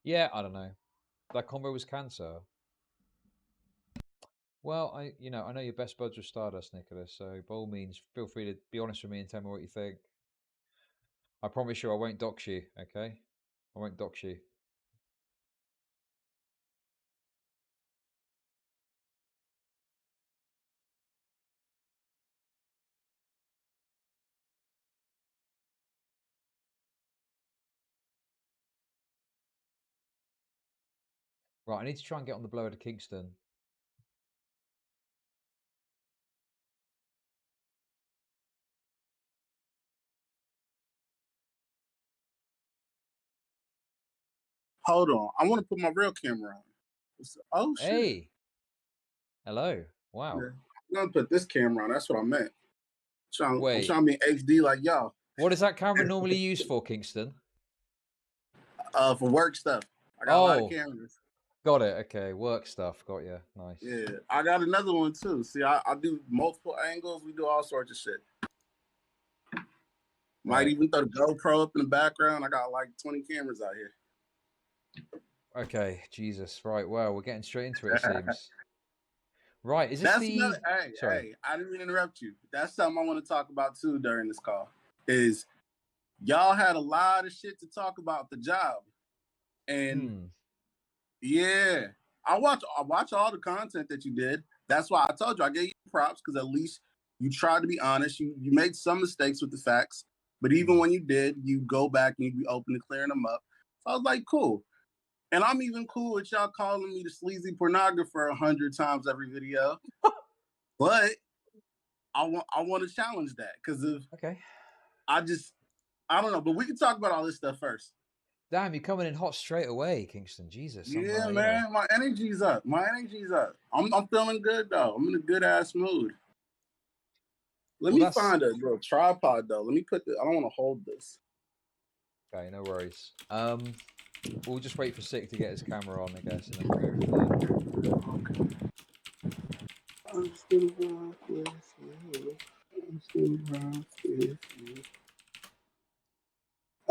Yeah, I don't know. That combo was cancer. Well, I know your best buds with Stardust, Nicholas. So by all means, feel free to be honest with me and tell me what you think. I promise you, I won't dox you. Okay, I won't dox you. Right, I need to try and get on the blower to Kingston. Hold on. I want to put my real camera on. Oh, shit. Hey, hello. Wow. Yeah. I'm going to put this camera on. That's what I meant. I'm Wait, trying to be HD like y'all. what is that camera normally used for, Kingston? For work stuff. I got a lot of Oh, cameras. got it. Okay, work stuff. Got you. Nice. Yeah. I got another one, too. See, I do multiple angles. We do all sorts of shit. Might Right. even throw the GoPro up in the background. I got like 20 cameras out here. Okay, Jesus. Right. Well, we're getting straight into it, it seems. Right. Is this That's the? another. Hey, Sorry. hey! I didn't mean to interrupt you. That's something I want to talk about too during this call. Is y'all had a lot of shit to talk about the job, and yeah, I watch all the content that you did. That's why I told you I gave you props because at least you tried to be honest. You made some mistakes with the facts, but even when you did, you go back and you be open to clearing them up. So I was like, cool. And I'm even cool with y'all calling me the sleazy pornographer 100 times every video. But I want to challenge that because of Okay. I don't know. But we can talk about all this stuff first. Damn, you're coming in hot straight away, Kingston. Jesus. Yeah, I'm, man. My energy's up. I'm feeling good though. I'm in a good ass mood. Let Well, me that's find a little tripod though. Let me put I don't want to hold this. okay. No worries. We'll just wait for Sick to get his camera on, I guess, and then we'll go from there. Okay. I'm still rock with you. I'm still rock with you.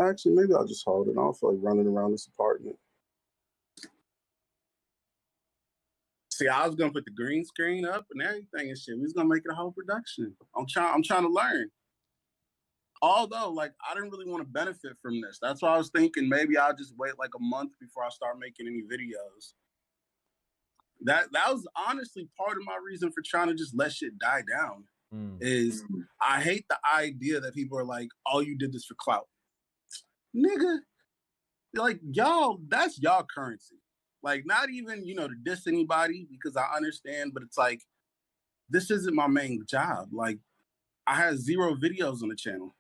Actually, maybe I'll just hold it. I don't feel like running around this apartment. See, I was gonna put the green screen up and everything and shit. We was gonna make it a whole production. I'm trying to learn. Although, like, I didn't really want to benefit from this. That's why I was thinking maybe I'll just wait like a month before I start making any videos. That was honestly part of my reason for trying to just let shit die down. Is I hate the idea that people are like, "Oh, you did this for clout." Nigga, like y'all, that's y'all currency. Like, not even, to diss anybody because I understand, but it's like, this isn't my main job. Like, I had 0 videos on the channel.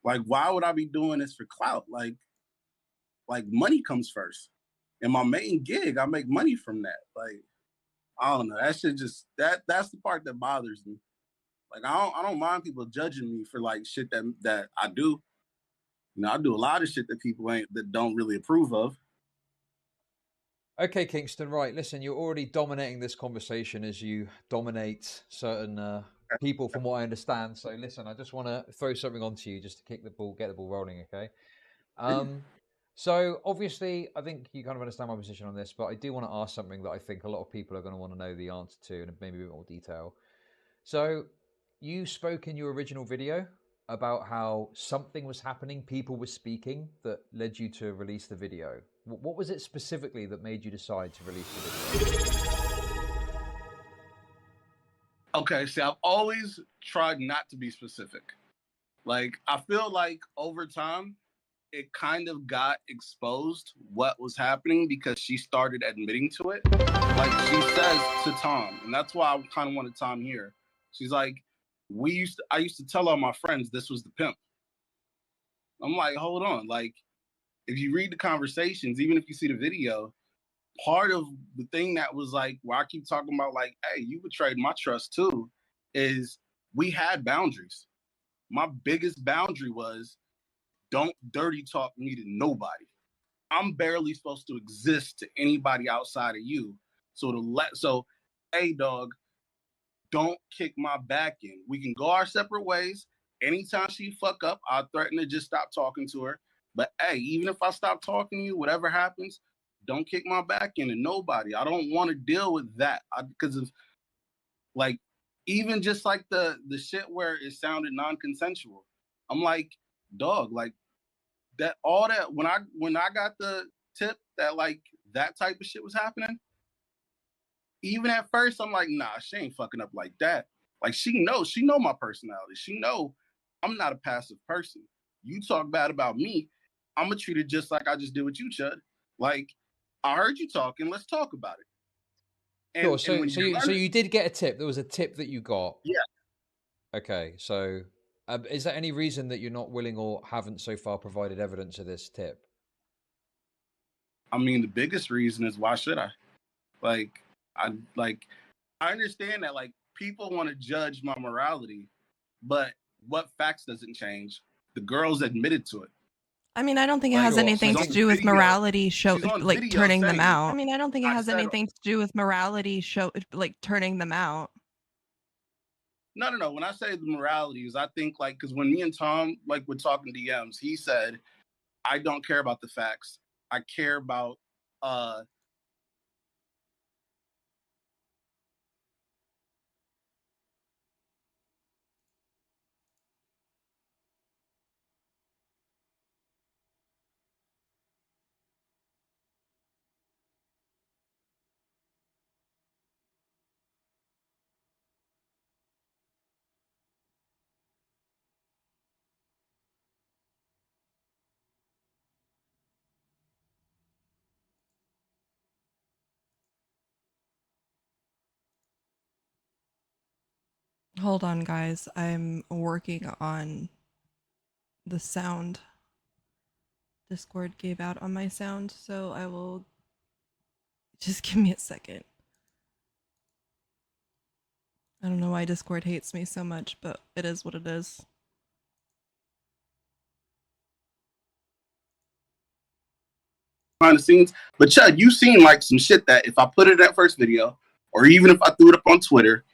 Like, why would I be doing this for clout? Like money comes first. And my main gig, I make money from that. Like, I don't know. That shit just that's the part that bothers me. Like, I don't mind people judging me for like shit that I do. I do a lot of shit that people that don't really approve of. Okay, Kingston. Right. Listen, you're already dominating this conversation as you dominate certain people, from what I understand. So, listen, I just want to throw something onto you just to get the ball rolling. Okay. So obviously, I think you kind of understand my position on this, but I do want to ask something that I think a lot of people are going to want to know the answer to, and maybe a bit more detail. So, you spoke in your original video about how something was happening, people were speaking, that led you to release the video. What was it specifically that made you decide to release the video? Okay, see, I've always tried not to be specific. Like, I feel like over time, it kind of got exposed what was happening because she started admitting to it. Like, she says to Tom, and that's why I kind of wanted Tom here. She's like, I used to tell all my friends this was the pimp. I'm like, hold on. Like, if you read the conversations, even if you see the video, part of the thing that was like, where I keep talking about, like, hey, you betrayed my trust too, is we had boundaries. My biggest boundary was, don't dirty talk me to nobody. I'm barely supposed to exist to anybody outside of you. So, hey, dog, don't kick my back in. We can go our separate ways. Anytime she fuck up, I threaten to just stop talking to her. But hey, even if I stop talking to you, whatever happens, Don't kick my back into nobody. I don't want to deal with that because of like even just like the shit where it sounded non-consensual. I'm like, dog, like that all that when I got the tip that like that type of shit was happening, even at first I'm like, nah, she ain't fucking up like that. Like she know my personality. She know I'm not a passive person. You talk bad about me, I'm gonna treat it just like I just did with you, Chud. Like, I heard you talking, let's talk about it. Sure. And when So you did get a tip. There was a tip that you got. yeah. Okay. So is there any reason that you're not willing or haven't so far provided evidence of this tip? I mean, the biggest reason is why should I? Like, I understand that like people want to judge my morality, but what facts doesn't change? The girls admitted to it. I mean, I don't think it Like, has Sure. anything she's to on do with video. morality She's on like video turning them saying, out. I mean, I don't think it I has said- anything to do with morality like turning them out. No. When I say the moralities, I think like because when me and Tom like were talking DMs, he said, "I don't care about the facts. I care about Hold on, guys. I'm working on the sound. Discord gave out on my sound, so I will just give me a second. I don't know why Discord hates me so much, but it is what it is. behind the scenes. But Chud, you seen like some shit that if I put it in that first video, or even if I threw it up on Twitter,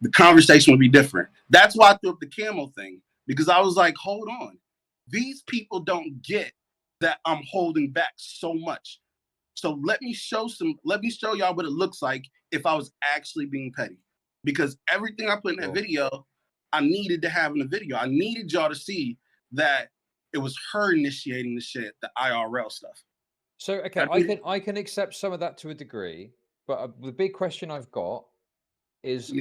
the conversation would be different. That's why I threw up the camo thing, because I was like, hold on. These people don't get that I'm holding back so much. So let me show y'all what it looks like if I was actually being petty. Because everything I put in that video, I needed to have in the video. I needed y'all to see that it was her initiating the shit, the IRL stuff. So okay, I can accept some of that to a degree, but the big question I've got is,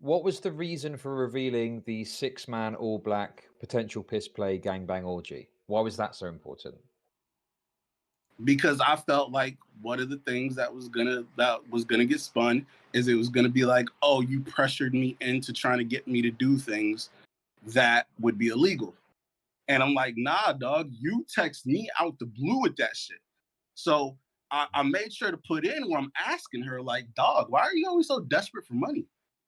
what was the reason for revealing the 6-man all black potential piss play gangbang orgy? Why was that so important? Because I felt like one of the things that was gonna get spun is it was gonna be like, oh, you pressured me into trying to get me to do things that would be illegal. And I'm like, nah, dog, you text me out the blue with that shit. So I made sure to put in where I'm asking her, like, dog, why are you always so desperate for money?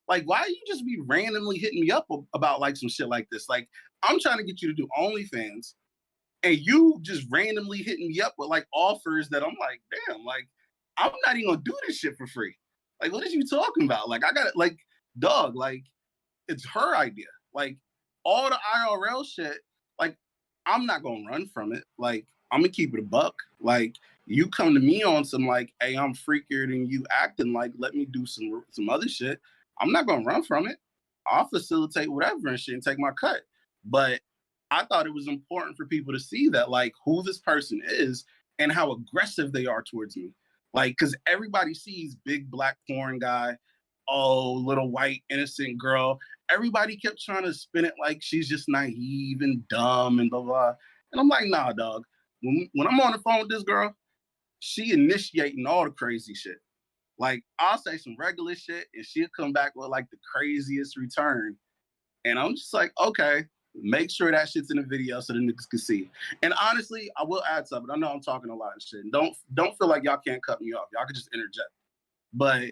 Like, why you just be randomly hitting me up about like some shit like this? Like, I'm trying to get you to do OnlyFans, and you just randomly hitting me up with like offers that I'm like, damn, like, I'm not even gonna do this shit for free. Like, what are you talking about? Like, I got it, like, dog, like, it's her idea. Like, all the IRL shit, like, I'm not gonna run from it. Like, I'm gonna keep it a buck. Like, you come to me on some like, hey, I'm freakier than you acting, like, let me do some other shit. I'm not gonna run from it. I'll facilitate whatever and shit and take my cut. But I thought it was important for people to see that, like, who this person is and how aggressive they are towards me. Like, because everybody sees big black porn guy, oh, little white innocent girl. Everybody kept trying to spin it like she's just naive and dumb and blah blah. And I'm like, nah, dog. When I'm on the phone with this girl, she initiating all the crazy shit. Like, I'll say some regular shit and she'll come back with like the craziest return. And I'm just like, okay, make sure that shit's in the video so the niggas can see. And honestly, I will add something. I know I'm talking a lot of shit. Don't feel like y'all can't cut me off. Y'all can just interject. But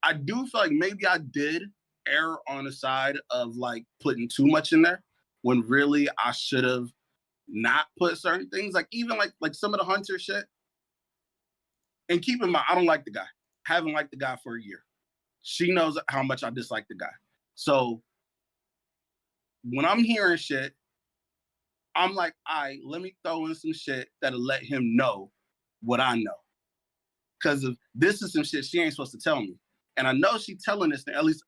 I do feel like maybe I did err on the side of like putting too much in there when really I should have not put certain things. Like even like some of the Hunter shit. And keep in mind, I don't like the guy. Haven't liked the guy for a year. She knows how much I dislike the guy. So when I'm hearing shit, I'm like, all right, let me throw in some shit that'll let him know what I know. Because of this is some shit she ain't supposed to tell me. And I know she telling this, at least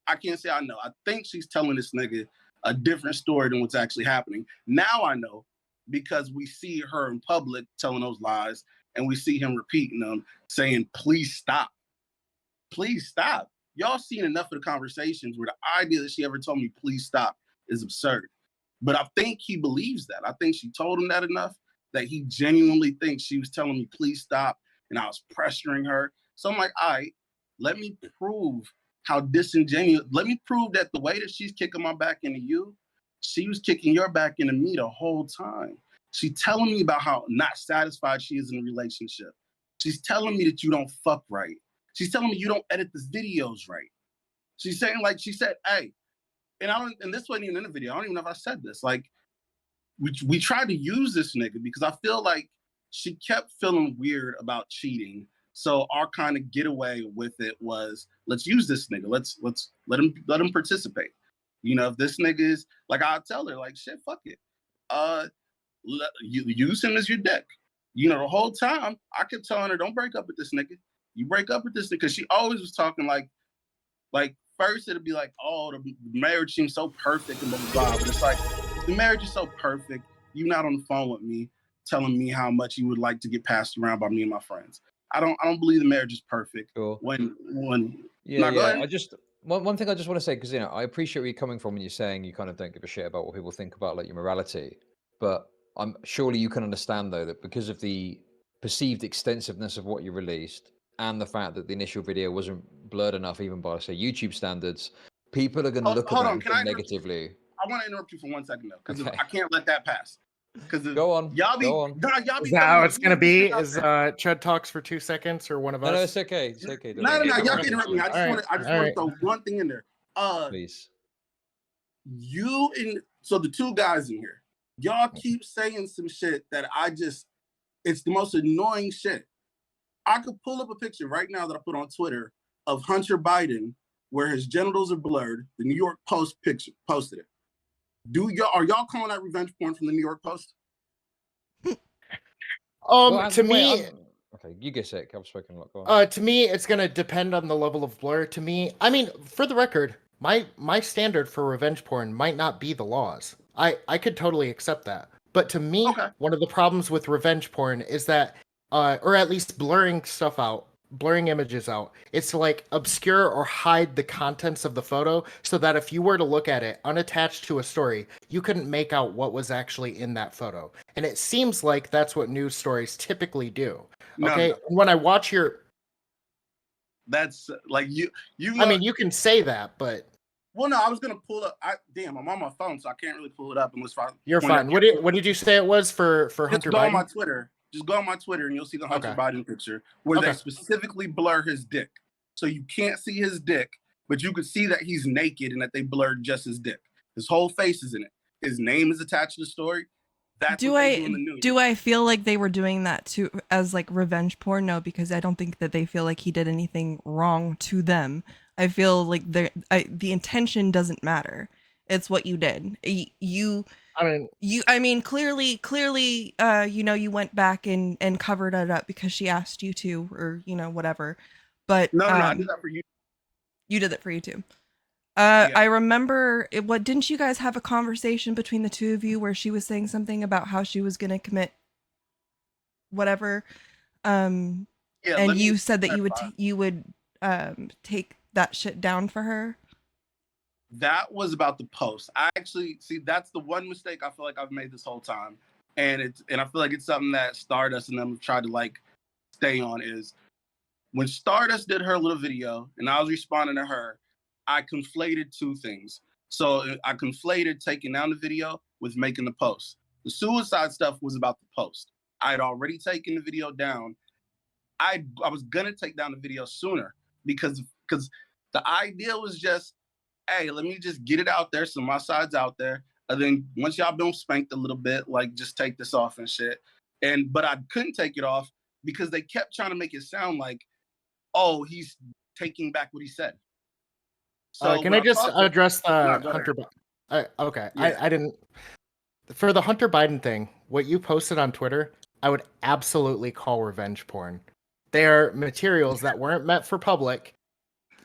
I can't say I know. I think she's telling this nigga a different story than what's actually happening. Now I know because we see her in public telling those lies and we see him repeating them, saying, please stop. Please stop. Y'all seen enough of the conversations where the idea that she ever told me, please stop, is absurd. But I think he believes that. I think she told him that enough that he genuinely thinks she was telling me, please stop, and I was pressuring her. So I'm like, all right, let me prove how disingenuous, let me prove that the way that she's kicking my back into you, she was kicking your back into me the whole time. She's telling me about how not satisfied she is in a relationship. She's telling me that you don't fuck right. She's telling me you don't edit the videos right. She's saying, like, she said, hey, and this wasn't even in the video. I don't even know if I said this. Like, we tried to use this nigga because I feel like she kept feeling weird about cheating. So our kind of getaway with it was, let's use this nigga. Let's let him participate. You know, if this nigga is like, I'll tell her, like, shit, fuck it. You use him as your dick. You know, the whole time I kept telling her, don't break up with this nigga. You break up with this nigga, because she always was talking like first it'd be like, oh, the marriage seems so perfect and blah blah blah. But it's like, the marriage is so perfect. You not on the phone with me, telling me how much you would like to get passed around by me and my friends. I don't believe the marriage is perfect. Sure. When yeah, no, yeah. I just one thing I just want to say, because I appreciate where you're coming from when you're saying you kind of don't give a shit about what people think about like your morality, but surely you can understand though that because of the perceived extensiveness of what you released and the fact that the initial video wasn't blurred enough even by say YouTube standards, people are going to look at that and think negatively. I want to interrupt you for 1 second though, because I can't let that pass. Because go on. Y'all be is that how it's gonna be? Is Chud talks for 2 seconds or one of us? No, it's okay. It's okay. No. Y'all can interrupt me. I just want to throw one thing in there. Please. So the two guys in here, y'all keep saying some shit that it's the most annoying shit. I could pull up a picture right now that I put on Twitter of Hunter Biden where his genitals are blurred. The New York Post posted it. Are y'all calling that revenge porn from the New York Post? To me, okay, you get sick. I've spoken a lot. To me, it's gonna depend on the level of blur. To me, I mean, for the record, my standard for revenge porn might not be the laws. I could totally accept that. But to me, one of the problems with revenge porn is that, or at least blurring stuff out, blurring images out, it's to like obscure or hide the contents of the photo so that if you were to look at it unattached to a story, you couldn't make out what was actually in that photo. And it seems like that's what news stories typically do. Okay, no. When I watch that's like you. I mean, you can say that, but. Well, no, I was gonna pull up. I'm on my phone, so I can't really pull it up unless You're fine. What did you say it was for Hunter Biden? Go on my Twitter. Just go on my Twitter and you'll see the Hunter Biden picture where they specifically blur his dick. So you can't see his dick, but you could see that he's naked and that they blurred just his dick. His whole face is in it. His name is attached to the story. That's what they do in the news. Do I feel like they were doing that too as like revenge porn? No, because I don't think that they feel like he did anything wrong to them. I feel like the intention doesn't matter. It's what you did. Clearly, you went back and covered it up because she asked you to, or whatever. But no, I did that for you. You did it for you too. Yeah. I remember didn't you guys have a conversation between the two of you where she was saying something about how she was going to commit whatever, and you said that you would take that shit down for her? That was about the post. I actually that's the one mistake I feel like I've made this whole time, and I feel like it's something that Stardust and them have tried to like stay on, is when Stardust did her little video and I was responding to her, I conflated two things. So I conflated taking down the video with making the post. The suicide stuff was about the post. I had already taken the video down. I was gonna take down the video sooner because the idea was just, hey, let me just get it out there so my side's out there. And then once y'all been spanked a little bit, like just take this off and shit. But I couldn't take it off because they kept trying to make it sound like, oh, he's taking back what he said. So can I just address the Hunter Biden? Okay. Yeah. I didn't. For the Hunter Biden thing, what you posted on Twitter, I would absolutely call revenge porn. They're materials that weren't meant for public.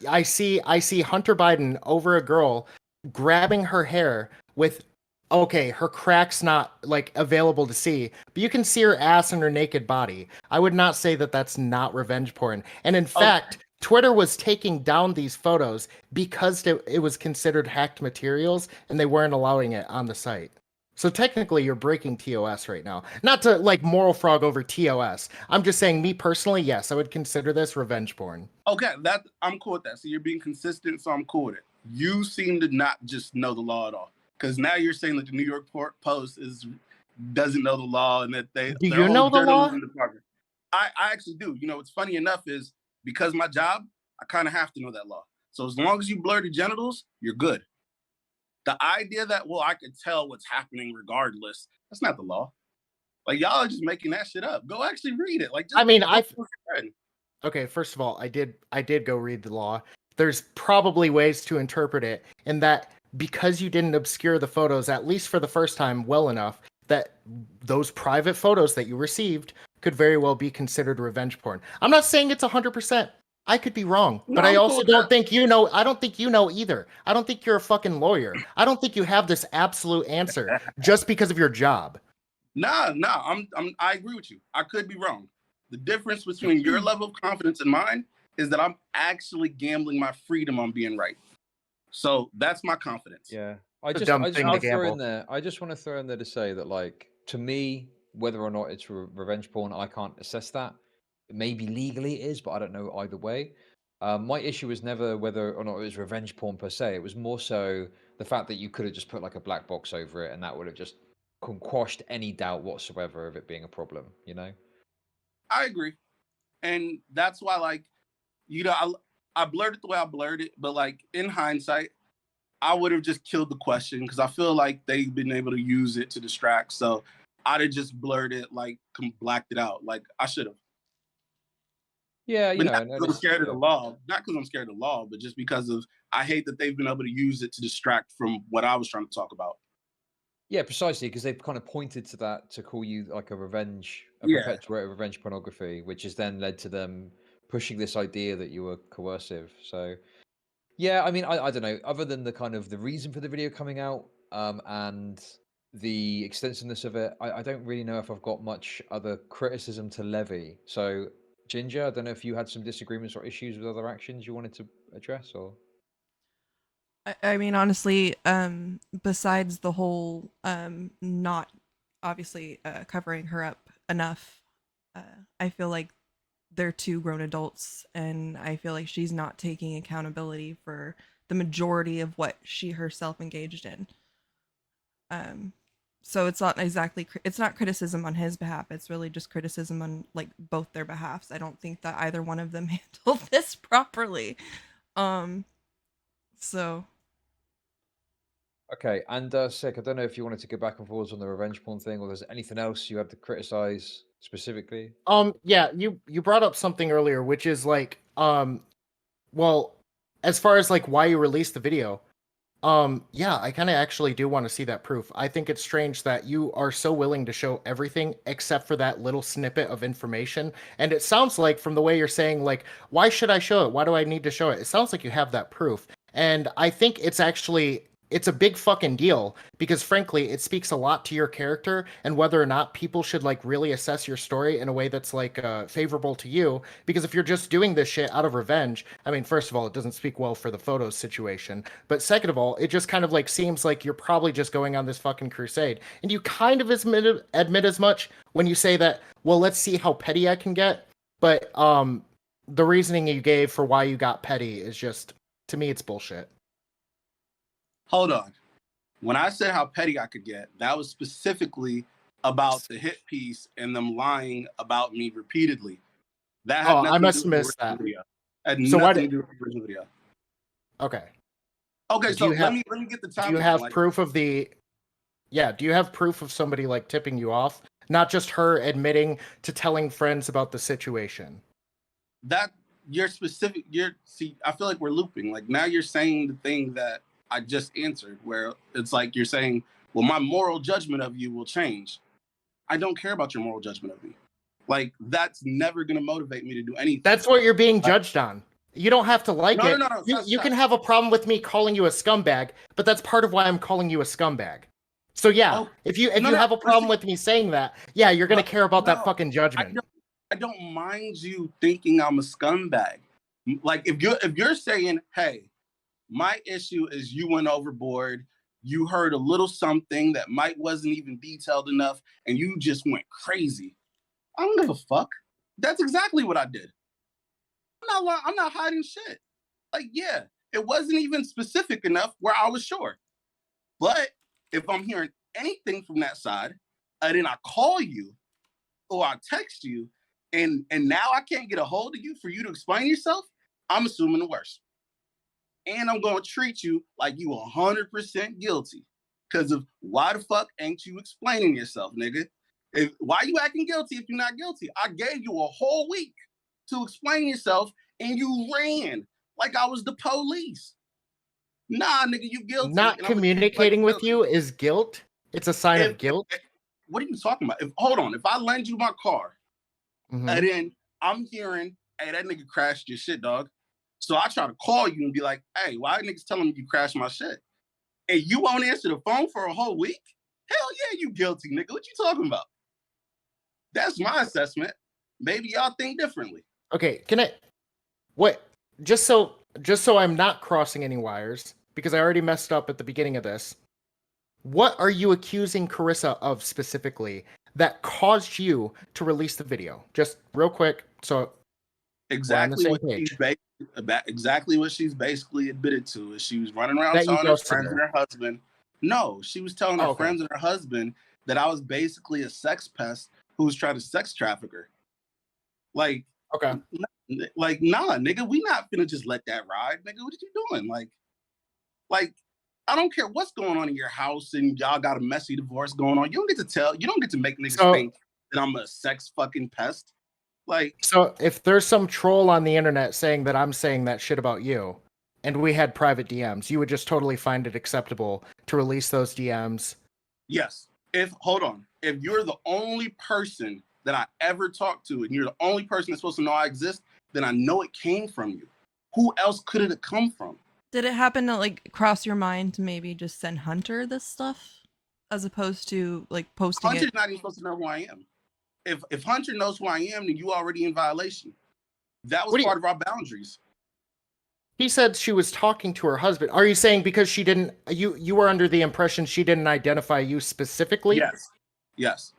I see Hunter Biden over a girl grabbing her hair with, okay, her crack's not like available to see, but you can see her ass and her naked body. I would not say that that's not revenge porn. And in fact, Twitter was taking down these photos because it was considered hacked materials and they weren't allowing it on the site. So technically you're breaking TOS right now. Not to like moral frog over TOS. I'm just saying, me personally, yes, I would consider this revenge porn. Okay, that I'm cool with that. So you're being consistent, so I'm cool with it. You seem to not just know the law at all. Because now you're saying that the New York Post doesn't know the law and that Do you know the law? Department. I actually do. You know, what's funny enough is because my job, I kind of have to know that law. So as long as you blur the genitals, you're good. The idea that, well, I could tell what's happening regardless, that's not the law. Like, y'all are just making that shit up. Go actually read it. Like, just, I mean, okay, first of all, I did go read the law. There's probably ways to interpret it, and that because you didn't obscure the photos, at least for the first time, well enough, that those private photos that you received could very well be considered revenge porn. I'm not saying it's 100%. I could be wrong, but I also don't think you know. I don't think you know either. I don't think you're a fucking lawyer. I don't think you have this absolute answer just because of your job. Nah, I agree with you. I could be wrong. The difference between your level of confidence and mine is that I'm actually gambling my freedom on being right. So that's my confidence. Yeah. I just want to throw in there to say that, like, to me, whether or not it's revenge porn, I can't assess that. Maybe legally it is, but I don't know either way. My issue was never whether or not it was revenge porn per se. It was more so the fact that you could have just put like a black box over it and that would have just quashed any doubt whatsoever of it being a problem, you know? I agree. And that's why, like, you know, I blurred it the way I blurred it, but like in hindsight, I would have just killed the question because I feel like they've been able to use it to distract. So I'd have just blurred it, like blacked it out. Like I should have. Yeah, but not because I'm scared of the law. Not because I'm scared of the law, but just because of I hate that they've been able to use it to distract from what I was trying to talk about. Yeah, precisely, because they've kind of pointed to that to call you like a perpetuator of revenge pornography, which has then led to them pushing this idea that you were coercive. So, yeah, I mean, I don't know. Other than the kind of the reason for the video coming out and the extensiveness of it, I don't really know if I've got much other criticism to levy. So, Ginger, I don't know if you had some disagreements or issues with other actions you wanted to address, or. I mean, honestly, besides the whole not obviously covering her up enough, I feel like they're two grown adults, and I feel like she's not taking accountability for the majority of what she herself engaged in. So it's not exactly it's not criticism on his behalf. It's really just criticism on like both their behalfs. I don't think that either one of them handled this properly. So. Okay, and Sick, I don't know if you wanted to go back and forwards on the revenge porn thing, or there's anything else you had to criticize specifically? Yeah, you brought up something earlier, which is like, well, as far as like why you released the video, yeah, I kind of actually do want to see that proof. I think it's strange that you are so willing to show everything except for that little snippet of information. And it sounds like from the way you're saying, like, why should I show it? Why do I need to show it? It sounds like you have that proof. And I think it's a big fucking deal because frankly, it speaks a lot to your character and whether or not people should like really assess your story in a way that's like favorable to you. Because if you're just doing this shit out of revenge, I mean, first of all, it doesn't speak well for the photos situation. But second of all, it just kind of like seems like you're probably just going on this fucking crusade. And you kind of admit as much when you say that, well, let's see how petty I can get. But the reasoning you gave for why you got petty is just, to me, it's bullshit. Hold on. When I said how petty I could get, that was specifically about the hit piece and them lying about me repeatedly. That had I must have missed that. So why did you do with the original video? Okay. Okay, so let me get the time. Do you have proof of the? Yeah. Do you have proof of somebody like tipping you off? Not just her admitting to telling friends about the situation. That you're specific. See, I feel like we're looping. Like now you're saying the thing that I just answered, where it's like you're saying, well, my moral judgment of you will change. I don't care about your moral judgment of me. Like, that's never going to motivate me to do anything. That's what you're being judged on. You don't have to like it. No. You can have a problem with me calling you a scumbag, but that's part of why I'm calling you a scumbag. So yeah, if you have a problem with me saying that, yeah, you're gonna care about that fucking judgment. I don't mind you thinking I'm a scumbag. Like, if you're saying, hey, my issue is you went overboard, you heard a little something that wasn't even detailed enough, and you just went crazy. I don't give a fuck. That's exactly what I did. I'm not hiding shit. Like, yeah, it wasn't even specific enough where I was sure. But if I'm hearing anything from that side, and then I call you or I text you, and now I can't get a hold of you for you to explain yourself, I'm assuming the worst. And I'm going to treat you like you 100% guilty. Because of why the fuck ain't you explaining yourself, nigga? Why you acting guilty if you're not guilty? I gave you a whole week to explain yourself, and you ran like I was the police. Nah, nigga, you guilty. Not communicating with you is guilt. It's a sign of guilt. What are you talking about? Hold on. If I lend you my car, and then I'm hearing, hey, that nigga crashed your shit, dog. So I try to call you and be like, hey, why niggas telling me you crashed my shit? And you won't answer the phone for a whole week? Hell yeah, you guilty, nigga. What you talking about? That's my assessment. Maybe y'all think differently. Okay, just so I'm not crossing any wires, because I already messed up at the beginning of this. What are you accusing Carissa of specifically that caused you to release the video? Just real quick, so exactly what she's basically admitted to is she was running around telling her friends and her husband. No, she was telling her friends and her husband that I was basically a sex pest who was trying to sex traffic her. Like, nah, nigga, we not finna just let that ride, nigga. What are you doing? Like, I don't care what's going on in your house and y'all got a messy divorce going on. You don't get to make niggas think that I'm a sex fucking pest. Like, so if there's some troll on the internet saying that I'm saying that shit about you, and we had private DMs, you would just totally find it acceptable to release those DMs? Yes. If you're the only person that I ever talked to, and you're the only person that's supposed to know I exist, then I know it came from you. Who else could it have come from? Did it happen to like cross your mind to maybe just send Hunter this stuff as opposed to like posting Hunter's not even supposed to know who I am. If Hunter knows who I am, then you already in violation. That was part of our boundaries. He said she was talking to her husband. Are you saying because she didn't, you were under the impression she didn't identify you specifically? Yes.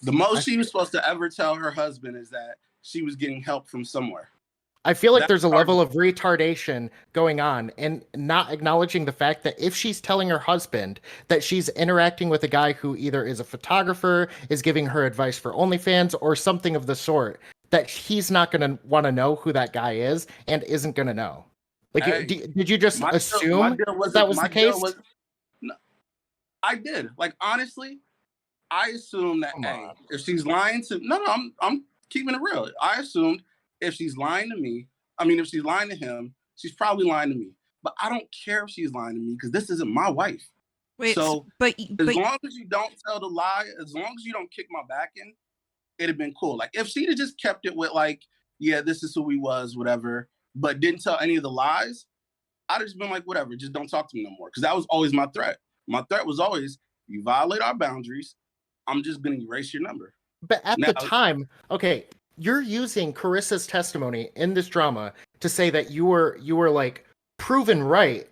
The most she was supposed to ever tell her husband is that she was getting help from somewhere. I feel like there's a level of retardation going on and not acknowledging the fact that if she's telling her husband that she's interacting with a guy who either is a photographer, is giving her advice for OnlyFans, or something of the sort, that he's not going to want to know who that guy is and isn't going to know. Like, hey, did you just assume that was the case? No, I did. Like, honestly, I assumed that, if she's lying to... No, I'm keeping it real. I assumed if she's lying to me, if she's lying to him, she's probably lying to me. But I don't care if she's lying to me because this isn't my wife. Wait, so as long as you don't tell the lie, as long as you don't kick my back in, it'd have been cool. Like, if she'd have just kept it with like, yeah, this is who we was, whatever, but didn't tell any of the lies, I'd have just been like, whatever, just don't talk to me no more. Because that was always my threat. My threat was always, you violate our boundaries, I'm just going to erase your number. But at the time, okay, you're using Carissa's testimony in this drama to say that you were like proven right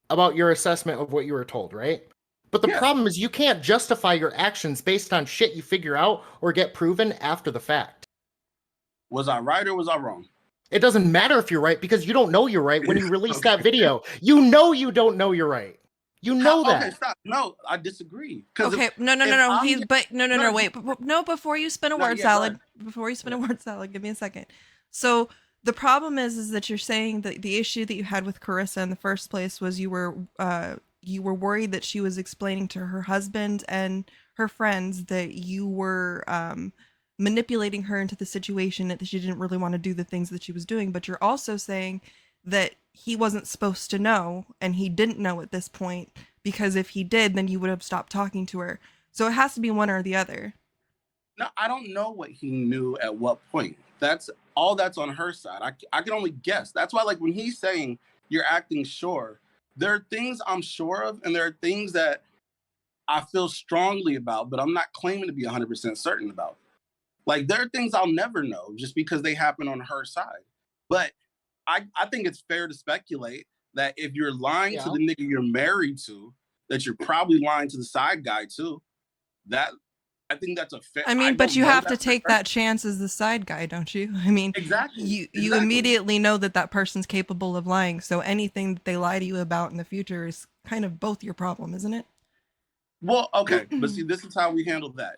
about your assessment of what you were told, right? But the problem is you can't justify your actions based on shit you figure out or get proven after the fact. Was I right or was I wrong? It doesn't matter if you're right because you don't know you're right when you release that video. You know you don't know you're right. You know that. Okay, stop. No, I disagree. Okay, no. Wait. Before you spin a word salad, give me a second. So the problem is that you're saying that the issue that you had with Carissa in the first place was you were worried that she was explaining to her husband and her friends that you were manipulating her into the situation, that she didn't really want to do the things that she was doing. But you're also saying that he wasn't supposed to know, and he didn't know at this point, because if he did, then you would have stopped talking to her. So it has to be one or the other. No, I don't know what he knew at what point. That's on her side. I can only guess. That's why, like, when he's saying you're acting sure, there are things I'm sure of, and there are things that I feel strongly about, but I'm not claiming to be 100% certain about. Like, there are things I'll never know just because they happen on her side. But I think it's fair to speculate that if you're lying to the nigga you're married to, that you're probably lying to the side guy too. That I think that's a fair. I mean, but you have to take that chance as the side guy, don't you? I mean, exactly. You immediately know that that person's capable of lying. So anything that they lie to you about in the future is kind of both your problem, isn't it? Well, okay, but see, this is how we handle that.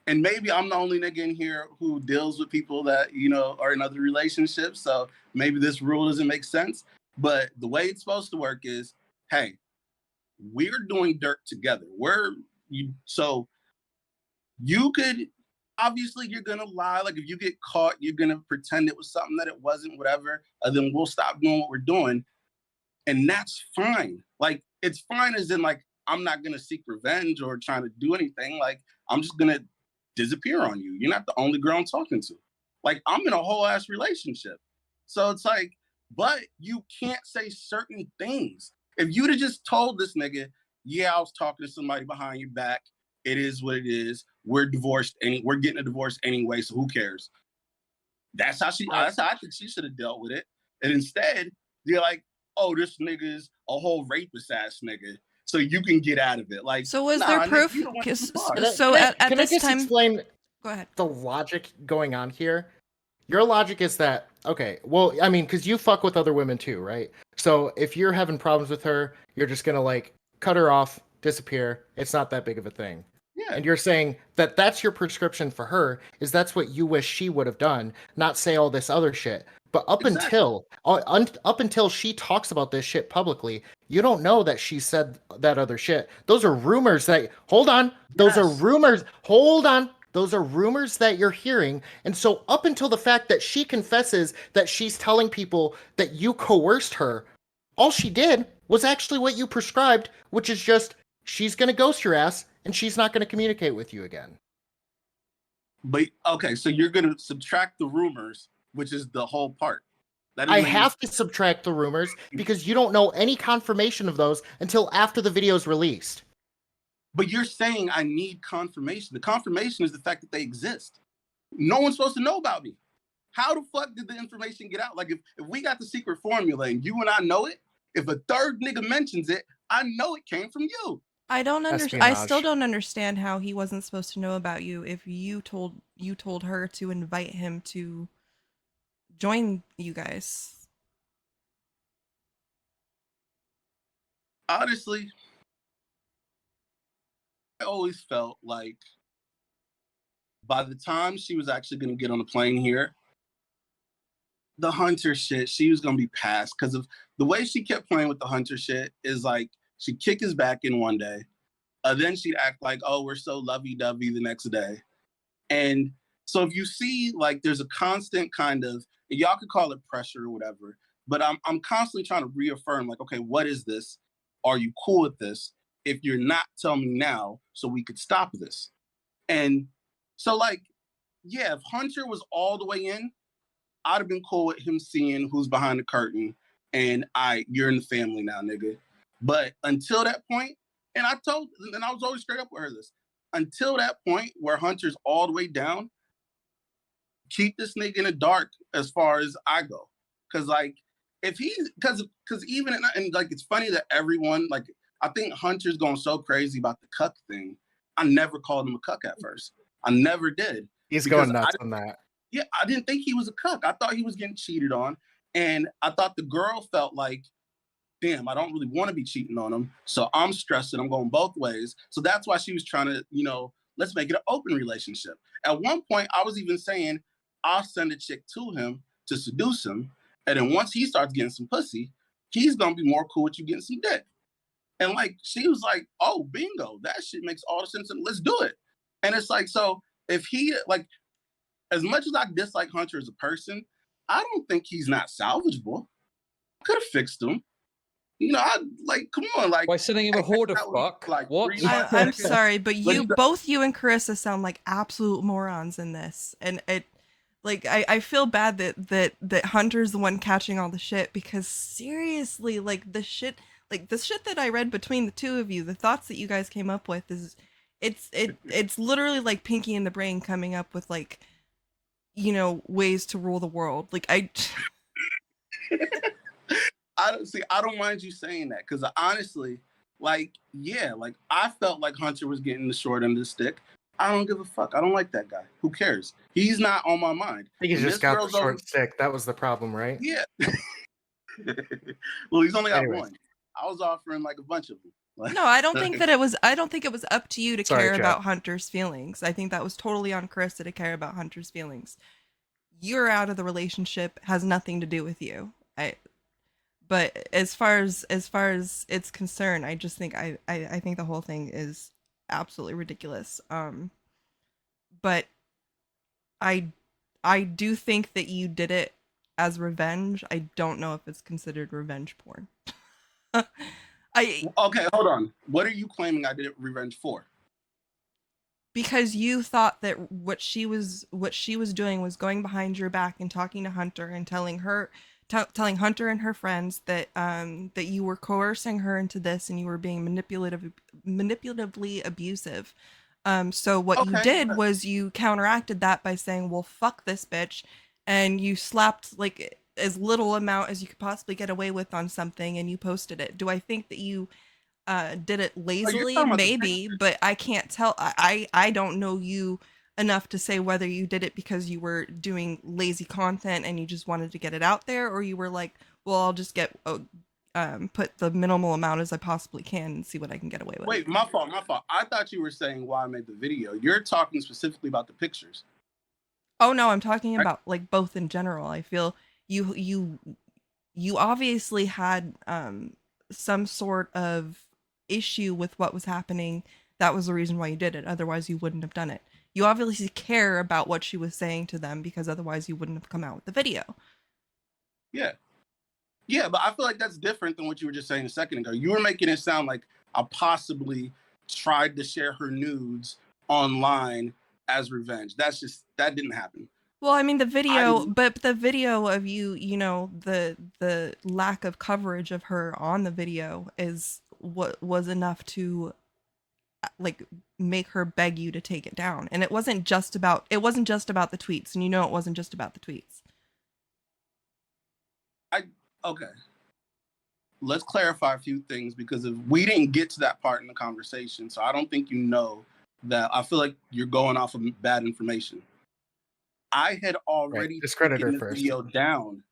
And maybe I'm the only nigga in here who deals with people that are in other relationships. So maybe this rule doesn't make sense. But the way it's supposed to work is, hey, we're doing dirt together. So you could, obviously you're gonna lie. Like, if you get caught, you're gonna pretend it was something that it wasn't, whatever. And then we'll stop doing what we're doing, and that's fine. Like, it's fine as in, like, I'm not gonna seek revenge or trying to do anything. Like, I'm just gonna disappear on you. You're not the only girl I'm talking to. Like, I'm in a whole ass relationship, so it's like, but you can't say certain things. If you'd have just told this nigga, yeah, I was talking to somebody behind your back. It is what it is. We're divorced. We're getting a divorce anyway, so who cares? That's how I think she should have dealt with it. And instead, you're like, oh, this nigga's a whole rapist ass nigga, so you can get out of it. Like, so was there proof? So at this time, explain go ahead. The logic going on here. Your logic is that, okay, well, I mean, because you fuck with other women too, right? So if you're having problems with her, you're just gonna, like, cut her off, disappear. It's not that big of a thing. Yeah. And you're saying that that's your prescription for her, is that's what you wish she would have done, not say all this other shit. But up until she talks about this shit publicly, you don't know that she said that other shit. Those are rumors that, hold on, those are rumors, hold on. Those are rumors that you're hearing. And so up until the fact that she confesses that she's telling people that you coerced her, all she did was actually what you prescribed, which is just, she's going to ghost your ass and she's not going to communicate with you again. But, okay, so you're going to subtract the rumors, which is the whole part. I have to subtract the rumors because you don't know any confirmation of those until after the video's released. But you're saying I need confirmation. The confirmation is the fact that they exist. No one's supposed to know about me. How the fuck did the information get out? Like, if we got the secret formula and you and I know it, if a third nigga mentions it, I know it came from you. I don't understand. I still don't understand how he wasn't supposed to know about you if you told her to invite him to join you guys. Honestly, I always felt like by the time she was actually going to get on the plane here, the Hunter shit, she was going to be past, because of the way she kept playing with the Hunter shit. Is like, she'd kick his back in one day, then she'd act like, oh, we're so lovey-dovey the next day. And so if you see, like, there's a constant kind of, y'all could call it pressure or whatever, but I'm constantly trying to reaffirm, like, okay, what is this? Are you cool with this? If you're not, tell me now so we could stop this. And so, like, yeah, if Hunter was all the way in, I'd have been cool with him seeing who's behind the curtain and you're in the family now, nigga. But until that point, and I was always straight up with her this, until that point where Hunter's all the way down, keep this nigga in the dark as far as I go. Cause, like, if he's, cause even, and like, it's funny that everyone, like, I think Hunter's going so crazy about the cuck thing. I never called him a cuck at first. I never did. He's going nuts on that. Yeah, I didn't think he was a cuck. I thought he was getting cheated on. And I thought the girl felt like, damn, I don't really want to be cheating on him. So I'm stressing. I'm going both ways. So that's why she was trying to, let's make it an open relationship. At one point, I was even saying, I'll send a chick to him to seduce him. And then once he starts getting some pussy, he's going to be more cool with you getting some dick. And, like, she was like, oh, bingo, that shit makes all the sense. And let's do it. And it's like, so if he, like, as much as I dislike Hunter as a person, I don't think he's not salvageable. I could have fixed him. You know, I like, come on, like by sending him a horde of that was, fuck. like, What? 3 months I'm ago. sorry, but Like, both you and Carissa sound like absolute morons in this, and it, like, I feel bad that Hunter's the one catching all the shit, because seriously, like the shit that I read between the two of you, the thoughts that you guys came up with is, it's literally like Pinky and the Brain coming up with, like, you know, ways to rule the world. Like I don't mind you saying that, because honestly, like, yeah, like I felt like Hunter was getting the short end of the stick. I don't give a fuck. I don't like that guy. Who cares? He's not on my mind. I think he's just got the short stick. That was the problem, right? Yeah. Well, he's only got Anyways. one. I was offering like a bunch of them. Like, No, I don't think that it was. I don't think it was up to you to Sorry, care Chad. about Hunter's feelings. I think that was totally on Carissa to care about Hunter's feelings. You're out of the relationship, has nothing to do with you. But as far as it's concerned, I just think I think the whole thing is absolutely ridiculous. But I do think that you did it as revenge. I don't know if it's considered revenge porn. Okay, hold on. What are you claiming I did it revenge for? Because you thought that what she was doing was going behind your back and talking to Hunter and telling Hunter and her friends that that you were coercing her into this and you were being manipulatively abusive. So what you did was you counteracted that by saying, well, fuck this bitch, and you slapped like as little amount as you could possibly get away with on something and you posted it. Do I think that you did it lazily? Maybe, but I can't tell. I don't know you enough to say whether you did it because you were doing lazy content and you just wanted to get it out there, or you were like, well, I'll just get put the minimal amount as I possibly can and see what I can get away with. Wait, my fault. I thought you were saying why I made the video. You're talking specifically about the pictures. Oh no, I'm talking about like both in general. I feel you obviously had some sort of issue with what was happening. That was the reason why you did it. Otherwise you wouldn't have done it. You obviously care about what she was saying to them, because otherwise you wouldn't have come out with the video. Yeah, but I feel like that's different than what you were just saying a second ago. You were making it sound like I possibly tried to share her nudes online as revenge. That didn't happen. Well, I mean, the video, but the video of you know, the lack of coverage of her on the video is what was enough to like make her beg you to take it down. And it wasn't just about the tweets, and you know it wasn't just about the tweets. Okay. Let's clarify a few things, because if we didn't get to that part in the conversation, so I don't think you know that. I feel like you're going off of bad information. I had already taken the video down.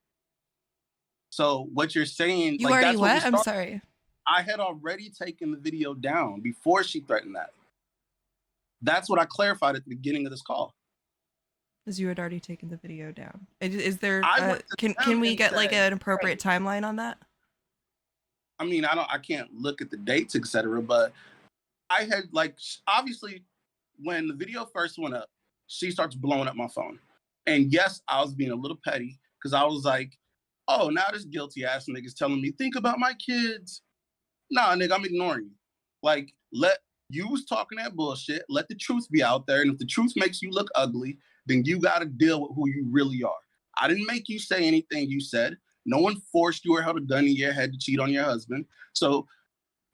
So what you're saying, you already what? I'm sorry. I had already taken the video down before she threatened that. That's what I clarified at the beginning of this call. Because you had already taken the video down. Is there? Can we get like an appropriate timeline on that? I mean, I can't look at the dates, etc. But I had, like, obviously when the video first went up, she starts blowing up my phone. And yes, I was being a little petty, because I was like, oh, now this guilty ass nigga's telling me, think about my kids. Nah, nigga, I'm ignoring you. Like, you was talking that bullshit. Let the truth be out there. And if the truth makes you look ugly, then you got to deal with who you really are. I didn't make you say anything you said. No one forced you or held a gun in your head to cheat on your husband. So,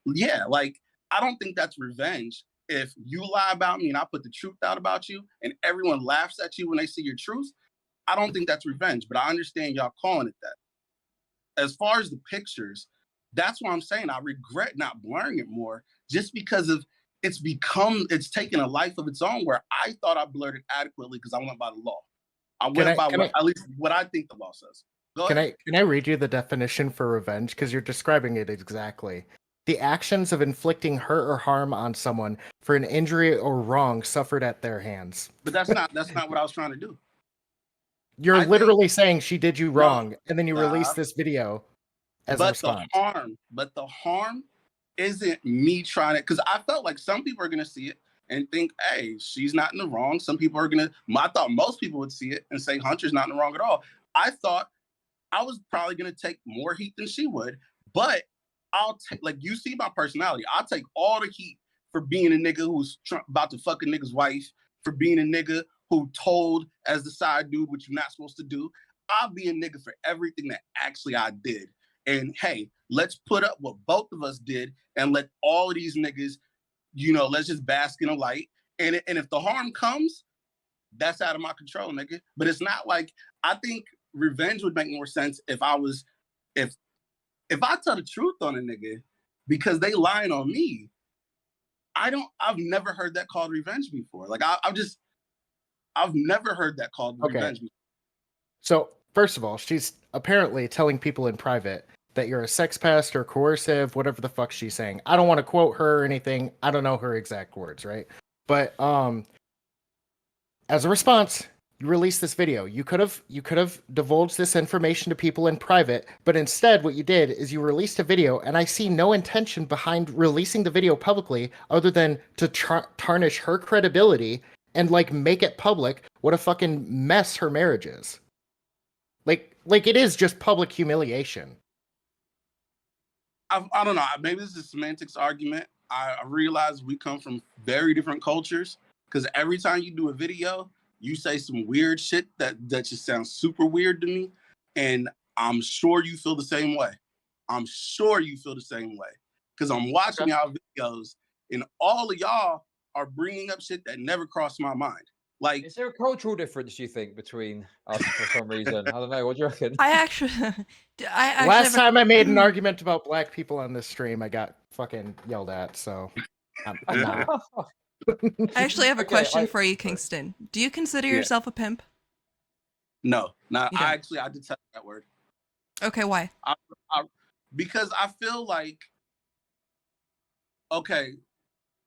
yeah, like, I don't think that's revenge. If you lie about me and I put the truth out about you and everyone laughs at you when they see your truth, I don't think that's revenge. But I understand y'all calling it that. As far as the pictures, that's why I'm saying I regret not blurring it more, just because of it's taken a life of its own, where I thought I blurred it adequately because I went by the law. I went by at least what I think the law says. Can I read you the definition for revenge? Because you're describing it exactly. The actions of inflicting hurt or harm on someone for an injury or wrong suffered at their hands. But that's not what I was trying to do. You're literally saying she did you wrong, and then you release this video as a response. But the harm isn't me trying to, because I felt like some people are going to see it and think, hey, she's not in the wrong. Some people are going to, I thought most people would see it and say Hunter's not in the wrong at all. I thought I was probably going to take more heat than she would, but I'll take, like, you see my personality. I'll take all the heat for being a nigga who's about to fuck a nigga's wife, for being a nigga who told as the side dude what you're not supposed to do. I'll be a nigga for everything that actually I did. And hey, let's put up what both of us did and let all of these niggas, let's just bask in the light. And if the harm comes, that's out of my control, nigga. But it's not like, I think revenge would make more sense if I tell the truth on a nigga because they lying on me. I've never heard that called revenge before. Like I've never heard that called revenge before. So first of all, she's apparently telling people in private that you're a sex pest or coercive, whatever the fuck she's saying. I don't want to quote her or anything. I don't know her exact words, right? But as a response, you released this video. You could have divulged this information to people in private, but instead what you did is you released a video, and I see no intention behind releasing the video publicly other than to tarnish her credibility and like make it public what a fucking mess her marriage is. Like it is just public humiliation. I don't know. Maybe this is a semantics argument. I realize we come from very different cultures because every time you do a video, you say some weird shit that just sounds super weird to me. And I'm sure you feel the same way. I'm sure you feel the same way because I'm watching y'all videos and all of y'all are bringing up shit that never crossed my mind. Like, is there a cultural difference, do you think, between us for some reason? I don't know. What do you reckon? I actually Last time I made an argument about black people on this stream, I got fucking yelled at. So I'm not. I actually have a question for you, Kingston. Do you consider yourself a pimp? No, not. I detest that word. Okay, why? Because I feel like,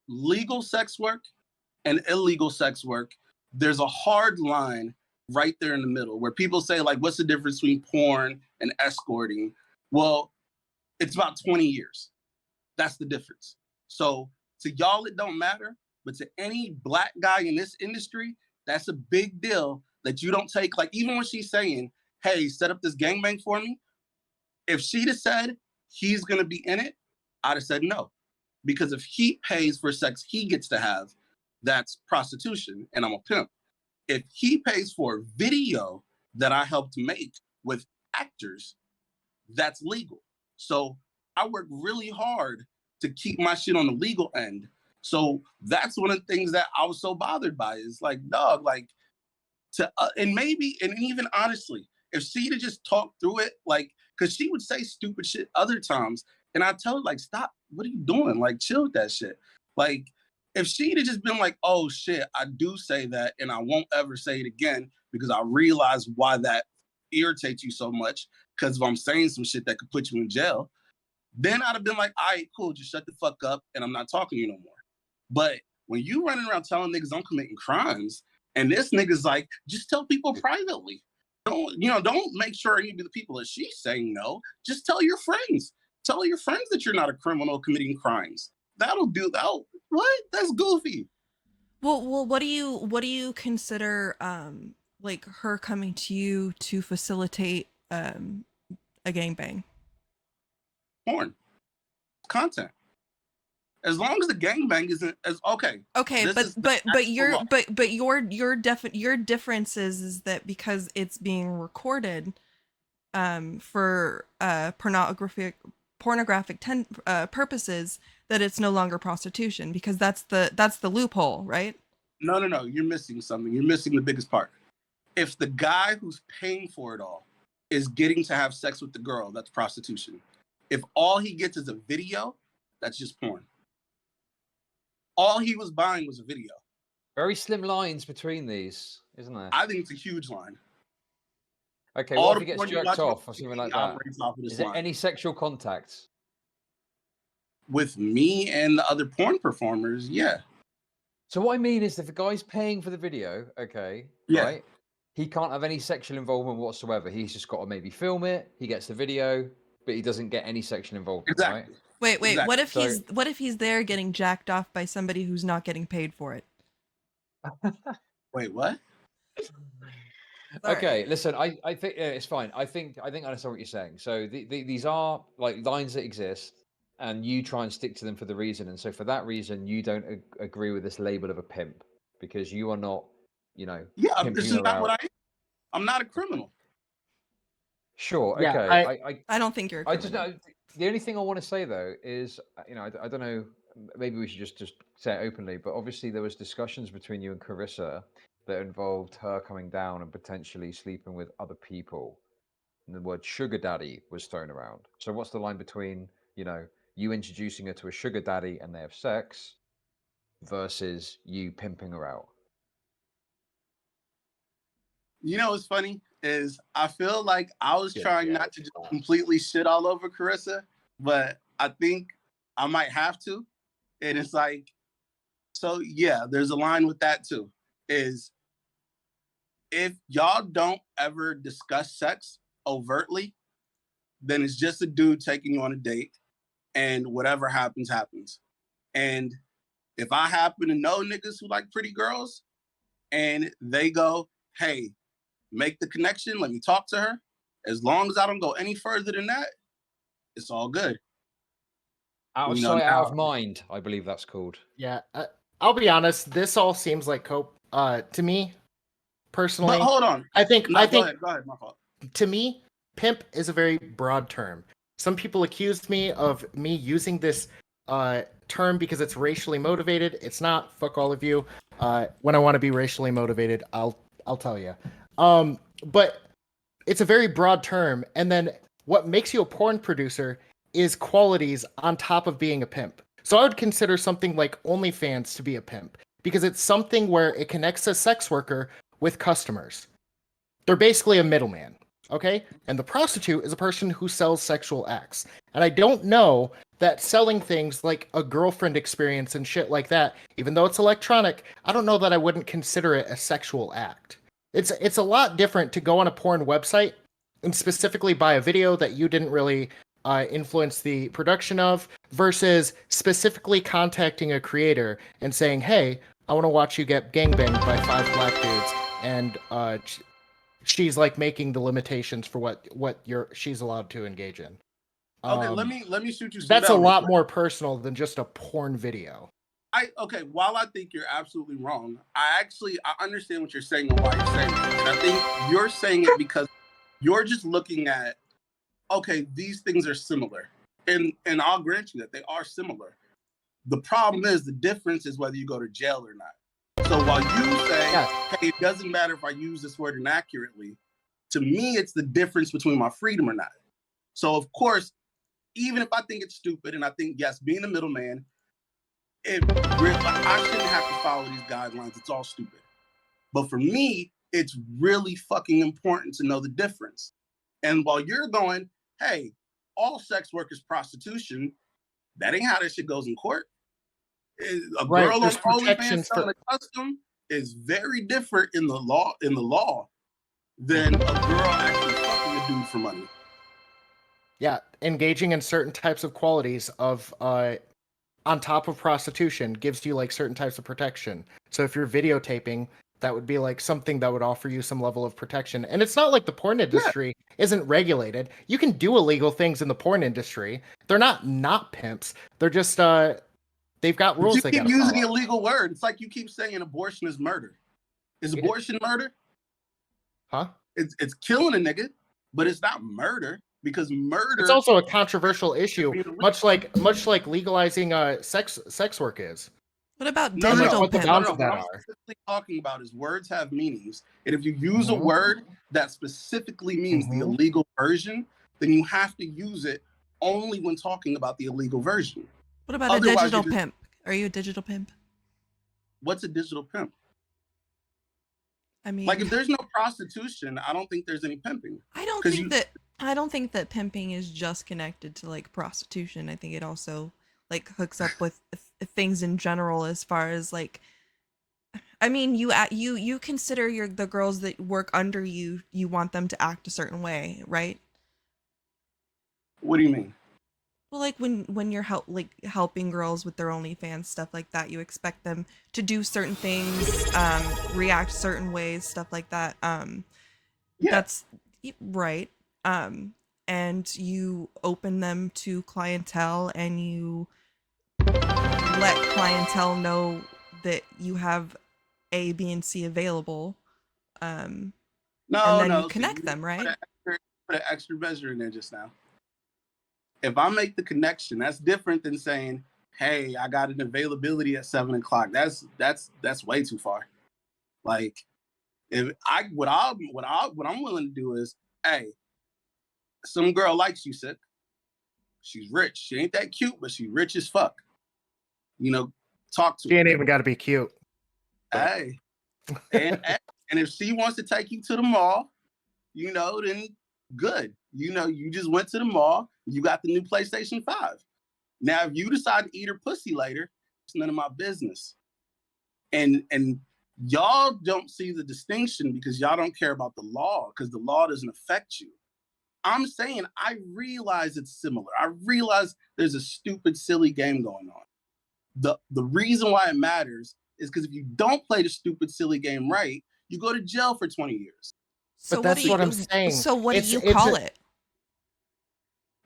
legal sex work and illegal sex work, there's a hard line right there in the middle where people say, like, what's the difference between porn and escorting? Well, it's about 20 years. That's the difference. So to y'all, it don't matter. But to any black guy in this industry, that's a big deal that you don't take. Like, even when she's saying, hey, set up this gangbang for me, if she'd have said he's going to be in it, I'd have said no. Because if he pays for sex he gets to have, that's prostitution, and I'm a pimp. If he pays for a video that I helped make with actors, that's legal. So I work really hard to keep my shit on the legal end. So that's one of the things that I was so bothered by is like, dog, like and even honestly, if she'd have just talked through it, like, cause she would say stupid shit other times. And I tell her like, stop, what are you doing? Like, chill with that shit. Like, if she'd have just been like, oh shit, I do say that and I won't ever say it again because I realize why that irritates you so much. Cause if I'm saying some shit that could put you in jail, then I'd have been like, all right, cool, just shut the fuck up and I'm not talking to you no more. But when you running around telling niggas I'm committing crimes and this nigga's like, just tell people privately. Don't make sure any of the people that she's saying no. Just tell your friends. Tell your friends that you're not a criminal committing crimes. That'll do that. What? That's goofy. Well, what do you consider like her coming to you to facilitate a gangbang? Porn. Content. As long as the gangbang isn't as okay. Okay, but your difference is that because it's being recorded for pornographic purposes, that it's no longer prostitution because that's the loophole, right? No, you're missing something. You're missing the biggest part. If the guy who's paying for it all is getting to have sex with the girl, that's prostitution. If all he gets is a video, that's just porn. All he was buying was a video. Very slim lines between these, isn't there? I think it's a huge line. Okay, what if he gets jerked off or something like that? Is there any sexual contact? With me and the other porn performers, yeah. So what I mean is if the guy's paying for the video, right? He can't have any sexual involvement whatsoever. He's just got to maybe film it. He gets the video, but he doesn't get any sexual involvement, exactly. Right? Wait, Exactly. what if he's there getting jacked off by somebody who's not getting paid for it? Wait, what? Okay, listen, I think it's fine. I think I understand what you're saying. So these are like lines that exist. and you try and stick to them for the reason. And so for that reason, you don't agree with this label of a pimp because you are not, Yeah, pimping this is her not out. what I am. I'm not a criminal. Sure. Yeah, Okay. I don't think you're a I criminal. just know. The only thing I want to say though is, I don't know. Maybe we should just say it openly. But obviously, there was discussions between you and Carissa that involved her coming down and potentially sleeping with other people. And the word sugar daddy was thrown around. So what's the line between you introducing her to a sugar daddy and they have sex versus you pimping her out? You know what's funny is I feel like I was trying not to just completely shit all over Carissa, but I think I might have to. And it's like, so yeah, there's a line with that too. Is if y'all don't ever discuss sex overtly, then it's just a dude taking you on a date and whatever happens, happens. And if I happen to know niggas who like pretty girls and they go, hey, make the connection, let me talk to her. As long as I don't go any further than that, it's all good. Out of sight, out of mind, I believe that's called. Yeah, I'll be honest. This all seems like cope to me, personally. But hold on. I think. Go ahead. My fault. To me, pimp is a very broad term. Some people accused me of me using this term because it's racially motivated. It's not. Fuck all of you. When I want to be racially motivated, I'll tell you. But it's a very broad term, and then what makes you a porn producer is qualities on top of being a pimp. So I would consider something like OnlyFans to be a pimp because it's something where it connects a sex worker with customers. They're basically a middleman, okay? And the prostitute is a person who sells sexual acts. And I don't know that selling things like a girlfriend experience and shit like that, even though it's electronic, I don't know that I wouldn't consider it a sexual act. It's a lot different to go on a porn website and specifically buy a video that you didn't really influence the production of versus specifically contacting a creator and saying, hey, I want to watch you get gangbanged by 5 black dudes. And she's like making the limitations for what she's allowed to engage in. Okay, let me shoot you. That's a lot more personal than just a porn video. While I think you're absolutely wrong, I understand what you're saying and why you're saying it. And I think you're saying it because you're just looking at, okay, these things are similar. And I'll grant you that they are similar. The problem is the difference is whether you go to jail or not. So while you say, hey, it doesn't matter if I use this word inaccurately, to me, it's the difference between my freedom or not. So of course, even if I think it's stupid and I think, yes, being a middleman, I shouldn't have to follow these guidelines. It's all stupid. But for me, it's really fucking important to know the difference. And while you're going, hey, all sex work is prostitution, that ain't how that shit goes in court. A girl on OnlyFans selling a custom is very different in the law than a girl actually fucking a dude for money. Yeah, engaging in certain types of qualities of on top of prostitution gives you like certain types of protection. So if you're videotaping, that would be like something that would offer you some level of protection. And it's not like the porn industry isn't regulated. You can do illegal things in the porn industry. They're not pimps. They're just they've got rules. You keep using the illegal word. It's like you keep saying abortion is murder. Is abortion murder? Huh? It's killing a nigga, but it's not murder. Because murder, it's also a controversial issue, much like legalizing sex work is. What about digital pimp? What I'm specifically talking about is words have meanings, and if you use a word that specifically means the illegal version, then you have to use it only when talking about the illegal version. What about a digital pimp? Are you a digital pimp? What's a digital pimp? I mean, like if there's no prostitution, I don't think there's any pimping. I don't think that pimping is just connected to like prostitution. I think it also like hooks up with things in general as far as like, I mean, you consider the girls that work under you, you want them to act a certain way, right? What do you mean? Well, like when you're helping girls with their OnlyFans stuff like that, you expect them to do certain things, react certain ways, stuff like that. That's right. and you open them to clientele and you let clientele know that you have A, B, and C available. And then you connect them, right? Put an extra measure in there just now. If I make the connection, that's different than saying, "Hey, I got an availability at 7:00." That's way too far. Like, what I'm willing to do is, hey, some girl likes you, sick. She's rich. She ain't that cute, but she rich as fuck. You know, talk to her. She ain't even got to be cute. Hey, and if she wants to take you to the mall, you know, then good. You know, you just went to the mall. You got the new PlayStation 5. Now, if you decide to eat her pussy later, it's none of my business. And y'all don't see the distinction because y'all don't care about the law, because the law doesn't affect you. I'm saying I realize it's similar. I realize there's a stupid, silly game going on. The reason why it matters is because if you don't play the stupid, silly game right, you go to jail for 20 years. So But that's what I'm saying. So what do you call it?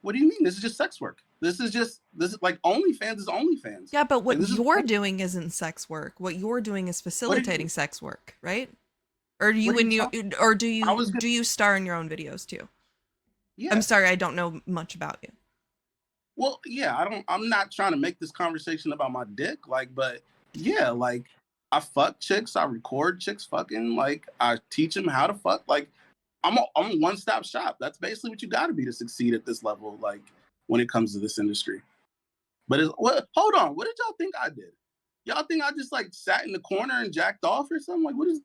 What do you mean? This is just sex work. This is like OnlyFans is OnlyFans. Yeah, but what you're doing isn't sex work. What you're doing is facilitating sex work, right? Or do you star in your own videos too? Yeah. I'm sorry, I don't know much about you. Well, yeah, I'm not trying to make this conversation about my dick, like, but yeah, like, I fuck chicks, I record chicks fucking, like, I teach them how to fuck, like, I'm a one-stop shop. That's basically what you got to be to succeed at this level, like, when it comes to this industry. But hold on, what did y'all think I did? Y'all think I just, like, sat in the corner and jacked off or something? Like, what is?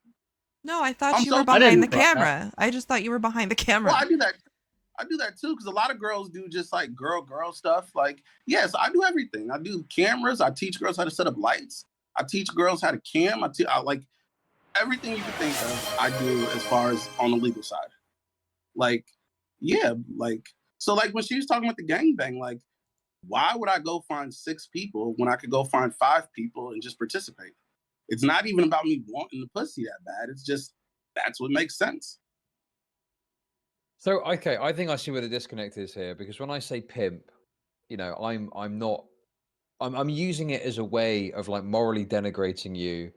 No, I thought you were behind the camera. I just thought you were behind the camera. Well, I do that too, because a lot of girls do just like girl stuff. Like, yes, I do everything. I do cameras. I teach girls how to set up lights. I teach girls how to cam. I like everything you can think of. I do as far as on the legal side. Like, yeah, like, so like when she was talking about the gangbang, like, why would I go find 6 people when I could go find 5 people and just participate? It's not even about me wanting the pussy that bad. It's just that's what makes sense. So, okay, I think I see where the disconnect is here, because when I say pimp, you know, I'm using it as a way of like morally denigrating you.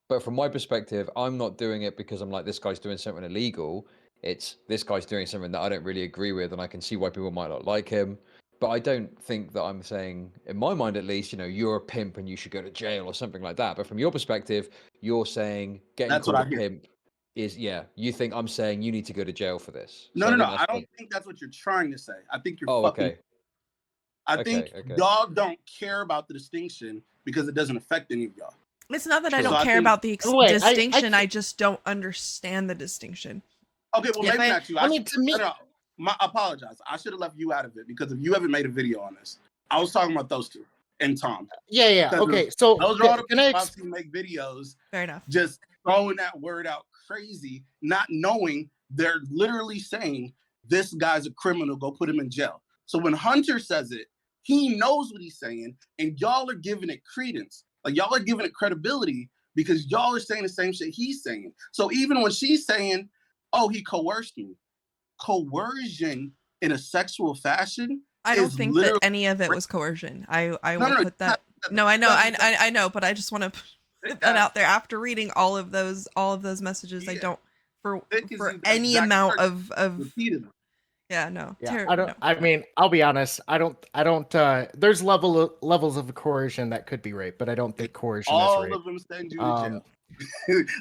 But from my perspective, I'm not doing it because I'm like, this guy's doing something illegal. It's this guy's doing something that I don't really agree with, and I can see why people might not like him. But I don't think that I'm saying, in my mind at least, you know, you're a pimp and you should go to jail or something like that. But from your perspective, you're saying getting called a pimp is, yeah, you think I'm saying you need to go to jail for this. No, I don't think that's what you're trying to say. I think you're fucking. Okay. I think y'all don't care about the distinction because it doesn't affect any of y'all. It's not that I don't care about the distinction. I just don't understand the distinction. Okay, well, maybe not you. I apologize. I should have left you out of it because if you haven't made a video on this, I was talking about those two and Tom. Yeah. Okay, so those are all the people who make videos. Fair enough. Just throwing that word out crazy, not knowing they're literally saying this guy's a criminal, go put him in jail. So when Hunter says it, he knows what he's saying, and y'all are giving it credence. Like, y'all are giving it credibility because y'all are saying the same shit he's saying. So even when she's saying, oh, he coerced me, coercion in a sexual fashion, I don't think that any of it was coercion. I will put that. No, I know, I know, but I just want to put that out there. After reading all of those messages, I don't for any amount of yeah, no. Yeah, I don't. No. I mean, I'll be honest. I don't. There's levels of coercion that could be rape, but I don't think coercion is rape. All of them send you to jail.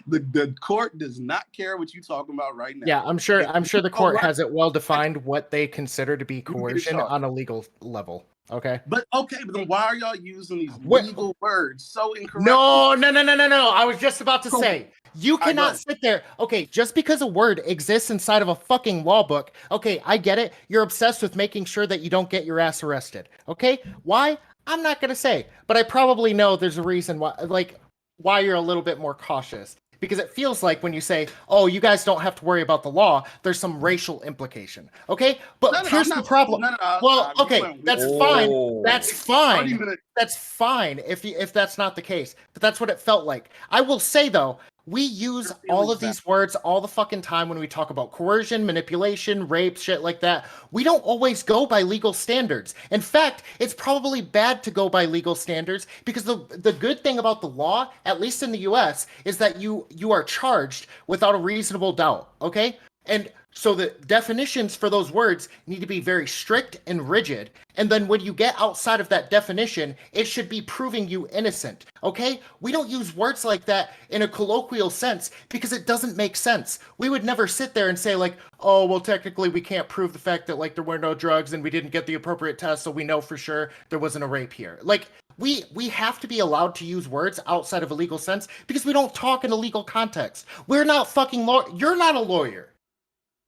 The court does not care what you're talking about right now. Yeah, I'm sure the court has it well defined what they consider to be coercion on a legal level. Okay. But then why are y'all using these legal words so incorrectly? No. I was just about to say, you cannot sit there. Okay, just because a word exists inside of a fucking law book, okay, I get it. You're obsessed with making sure that you don't get your ass arrested. Okay? Why? I'm not gonna say, but I probably know there's a reason why you're a little bit more cautious. Because it feels like when you say, oh, you guys don't have to worry about the law, there's some racial implication. Okay? But here's the problem. Well, okay, that's fine. That's fine. That's fine if that's not the case. But that's what it felt like. I will say, though, We use all of these words all the fucking time when we talk about coercion, manipulation, rape, shit like that. We don't always go by legal standards. In fact, it's probably bad to go by legal standards because the good thing about the law, at least in the US, is that you are charged without a reasonable doubt, okay? And so the definitions for those words need to be very strict and rigid. And then when you get outside of that definition, it should be proving you innocent, okay? We don't use words like that in a colloquial sense because it doesn't make sense. We would never sit there and say like, oh, well, technically we can't prove the fact that like there were no drugs and we didn't get the appropriate test, so we know for sure there wasn't a rape here. Like, we have to be allowed to use words outside of a legal sense because we don't talk in a legal context. We're not fucking you're not a lawyer.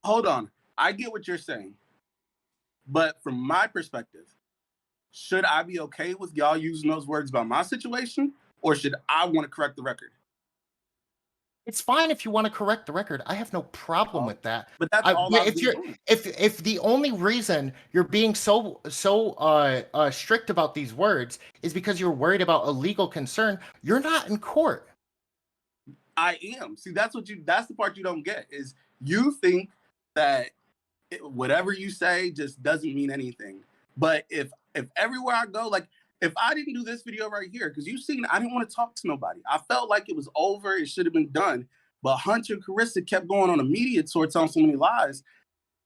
Hold on. I get what you're saying. But from my perspective, should I be okay with y'all using those words about my situation? Or should I want to correct the record? It's fine if you want to correct the record. I have no problem with that. But that's all if you're doing. If the only reason you're being so strict about these words is because you're worried about a legal concern, you're not in court. I am. See, that's the part you don't get is you think that whatever you say just doesn't mean anything. But if everywhere I go, like if I didn't do this video right here, because you've seen I didn't want to talk to nobody. I felt like it was over. It should have been done. But Hunter and Carissa kept going on a media tour telling so many lies.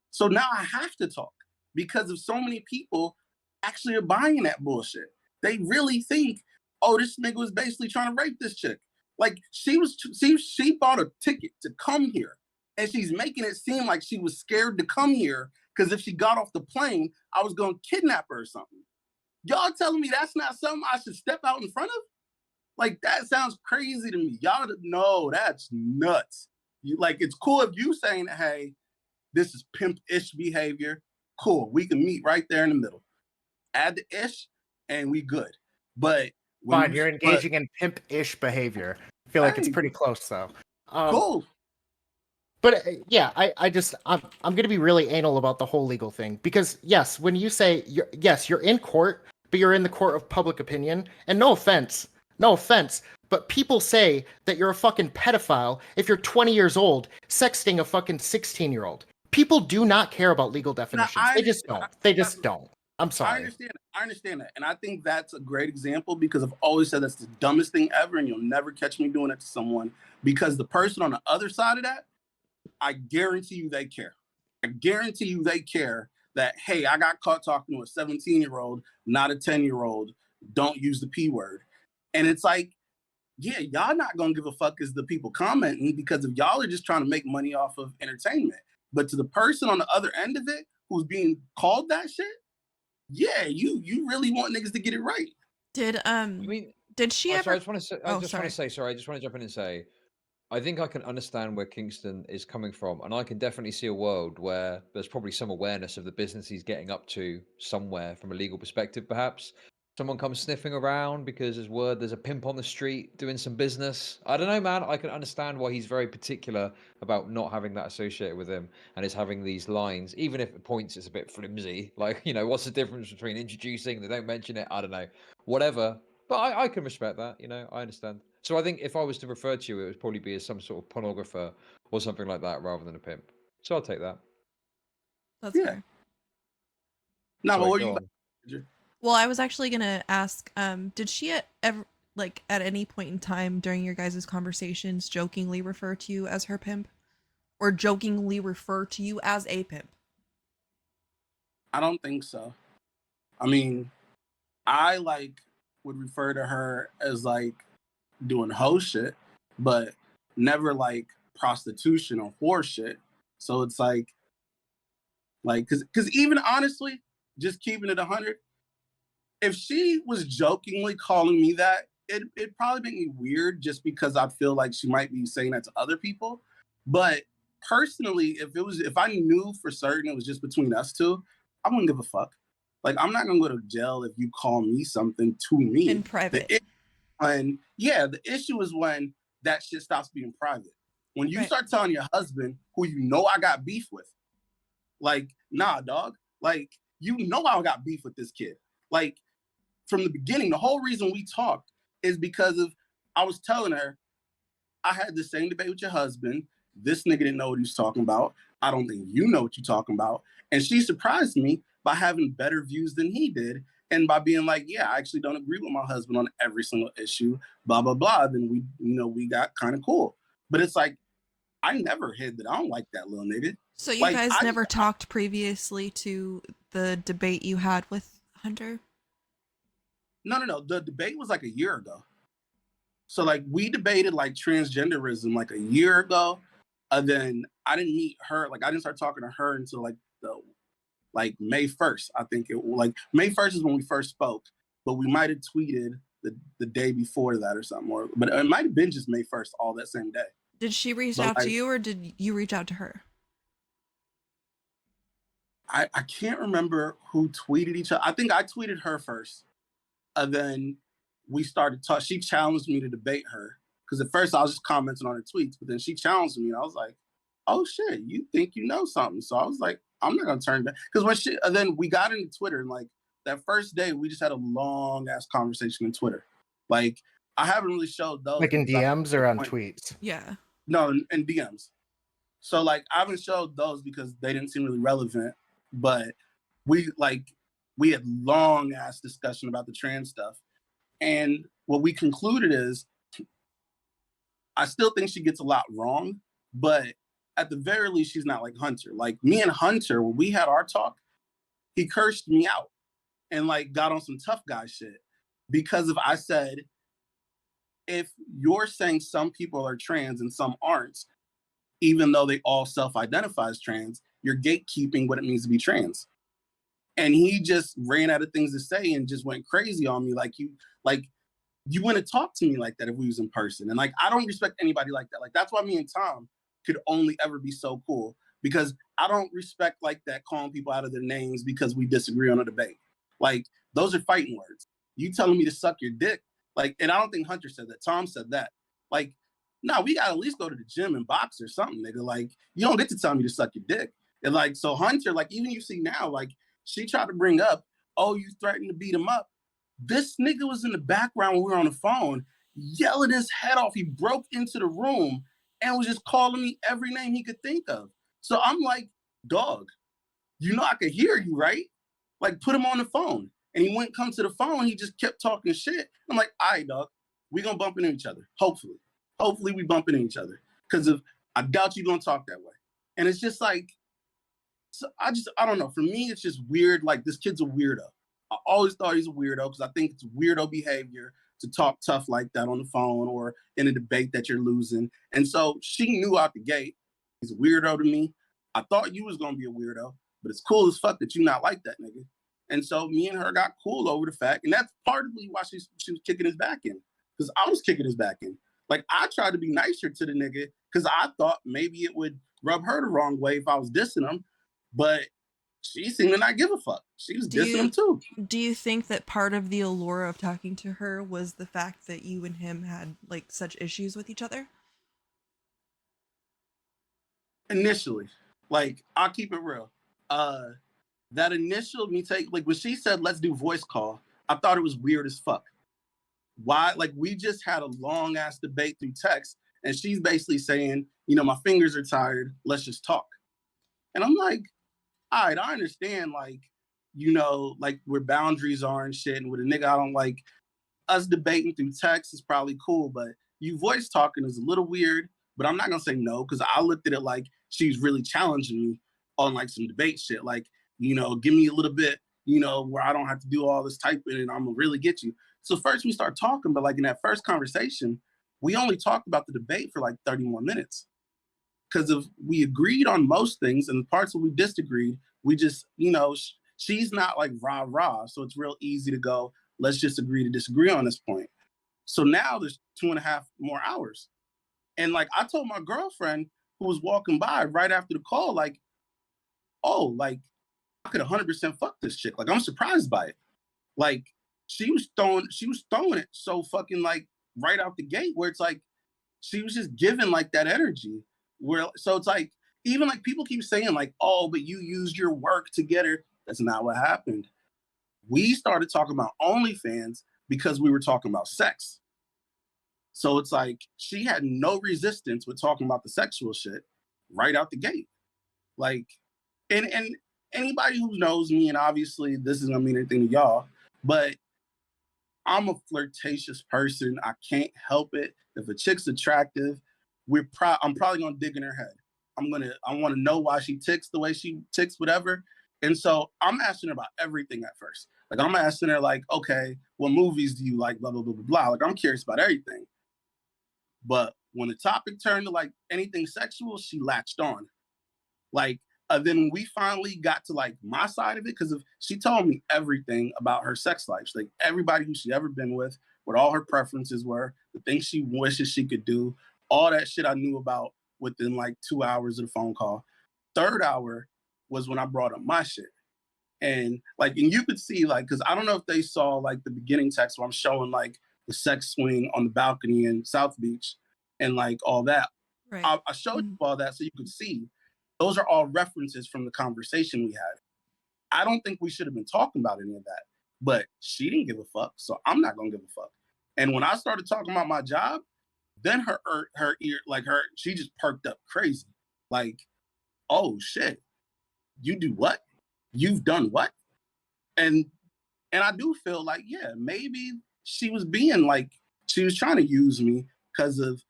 So now I have to talk because of so many people actually are buying that bullshit. They really think, oh, this nigga was basically trying to rape this chick. Like she bought a ticket to come here. And she's making it seem like she was scared to come here because if she got off the plane, I was going to kidnap her or something. Y'all telling me that's not something I should step out in front of? Like, that sounds crazy to me. Y'all know that's nuts. Like, it's cool if you saying, hey, this is pimp-ish behavior. Cool. We can meet right there in the middle. Add the ish and we good. But fine, you're engaging in pimp-ish behavior. I feel like it's pretty close, though. Cool. But yeah, I'm going to be really anal about the whole legal thing because yes, when you say you're in court, but you're in the court of public opinion, and no offense, but people say that you're a fucking pedophile if you're 20 years old sexting a fucking 16-year-old. People do not care about legal definitions. They just don't. They just don't. I'm sorry. I understand that. And I think that's a great example because I've always said that's the dumbest thing ever, and you'll never catch me doing it to someone because the person on the other side of that, I guarantee you they care. I guarantee you they care that, hey, I got caught talking to a 17-year-old, not a 10-year-old. Don't use the P word. And it's like, yeah, y'all not going to give a fuck as the people commenting because if y'all are just trying to make money off of entertainment. But to the person on the other end of it who's being called that shit, yeah, you really want niggas to get it right. Did she ever? Sorry, I just want to jump in and say, I think I can understand where Kingston is coming from, and I can definitely see a world where there's probably some awareness of the business he's getting up to somewhere from a legal perspective, perhaps. Someone comes sniffing around because there's a pimp on the street doing some business. I don't know, man. I can understand why he's very particular about not having that associated with him and is having these lines, even if at points it's a bit flimsy. Like, what's the difference between introducing, they don't mention it, I don't know, whatever. But I can respect that, I understand. So I think if I was to refer to you, it would probably be as some sort of pornographer or something like that rather than a pimp. So I'll take that. That's fair. No, but what are you? Well, I was actually gonna ask, did she ever, like, at any point in time during your guys' conversations, jokingly refer to you as her pimp, or jokingly refer to you as a pimp? I don't think so. I mean, I would refer to her as doing hoe shit, but never prostitution or whore shit. So it's because even honestly, just keeping it 100, if she was jokingly calling me that, it'd probably make me weird just because I feel like she might be saying that to other people. But personally, if I knew for certain it was just between us two, I wouldn't give a fuck. Like, I'm not gonna go to jail if you call me something to me in private. The issue is when that shit stops being private. When you start telling your husband, who I got beef with, nah, dog. I got beef with this kid. From the beginning, the whole reason we talked is because I was telling her, I had the same debate with your husband. This nigga didn't know what he was talking about. I don't think you know what you're talking about. And she surprised me by having better views than he did. And by being like, yeah, I actually don't agree with my husband on every single issue, blah, blah, blah. Then we got kind of cool. But it's like, I never hid that I don't like that little nigga. So you like, guys never talked previously to the debate you had with Hunter? No. The debate was like a year ago. So like we debated like transgenderism like a year ago. And then I didn't meet her. Like I didn't start talking to her until like May 1st. I think May 1st is when we first spoke, but we might have tweeted the day before that or something. But it might have been just May 1st, all that same day. Did she reach out to you or did you reach out to her? I can't remember who tweeted each other. I think I tweeted her first. And then we started talking. She challenged me to debate her. Because at first I was just commenting on her tweets, but then she challenged me and I was like, oh shit, you think you know something. So I was like, I'm not gonna turn back. Because then we got into Twitter and like that first day we just had a long ass conversation in Twitter. Like I haven't really showed those. Like in DMs or on tweets? Yeah. No, in DMs. So like I haven't showed those because they didn't seem really relevant. But we had long ass discussion about the trans stuff. And what we concluded is I still think she gets a lot wrong, but at the very least, she's not like Hunter. Like me and Hunter, when we had our talk, he cursed me out and like got on some tough guy shit because I said, if you're saying some people are trans and some aren't, even though they all self-identify as trans, you're gatekeeping what it means to be trans. And he just ran out of things to say and just went crazy on me. You wouldn't talk to me like that if we was in person. And like, I don't respect anybody like that. Like, that's why me and Tom could only ever be so cool, because I don't respect like that calling people out of their names because we disagree on a debate. Like, those are fighting words. You telling me to suck your dick. Like, and I don't think Hunter said that. Tom said that. Like, no, we gotta at least go to the gym and box or something, nigga. Like, you don't get to tell me to suck your dick. And like, so Hunter, like, even you see now, like, she tried to bring up, oh, you threatened to beat him up. This nigga was in the background when we were on the phone, yelling his head off. He broke into the room and was just calling me every name he could think of. So I'm like, dog, you know I could hear you, right? Like, put him on the phone. And he wouldn't come to the phone. He just kept talking shit. I'm like, all right, dog, we gonna bump into each other. Hopefully. Hopefully we bump into each other. Because I doubt you're gonna talk that way. And it's just like, so I don't know. For me, it's just weird. Like, this kid's a weirdo. I always thought he's a weirdo because I think it's weirdo behavior to talk tough like that on the phone or in a debate that you're losing. And so she knew out the gate, he's a weirdo to me. I thought you was gonna be a weirdo, but it's cool as fuck that you not like that nigga. And so me and her got cool over the fact, and that's partly why she was kicking his back in, because I was kicking his back in. Like, I tried to be nicer to the nigga because I thought maybe it would rub her the wrong way if I was dissing him, but she seemed to not give a fuck. She was dissing him too. Do you think that part of the allure of talking to her was the fact that you and him had like such issues with each other? Initially, like, I'll keep it real. That initial me take, like, when she said, let's do voice call, I thought it was weird as fuck. Why? Like, we just had a long ass debate through text, and she's basically saying, you know, my fingers are tired, let's just talk. And I'm like, all right, I understand, like, you know, like, where boundaries are and shit, and with a nigga I don't like, us debating through text is probably cool, but you voice talking is a little weird. But I'm not gonna say no, because I looked at it like she's really challenging me on like some debate shit. Like, you know, give me a little bit, you know, where I don't have to do all this typing and I'm gonna really get you. So first we start talking, but like in that first conversation, we only talked about the debate for like 30 more minutes. Because if we agreed on most things and the parts that we disagreed, we just, you know, she's not like rah. So it's real easy to go, let's just agree to disagree on this point. So now there's 2.5 more hours. And like, I told my girlfriend who was walking by right after the call, like, oh, like, I could 100% fuck this chick. Like, I'm surprised by it. Like, she was throwing it so fucking like right out the gate, where it's like, she was just giving like that energy. Where, so it's like, even like people keep saying like, oh, but you used your work to get her. That's not what happened. We started talking about OnlyFans because we were talking about sex. So it's like she had no resistance with talking about the sexual shit right out the gate. Like, and anybody who knows me, and obviously this isn't gonna mean anything to y'all, but I'm a flirtatious person. I can't help it. If a chick's attractive, I'm probably gonna dig in her head. I want to know why she ticks the way she ticks, whatever. And so I'm asking her about everything at first. Like I'm asking her, like, okay, what movies do you like? Blah blah blah blah blah. Like I'm curious about everything. But when the topic turned to like anything sexual, she latched on. Like then we finally got to like my side of it, because she told me everything about her sex life, like everybody who she ever been with, what all her preferences were, the things she wishes she could do, all that shit I knew about within like 2 hours of the phone call. Third hour was when I brought up my shit. And like, and you could see like, because I don't know if they saw like the beginning text where I'm showing like the sex swing on the balcony in South Beach and like all that. Right. I showed you all that so you could see. Those are all references from the conversation we had. I don't think we should have been talking about any of that, but she didn't give a fuck, so I'm not gonna give a fuck. And when I started talking about my job, then her ear, like she just perked up crazy. Like, oh shit, you do what? You've done what? And I do feel like, yeah, maybe she was being like, she was trying to use me because of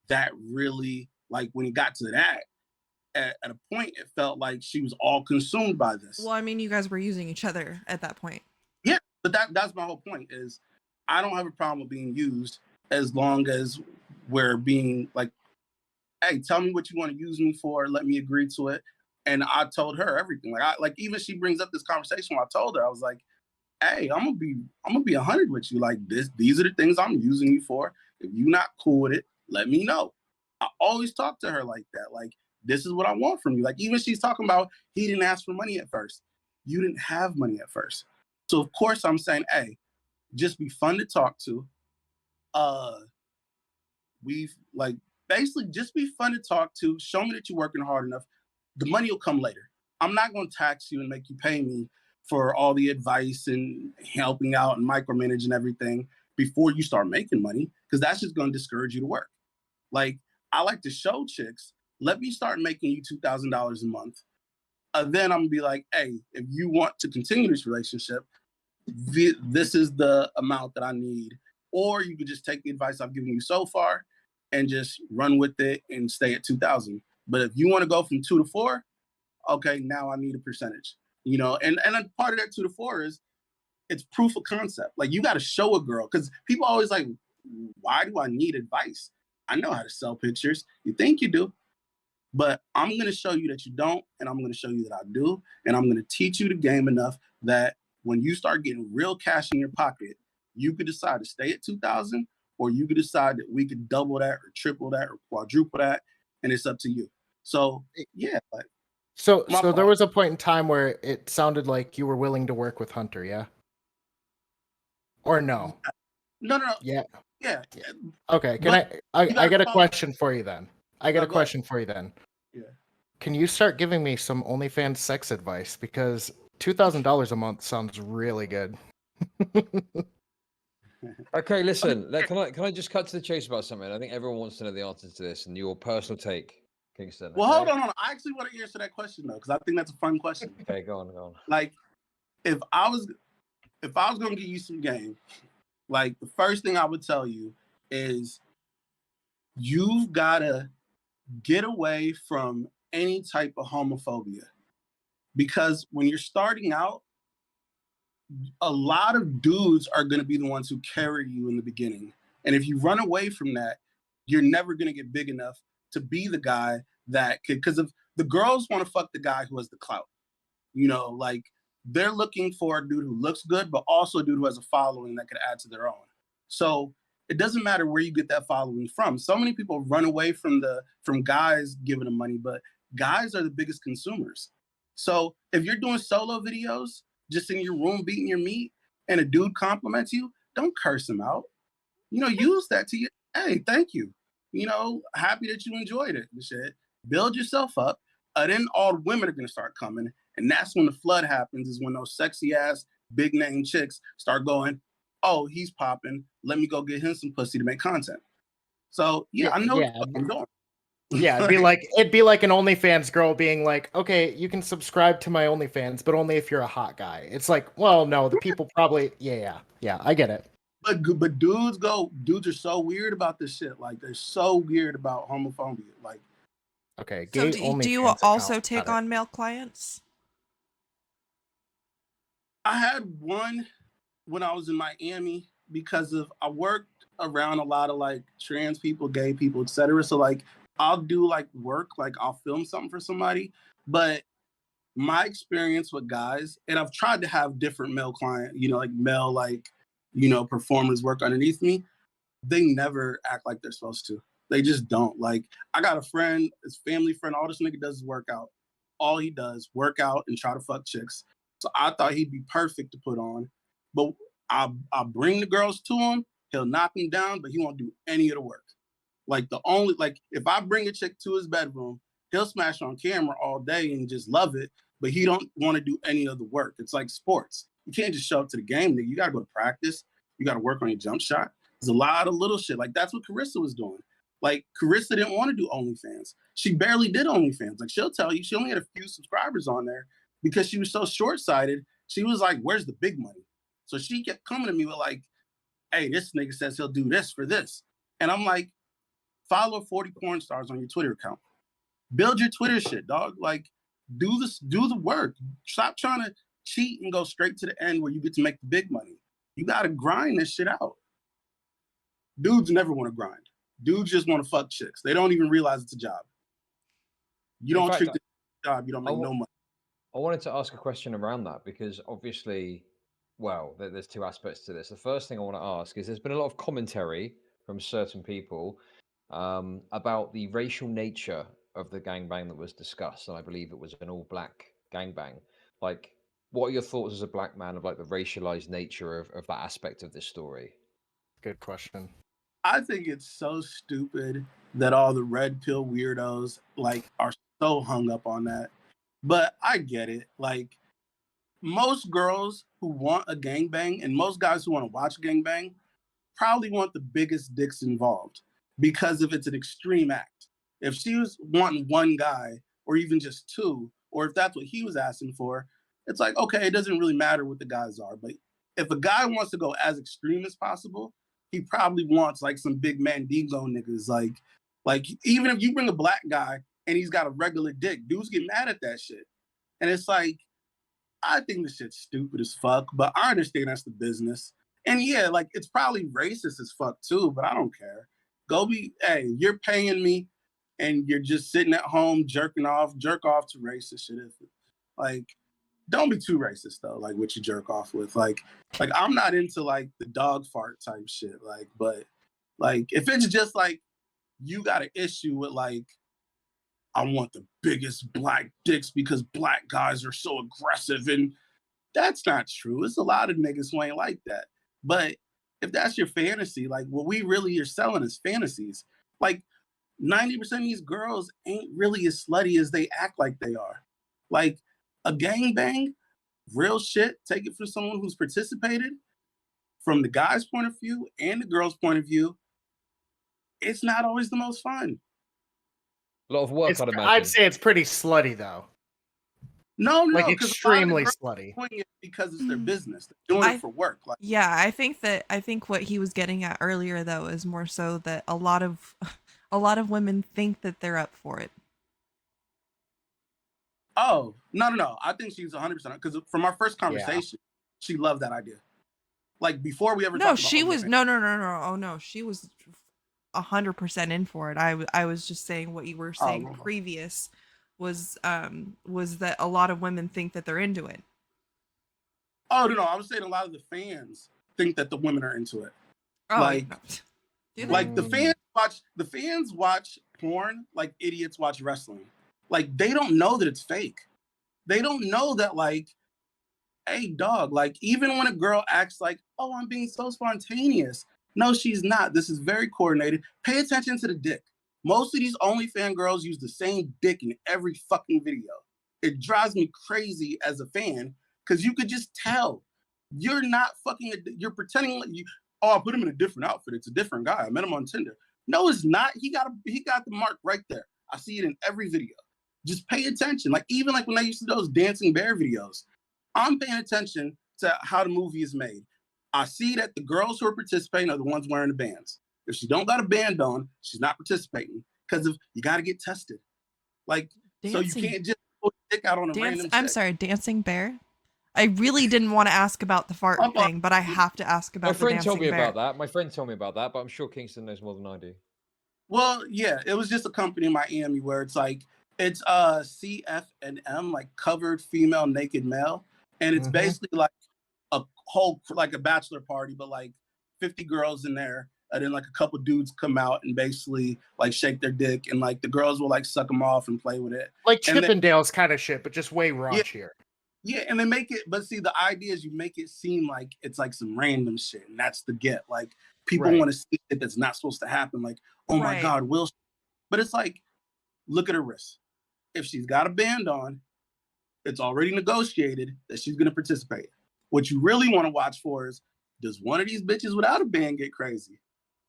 that. Really, like when it got to that, at a point, it felt like she was all consumed by this. Well, I mean, you guys were using each other at that point. Yeah, but that's my whole point is I don't have a problem with being used as long as we're being like, hey, tell me what you want to use me for. Let me agree to it. And I told her everything. Like even she brings up this conversation where I told her, I was like, hey, I'm gonna be 100 with you. Like these are the things I'm using you for. If you're not cool with it, let me know. I always talk to her like that. Like, this is what I want from you. Like, even she's talking about he didn't ask for money at first. You didn't have money at first. So, of course, I'm saying, hey, just be fun to talk to. We've, like, basically just be fun to talk to. Show me that you're working hard enough. The money will come later. I'm not going to tax you and make you pay me for all the advice and helping out and micromanaging everything before you start making money, because that's just going to discourage you to work. Like, I like to show chicks, let me start making you $2,000 a month. Then I'm gonna be like, hey, if you want to continue this relationship, this is the amount that I need. Or you could just take the advice I've given you so far and just run with it and stay at 2,000. But if you want to go from 2 to 4, okay, now I need a percentage. You know, and a part of that 2 to 4 is it's proof of concept. Like you got to show a girl, because people always like, why do I need advice? I know how to sell pictures. You think you do. But I'm going to show you that you don't, and I'm going to show you that I do, and I'm going to teach you the game enough that when you start getting real cash in your pocket, you could decide to stay at 2,000, or you could decide that we could double that or triple that or quadruple that, and it's up to you. So, yeah. Like, so there was a point in time where it sounded like you were willing to work with Hunter, yeah? Or no? No. Yeah. Yeah. Okay, I got a question for you then. Yeah. Can you start giving me some OnlyFans sex advice? Because $2,000 a month sounds really good. Okay, listen. Can I just cut to the chase about something? I think everyone wants to know the answers to this and your personal take, Kingston. Well, hold on. I actually want to answer that question though, because I think that's a fun question. Okay, go on. Like, if I was going to give you some game, like the first thing I would tell you is you've got to get away from any type of homophobia, because when you're starting out, a lot of dudes are going to be the ones who carry you in the beginning. And if you run away from that, you're never going to get big enough to be the guy that could, because if the girls want to fuck the guy who has the clout, you know, like they're looking for a dude who looks good, but also a dude who has a following that could add to their own. So it doesn't matter where you get that following from. So many people run away from guys giving them money, but guys are the biggest consumers. So if you're doing solo videos, just in your room beating your meat, and a dude compliments you, don't curse him out. You know, use that to you. Hey, thank you. You know, happy that you enjoyed it and shit. Build yourself up. Then all the women are gonna start coming, and that's when the flood happens. Is when those sexy ass big name chicks start going, oh, he's popping. Let me go get him some pussy to make content. So yeah, I know what yeah, the fuck I'm doing. yeah. It'd be like an OnlyFans girl being like, okay, you can subscribe to my OnlyFans, but only if you're a hot guy. It's like, well, no, the people probably, yeah, I get it. But dudes are so weird about this shit. Like they're so weird about homophobia. Like, Okay, So gay do you OnlyFans also account. take Got it. on male clients? I had one when I was in Miami because of I worked around a lot of like trans people, gay people, etc. So like I'll do like work, like I'll film something for somebody. But my experience with guys, and I've tried to have different male client, like male performers work underneath me. They never act like they're supposed to. They just don't. Like I got a friend, his family friend, all this nigga does is work out. All he does, work out and try to fuck chicks. So I thought he'd be perfect to put on. But I'll bring the girls to him, he'll knock them down, but he won't do any of the work. Like if I bring a chick to his bedroom, he'll smash on camera all day and just love it, but he don't want to do any of the work. It's like sports. You can't just show up to the game, nigga. You gotta go to practice. You gotta work on your jump shot. There's a lot of little shit. Like that's what Carissa was doing. Like Carissa didn't want to do OnlyFans. She barely did OnlyFans. Like she'll tell you, she only had a few subscribers on there because she was so short-sighted. She was like, where's the big money? So she kept coming to me with like, hey, this nigga says he'll do this for this. And I'm like, follow 40 porn stars on your Twitter account. Build your Twitter shit, dog. Like, do the work. Stop trying to cheat and go straight to the end where you get to make the big money. You gotta grind this shit out. Dudes never want to grind. Dudes just want to fuck chicks. They don't even realize it's a job. You don't treat the job, you don't make no money. I wanted to ask a question around that because obviously, well, there's two aspects to this. The first thing I want to ask is there's been a lot of commentary from certain people about the racial nature of the gangbang that was discussed, and I believe it was an all-black gangbang. Like, what are your thoughts as a black man of like the racialized nature of that aspect of this story? Good question. I think it's so stupid that all the red pill weirdos like are so hung up on that. But I get it. Like most girls who want a gangbang and most guys who want to watch gangbang probably want the biggest dicks involved because if it's an extreme act. If she was wanting one guy or even just two, or if that's what he was asking for, it's like, okay, it doesn't really matter what the guys are. But if a guy wants to go as extreme as possible, he probably wants like some big Mandingo niggas. Like even if you bring a black guy and he's got a regular dick, dudes get mad at that shit. And it's like, I think this shit's stupid as fuck, but I understand that's the business. And yeah, like it's probably racist as fuck too, but I don't care. Hey, you're paying me and you're just sitting at home jerk off to racist shit. Like, don't be too racist though, like what you jerk off with. Like I'm not into like the dog fart type shit. Like, but like if it's just like you got an issue with like, I want the biggest black dicks because black guys are so aggressive, and that's not true. It's a lot of niggas who ain't like that. But if that's your fantasy, like what we really are selling is fantasies. Like 90% of these girls ain't really as slutty as they act like they are. Like a gangbang, real shit, take it from someone who's participated, from the guy's point of view and the girl's point of view, it's not always the most fun. A lot of work, I'd imagine. I'd say it's pretty slutty though. No, like extremely slutty. Doing it because it's their business. They're doing it for work. Like, yeah, I think what he was getting at earlier though is more so that a lot of women think that they're up for it. Oh, no. I think she's 100% because from our first conversation, she loved that idea. Like before we ever no, talked she about was no. Oh no, she was 100% in for it. I was just saying what you were saying previous was that a lot of women think that they're into it. Oh no, I was saying a lot of the fans think that the women are into it. Oh, like, no. Like the fans watch porn like idiots watch wrestling. Like they don't know that it's fake. They don't know that like, hey dog, like even when a girl acts like, oh, I'm being so spontaneous. No, she's not. This is very coordinated. Pay attention to the dick. Most of these OnlyFans girls use the same dick in every fucking video. It drives me crazy as a fan because you could just tell. You're not fucking, you're pretending like I put him in a different outfit. It's a different guy. I met him on Tinder. No, it's not. He got the mark right there. I see it in every video. Just pay attention. Like even like when I used to do those dancing bear videos, I'm paying attention to how the movie is made. I see that the girls who are participating are the ones wearing the bands. If she don't got a band on, she's not participating because of you got to get tested. Like so you can't just put a dick out on a random. I'm sorry, dancing bear. I really didn't want to ask about the fart thing, but I have to ask about My the friend dancing told me bear. about that. My friend told me about that, but I'm sure Kingston knows more than I do. Well, yeah, it was just a company in Miami where it's CF&M, like covered female naked male, and it's basically like a whole like a bachelor party, but like 50 girls in there, and then like a couple dudes come out and basically like shake their dick, and like the girls will like suck them off and play with it, like and Chippendales kind of shit, but just way raunchier. Yeah, and they make it, but see, the idea is you make it seem like it's like some random shit, and that's the get. Like people want to see it that's not supposed to happen. Like, oh my God, Will. But it's like, look at her wrist. If she's got a band on, it's already negotiated that she's going to participate. What you really want to watch for is, does one of these bitches without a band get crazy?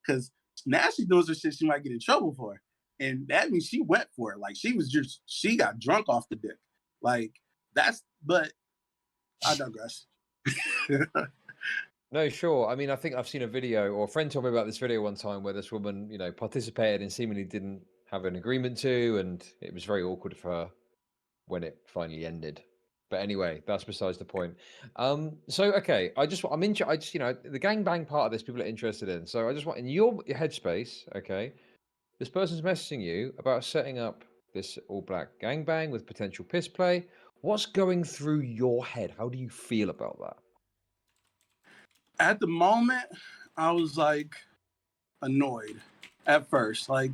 Because now she's doing some shit she might get in trouble for. And that means she went for it. Like she got drunk off the dick. Like but I digress. No, sure. I mean, I think I've seen a video, or a friend told me about this video one time where this woman, participated and seemingly didn't have an agreement to, and it was very awkward for her when it finally ended. But anyway, that's besides the point. So okay, the gangbang part of this people are interested in. So I just want in your headspace, okay, this person's messaging you about setting up this all black gangbang with potential piss play. What's going through your head? How do you feel about that? At the moment, I was like annoyed at first, like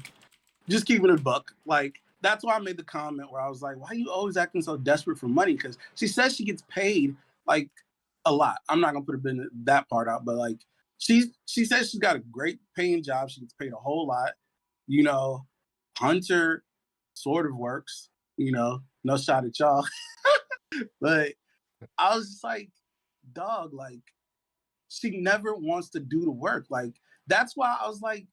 just keeping it a buck. Like that's why I made the comment where I was like, why are you always acting so desperate for money? Because she says she gets paid like a lot. I'm not gonna put that part out, but like she says she's got a great paying job. She gets paid a whole lot. Hunter sort of works, no shot at y'all. But I was just like, dog, like she never wants to do the work. Like that's why I was like,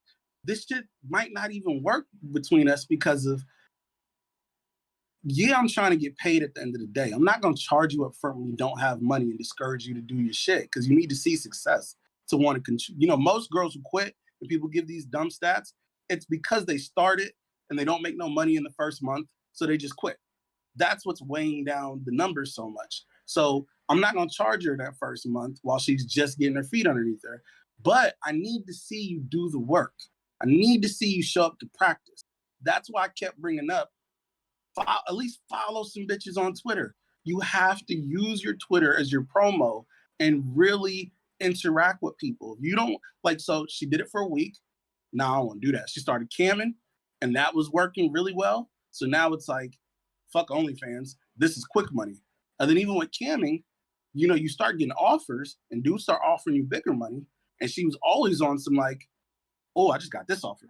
this shit might not even work between us because of, I'm trying to get paid at the end of the day. I'm not going to charge you up front when you don't have money and discourage you to do your shit because you need to see success to want to most girls who quit and people give these dumb stats, it's because they started and they don't make no money in the first month, so they just quit. That's what's weighing down the numbers so much. So I'm not going to charge her that first month while she's just getting her feet underneath her. But I need to see you do the work. I need to see you show up to practice. That's why I kept bringing up, at least follow some bitches on Twitter. You have to use your Twitter as your promo and really interact with people. You don't so she did it for a week. Now I don't want to do that. She started camming and that was working really well. So now it's like, fuck OnlyFans. This is quick money. And then even with camming, you start getting offers and dudes start offering you bigger money. And she was always on some like, oh, I just got this offer.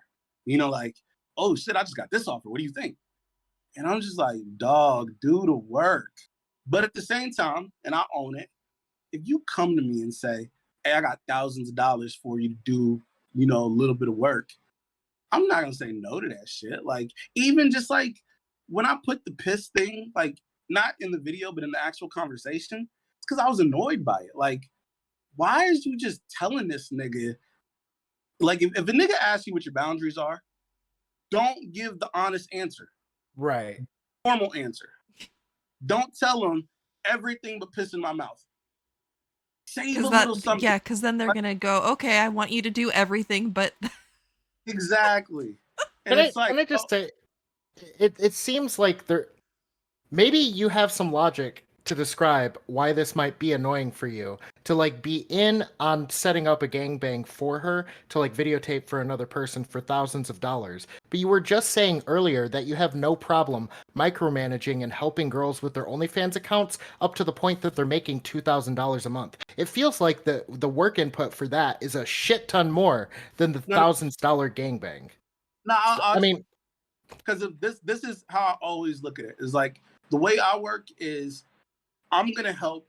Oh shit, I just got this offer. What do you think? And I'm just like, dog, do the work. But at the same time, and I own it, if you come to me and say, hey, I got thousands of dollars for you to do, a little bit of work, I'm not going to say no to that shit. Like, even just like when I put the piss thing, like not in the video, but in the actual conversation, it's because I was annoyed by it. Like, why is you just telling this nigga? Like, if a nigga asks you what your boundaries are, don't give the honest answer. Right. Normal answer. Don't tell them everything but piss in my mouth. Save a little something. Yeah, because then they're gonna go, okay, I want you to do everything, but exactly. And can it's I just say, it seems like maybe you have some logic to describe why this might be annoying for you to like be in on setting up a gangbang for her to like videotape for another person for thousands of dollars. But you were just saying earlier that you have no problem micromanaging and helping girls with their OnlyFans accounts up to the point that they're making $2,000 a month. It feels like the work input for that is a shit ton more than the $1,000 gangbang. No, I mean, because this is how I always look at it. Is like the way I work is I'm going to help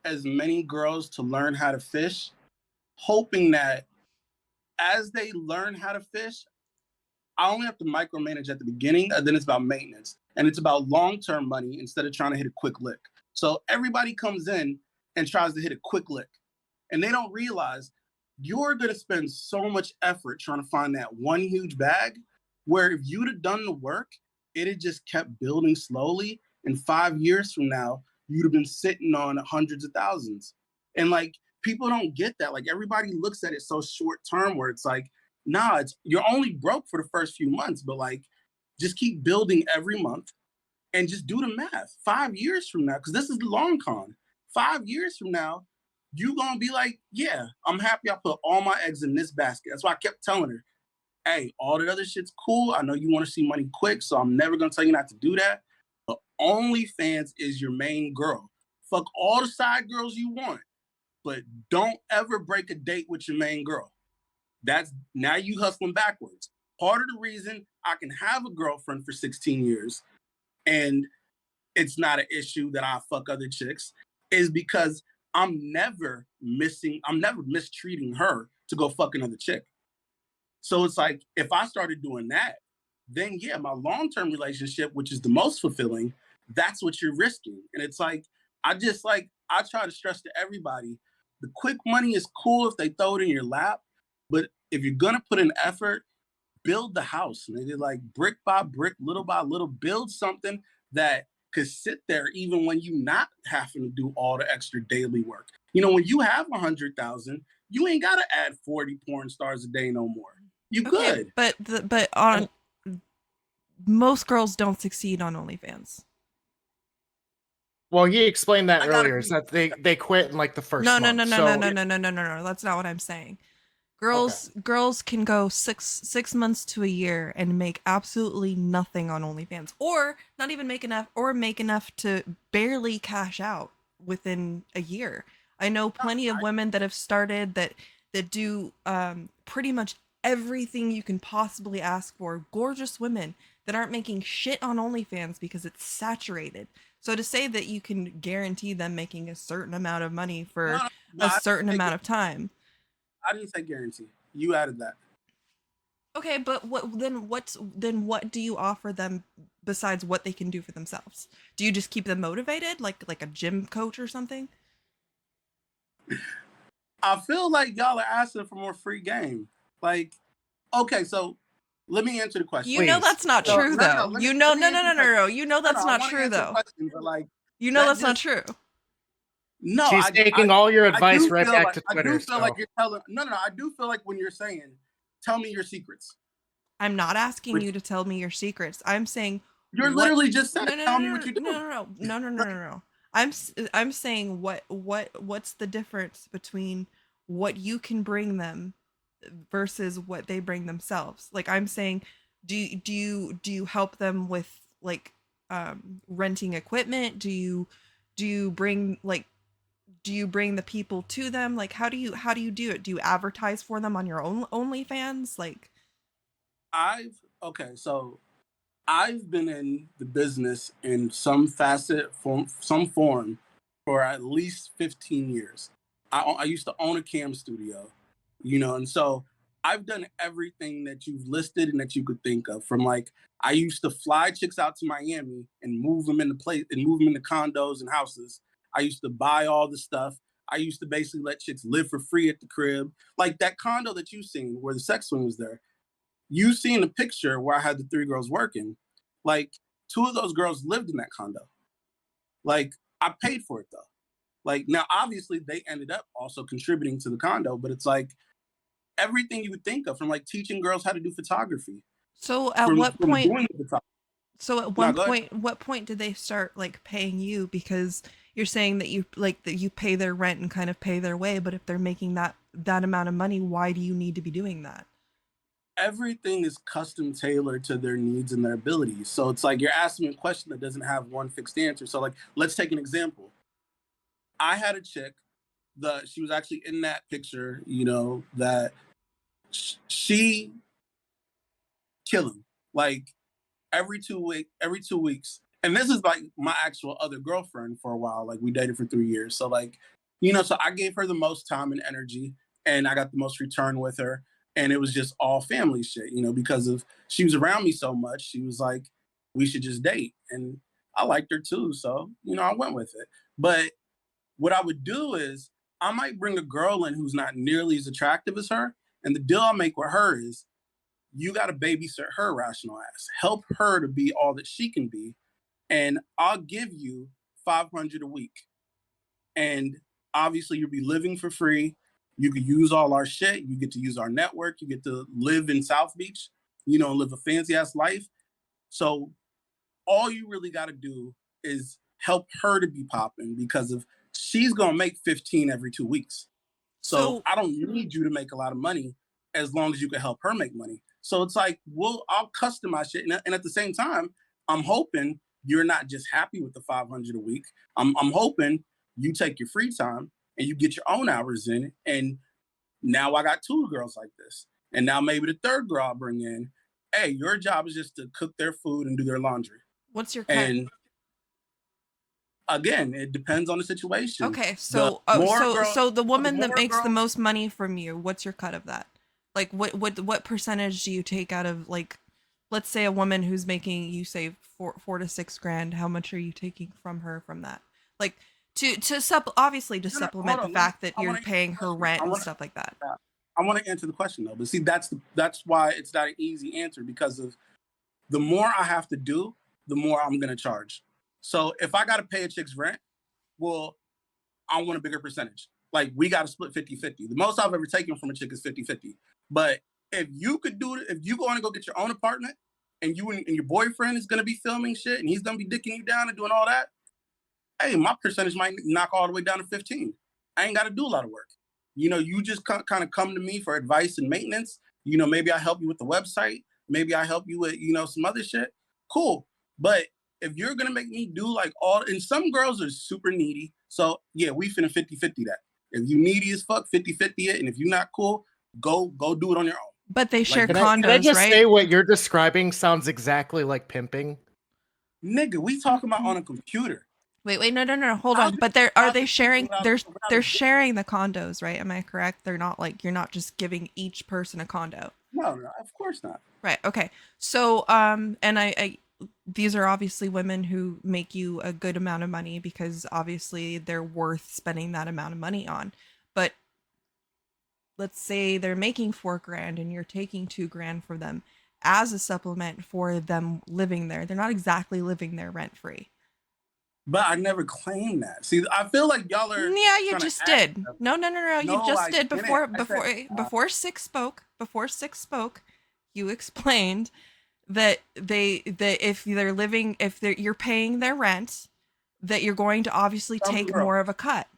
as many girls to learn how to fish, hoping that as they learn how to fish, I only have to micromanage at the beginning, and then it's about maintenance. And it's about long-term money instead of trying to hit a quick lick. So everybody comes in and tries to hit a quick lick. And they don't realize you're going to spend so much effort trying to find that one huge bag, where if you'd have done the work, it had just kept building slowly. And 5 years from now, you'd have been sitting on hundreds of thousands. And like, people don't get that. Like, everybody looks at it so short term, where it's like, nah, you're only broke for the first few months, but like, just keep building every month and just do the math. 5 years from now, because this is the long con, 5 years from now, you're going to be like, yeah, I'm happy I put all my eggs in this basket. That's why I kept telling her, hey, all that other shit's cool. I know you want to see money quick, so I'm never going to tell you not to do that. But OnlyFans is your main girl. Fuck all the side girls you want, but don't ever break a date with your main girl. That's now you hustling backwards. Part of the reason I can have a girlfriend for 16 years and it's not an issue that I fuck other chicks is because I'm never mistreating her to go fuck another chick. So it's like, if I started doing that, then yeah, my long-term relationship, which is the most fulfilling, that's what you're risking. And it's like, I try to stress to everybody, the quick money is cool if they throw it in your lap, but if you're gonna put in effort, build the house. Nigga, like brick by brick, little by little, build something that could sit there even when you not having to do all the extra daily work. You know, when you have 100,000, you ain't gotta add 40 porn stars a day no more. You good. But on most girls don't succeed on OnlyFans. Well, you explained that earlier. Is that they quit in like the first month. No. That's not what I'm saying. Girls can go six months to a year and make absolutely nothing on OnlyFans, or not even make enough, or make enough to barely cash out within a year. I know plenty of women that have started that do pretty much everything you can possibly ask for. Gorgeous women that aren't making shit on OnlyFans because it's saturated. So to say that you can guarantee them making a certain amount of money for a certain amount of time. I didn't say guarantee. You added that. Okay, but what do you offer them besides what they can do for themselves? Do you just keep them motivated, like a gym coach or something? I feel like y'all are asking for more free game. Like, okay, so let me answer the question. You know that's not true, though. You know, no. You know that's not true, though. You know that's not true. No, she's taking all your advice right back to Twitter. I do feel like you're telling. No. I do feel like when you're saying, "Tell me your secrets." I'm not asking you to tell me your secrets. I'm saying you're literally just saying, "Tell me what you do." No. I'm saying what's the difference between what you can bring them versus what they bring themselves? Like, I'm saying, do you help them with like renting equipment? Do you bring the people to them? Like, how do you do it? Do you advertise for them on your own OnlyFans? Like, so I've been in the business in some form for at least 15 years. I used to own a cam studio, you know, and so I've done everything that you've listed and that you could think of. From like, I used to fly chicks out to Miami and move them into condos and houses. I used to buy all the stuff. I used to basically let chicks live for free at the crib. Like that condo that you've seen where the sex swing was there. You seen the picture where I had the 3 girls working. Like 2 of those girls lived in that condo. Like I paid for it though. Like now, obviously they ended up also contributing to the condo, but it's like everything you would think of, from like teaching girls how to do photography. So at what point? So at what point did they start like paying you? Because you're saying that you pay their rent and kind of pay their way, but if they're making that amount of money, why do you need to be doing that? Everything is custom tailored to their needs and their abilities. So it's like you're asking me a question that doesn't have one fixed answer. So like, let's take an example. I had a chick, she was actually in that picture, you know, that she killing like every 2 weeks. And this is like my actual other girlfriend for a while. Like we dated for 3 years. So like, you know, so I gave her the most time and energy and I got the most return with her. And it was just all family shit, you know, because of she was around me so much. She was like, we should just date. And I liked her too. So, you know, I went with it. But what I would do is I might bring a girl in who's not nearly as attractive as her. And the deal I make with her is you got to babysit her rational ass, help her to be all that she can be. And I'll give you 500 a week. And obviously you'll be living for free. You can use all our shit. You get to use our network. You get to live in South Beach, you know, live a fancy ass life. So all you really got to do is help her to be popping because of she's going to make 15 every 2 weeks. So I don't need you to make a lot of money as long as you can help her make money. So it's like, I'll customize shit. And at the same time, I'm hoping you're not just happy with the 500 a week. I'm hoping you take your free time and you get your own hours in. And now I got 2 girls like this. And now maybe the third girl I'll bring in, hey, your job is just to cook their food and do their laundry. What's your cut? And again, it depends on the situation. Okay, so the woman that makes the most money from you, what's your cut of that? Like what percentage do you take out of, like, let's say a woman who's making, you say $4 to $6 grand, how much are you taking from her from that? Like obviously to supplement the fact that you're paying her rent and stuff like that. I want to answer the question though, but see, that's why it's not an easy answer, because of the more I have to do, the more I'm going to charge. So if I got to pay a chick's rent, well, I want a bigger percentage. Like, we got to split 50-50. The most I've ever taken from a chick is 50-50. But if you could do it, if you go on and go get your own apartment and you and your boyfriend is going to be filming shit and he's going to be dicking you down and doing all that, hey, my percentage might knock all the way down to 15. I ain't got to do a lot of work. You know, you just kind of come to me for advice and maintenance. You know, maybe I help you with the website. Maybe I help you with, you know, some other shit. Cool. But if you're going to make me do like and some girls are super needy. So yeah, we finna 50-50 that. If you needy as fuck, 50-50 it. And if you're not cool, go do it on your own. But they share condos, can I just right? say what you're describing sounds exactly like pimping? Nigga, we talking about on a computer. Wait, no, hold on. But are they sharing? They're sharing the condos, right? Am I correct? They're not like, you're not just giving each person a condo. No, of course not. Right. Okay. So, and I these are obviously women who make you a good amount of money because obviously they're worth spending that amount of money on. But let's say they're making $4 grand and you're taking $2 grand for them as a supplement for them living there. They're not exactly living there rent free. But I never claimed that. See, I feel like y'all are. Yeah, you just did. No. You just did before SiC spoke. Before SiC spoke, you explained that if you're paying their rent, that you're going to obviously take more of a cut.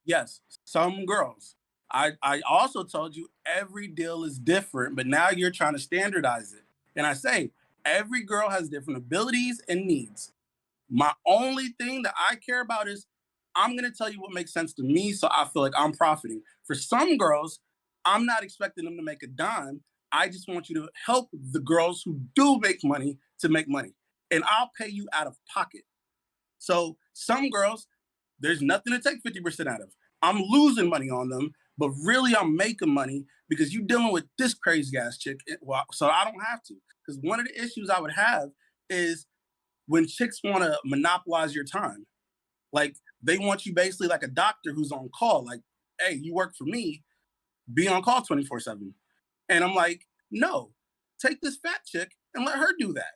Yes, some girls. I also told you every deal is different, but now you're trying to standardize it. And I say every girl has different abilities and needs. My only thing that I care about is I'm going to tell you what makes sense to me, so I feel like I'm profiting. For some girls, I'm not expecting them to make a dime. I just want you to help the girls who do make money to make money. And I'll pay you out of pocket. So some girls, there's nothing to take 50% out of. I'm losing money on them, but really I'm making money because you're dealing with this crazy ass chick. Well, so I don't have to. Because one of the issues I would have is when chicks want to monopolize your time. Like, they want you basically like a doctor who's on call. Like, hey, you work for me, be on call 24/7. And I'm like, no, take this fat chick and let her do that.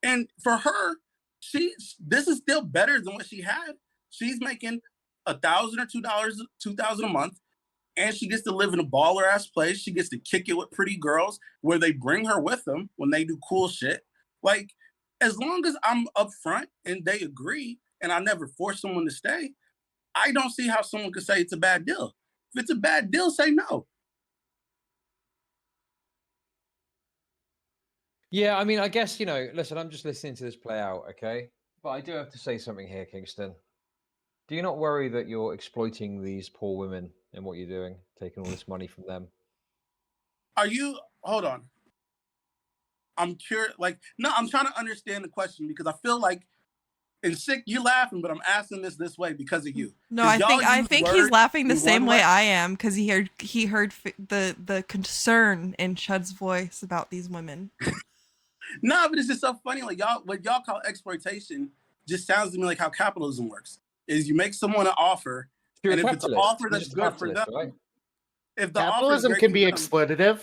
And for her, this is still better than what she had. She's making $1,000 or $2,000 a month, and she gets to live in a baller ass place. She gets to kick it with pretty girls where they bring her with them when they do cool shit. Like, as long as I'm upfront and they agree, and I never force someone to stay, I don't see how someone could say it's a bad deal. If it's a bad deal, say no. Yeah, I mean, I guess, you know, listen, I'm just listening to this play out, okay? But I do have to say something here, Kingston. Do you not worry that you're exploiting these poor women in what you're doing, taking all this money from them? Hold on. I'm curious, like, no, I'm trying to understand the question because I feel like And Sick, you laughing, but I'm asking this way because of you. No, 'Cause I think he's laughing the same way way. I am because he heard the concern in Chud's voice about these women. No, but it's just so funny. Like what y'all call exploitation just sounds to me like how capitalism works. Is you make someone an offer, You're and a if it's an capitalist. offer You're that's just a good for them, capitalist, right? if the offer is Capitalism great can for be them, exploitative.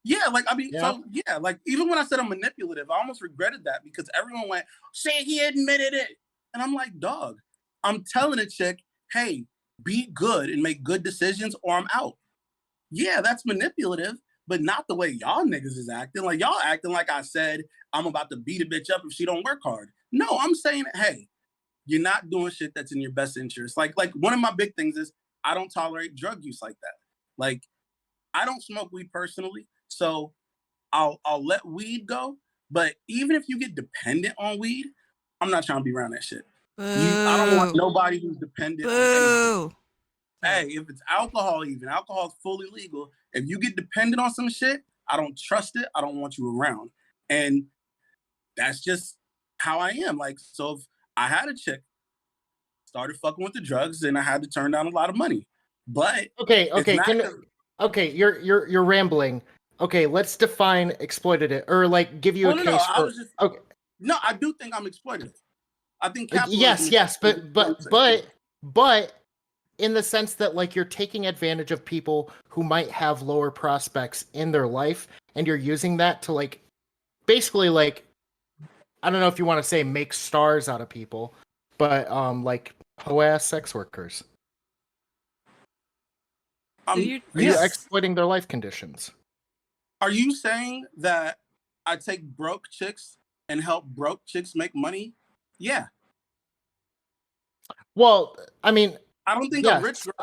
yeah, like I mean, Yeah. so yeah, like even when I said I'm manipulative, I almost regretted that because everyone went, "Say he admitted it," and I'm like, "Dog, I'm telling a chick, hey, be good and make good decisions, or I'm out." Yeah, that's manipulative, but not the way y'all niggas is acting. Like y'all acting like I said I'm about to beat a bitch up if she don't work hard. No, I'm saying, hey, you're not doing shit that's in your best interest. Like one of my big things is I don't tolerate drug use like that. Like I don't smoke weed personally, so I'll let weed go. But even if you get dependent on weed, I'm not trying to be around that shit. I don't want nobody who's dependent on anything. Hey, if it's alcohol, even alcohol is fully legal. If you get dependent on some shit, I don't trust it. I don't want you around. And that's just how I am. Like, so if I had a chick, started fucking with the drugs, and I had to turn down a lot of money. But Okay, okay, you're rambling. Okay, let's define exploitative, or like give you a case I for. was just Okay, no, I do think I'm exploitative. I think capitalism. yes, but in the sense that like you're taking advantage of people who might have lower prospects in their life, and you're using that to like basically like I don't know if you want to say make stars out of people, but like hoe-ass sex workers. Are you exploiting their life conditions? Are you saying that I take broke chicks and help broke chicks make money? Yeah. Well, I mean, I don't think a rich girl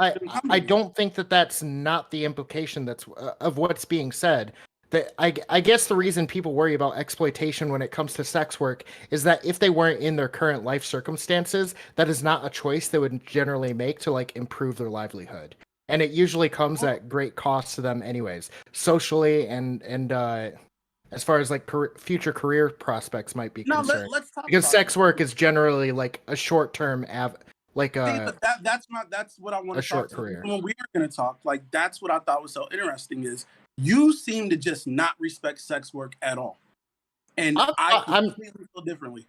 I don't think that that's not the implication that's of what's being said. That I guess the reason people worry about exploitation when it comes to sex work is that if they weren't in their current life circumstances, that is not a choice they would generally make to like improve their livelihood. And it usually comes at great cost to them anyways, socially and as far as like future career prospects might be concerned. Let's talk because about sex work is generally like a short-term that's what I want to talk to career. when we were going to talk. Like that's what I thought was so interesting is you seem to just not respect sex work at all, and I completely feel differently.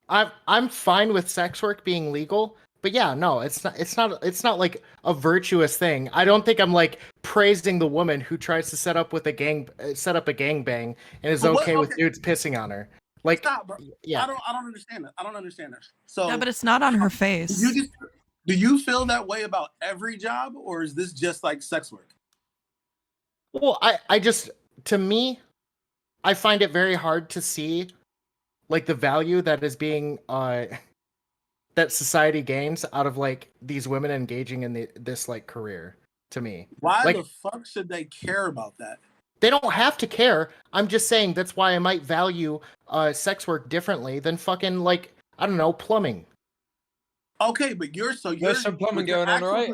I'm fine with sex work being legal, but yeah, no, it's not like a virtuous thing. I don't think I'm like praising the woman who tries to set up a gangbang and is okay with dudes pissing on her. Like, stop, bro. Yeah, I don't understand that. I don't understand that. So yeah, but it's not on her face. Do you feel that way about every job, or is this just like sex work? Well, I just to me, I find it very hard to see like the value that is being that society gains out of like these women engaging in this like career. To me, why the fuck should they care about that? They don't have to care. I'm just saying that's why I might value sex work differently than fucking like I don't know, plumbing. Okay, but there's some plumbing going on, right?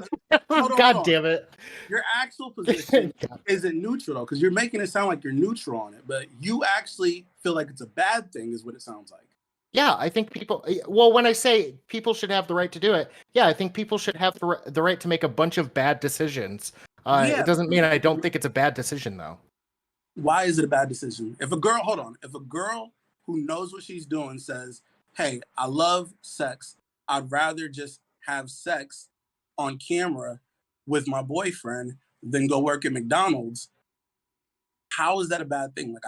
God damn it! Your actual position isn't neutral though, because you're making it sound like you're neutral on it, but you actually feel like it's a bad thing, is what it sounds like. Yeah, I think people. Well, when I say people should have the right to do it, yeah, I think people should have the right to make a bunch of bad decisions. It doesn't mean I don't think it's a bad decision, though. Why is it a bad decision? If a girl who knows what she's doing says, "Hey, I love sex. I'd rather just have sex on camera with my boyfriend than go work at McDonald's." How is that a bad thing? Like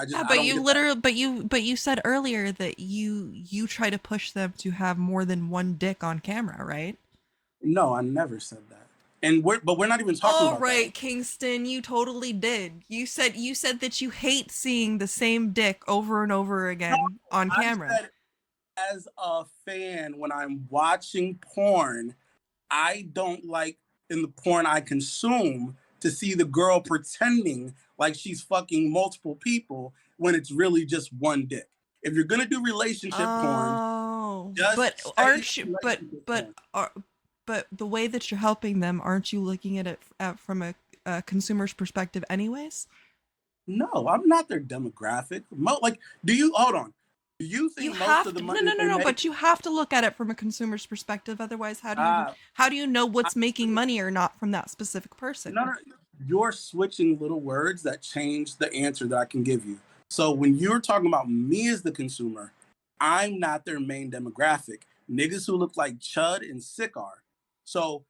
but you said earlier that you try to push them to have more than one dick on camera, right? No, I never said that. And we're not even talking about right, that. Kingston, you totally did. You said that you hate seeing the same dick over and over again on camera. I said, as a fan, when I'm watching porn, I don't like in the porn I consume to see the girl pretending like she's fucking multiple people when it's really just one dick. If you're gonna do relationship porn, but the way that you're helping them, aren't you looking at it from a consumer's perspective, anyways? No, I'm not their demographic. Hold on. Do you You think most have of the to, money that they no, make? but you have to look at it from a consumer's perspective. Otherwise, Uh, how do you know I, what's making money or not from that specific person? no, you're switching little words that change the answer that I can give you. So when you're talking about me as the consumer, I'm not their main demographic. Niggas who look like Chud and Sick are. So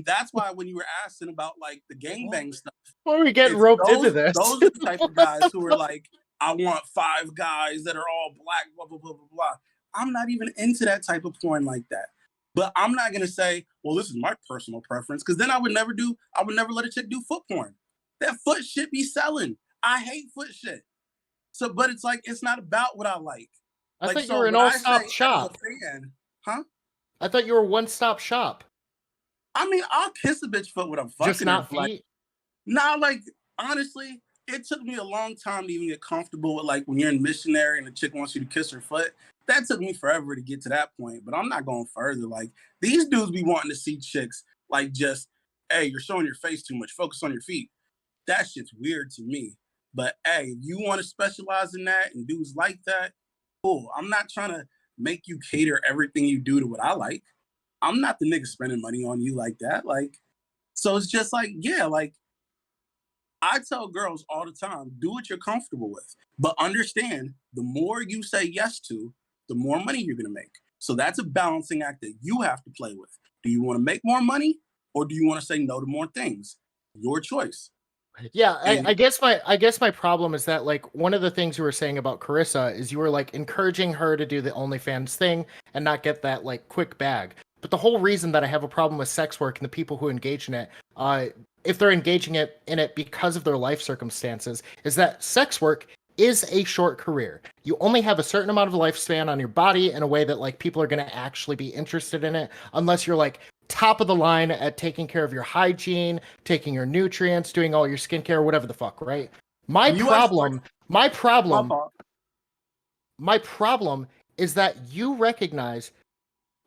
that's why when you were asking about like the gangbang stuff, Why are we getting it's roped into this? those are the type of guys who are like, I want 5 guys that are all black, blah, blah, blah, blah, blah. I'm not even into that type of porn like that. But I'm not gonna say, well, this is my personal preference, because then I would never let a chick do foot porn. That foot shit be selling. I hate foot shit. So, but it's like, it's not about what I like. I Like, thought you so were an when I say all-stop as a shop. fan, huh? I thought you were a one-stop shop. I mean, I'll kiss a bitch foot when I'm Just fucking her. not Like, feet? nah, like, honestly, it took me a long time to even get comfortable with, like, when you're in missionary and the chick wants you to kiss her foot. That took me forever to get to that point, but I'm not going further. Like, these dudes be wanting to see chicks, like, just, hey, you're showing your face too much. Focus on your feet. That shit's weird to me. But, hey, if you want to specialize in that and dudes like that, cool. I'm not trying to make you cater everything you do to what I like. I'm not the nigga spending money on you like that. Like, so it's just like, yeah, like, I tell girls all the time, do what you're comfortable with, but understand the more you say yes to, the more money you're going to make. So that's a balancing act that you have to play with. Do you want to make more money or do you want to say no to more things? Your choice. Yeah, And I guess my problem is that like one of the things you were saying about Carissa is you were like encouraging her to do the OnlyFans thing and not get that like quick bag. But the whole reason that I have a problem with sex work and the people who engage in it, if they're engaging in it because of their life circumstances, is that sex work is a short career. You only have a certain amount of lifespan on your body in a way that like people are going to actually be interested in it unless you're like top of the line at taking care of your hygiene, taking your nutrients, doing all your skincare, whatever the fuck, right? My US sports, problem, my my problem, fault. my problem is that you recognize,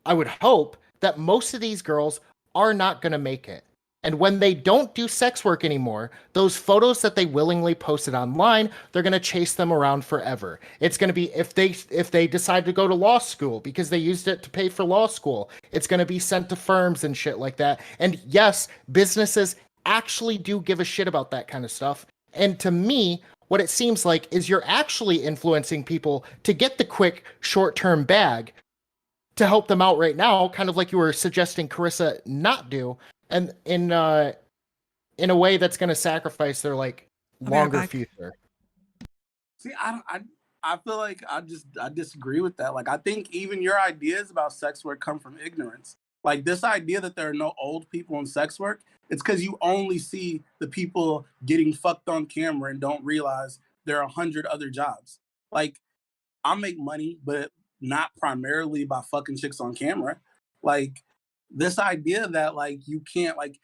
I would hope, that most of these girls are not going to make it. And when they don't do sex work anymore, those photos that they willingly posted online, they're going to chase them around forever. It's going to be if they decide to go to law school because they used it to pay for law school, it's going to be sent to firms and shit like that. And yes, businesses actually do give a shit about that kind of stuff. And to me, what it seems like is you're actually influencing people to get the quick short-term bag to help them out right now, kind of like you were suggesting Carissa not do, and in a way that's going to sacrifice their like I'll be right longer back. future. See, I feel like I disagree with that. Like, I think even your ideas about sex work come from ignorance. Like, this idea that there are no old people in sex work, it's because you only see the people getting fucked on camera and don't realize there are 100 other jobs. Like, I make money, but not primarily by fucking chicks on camera. Like, this idea that like you can't, like,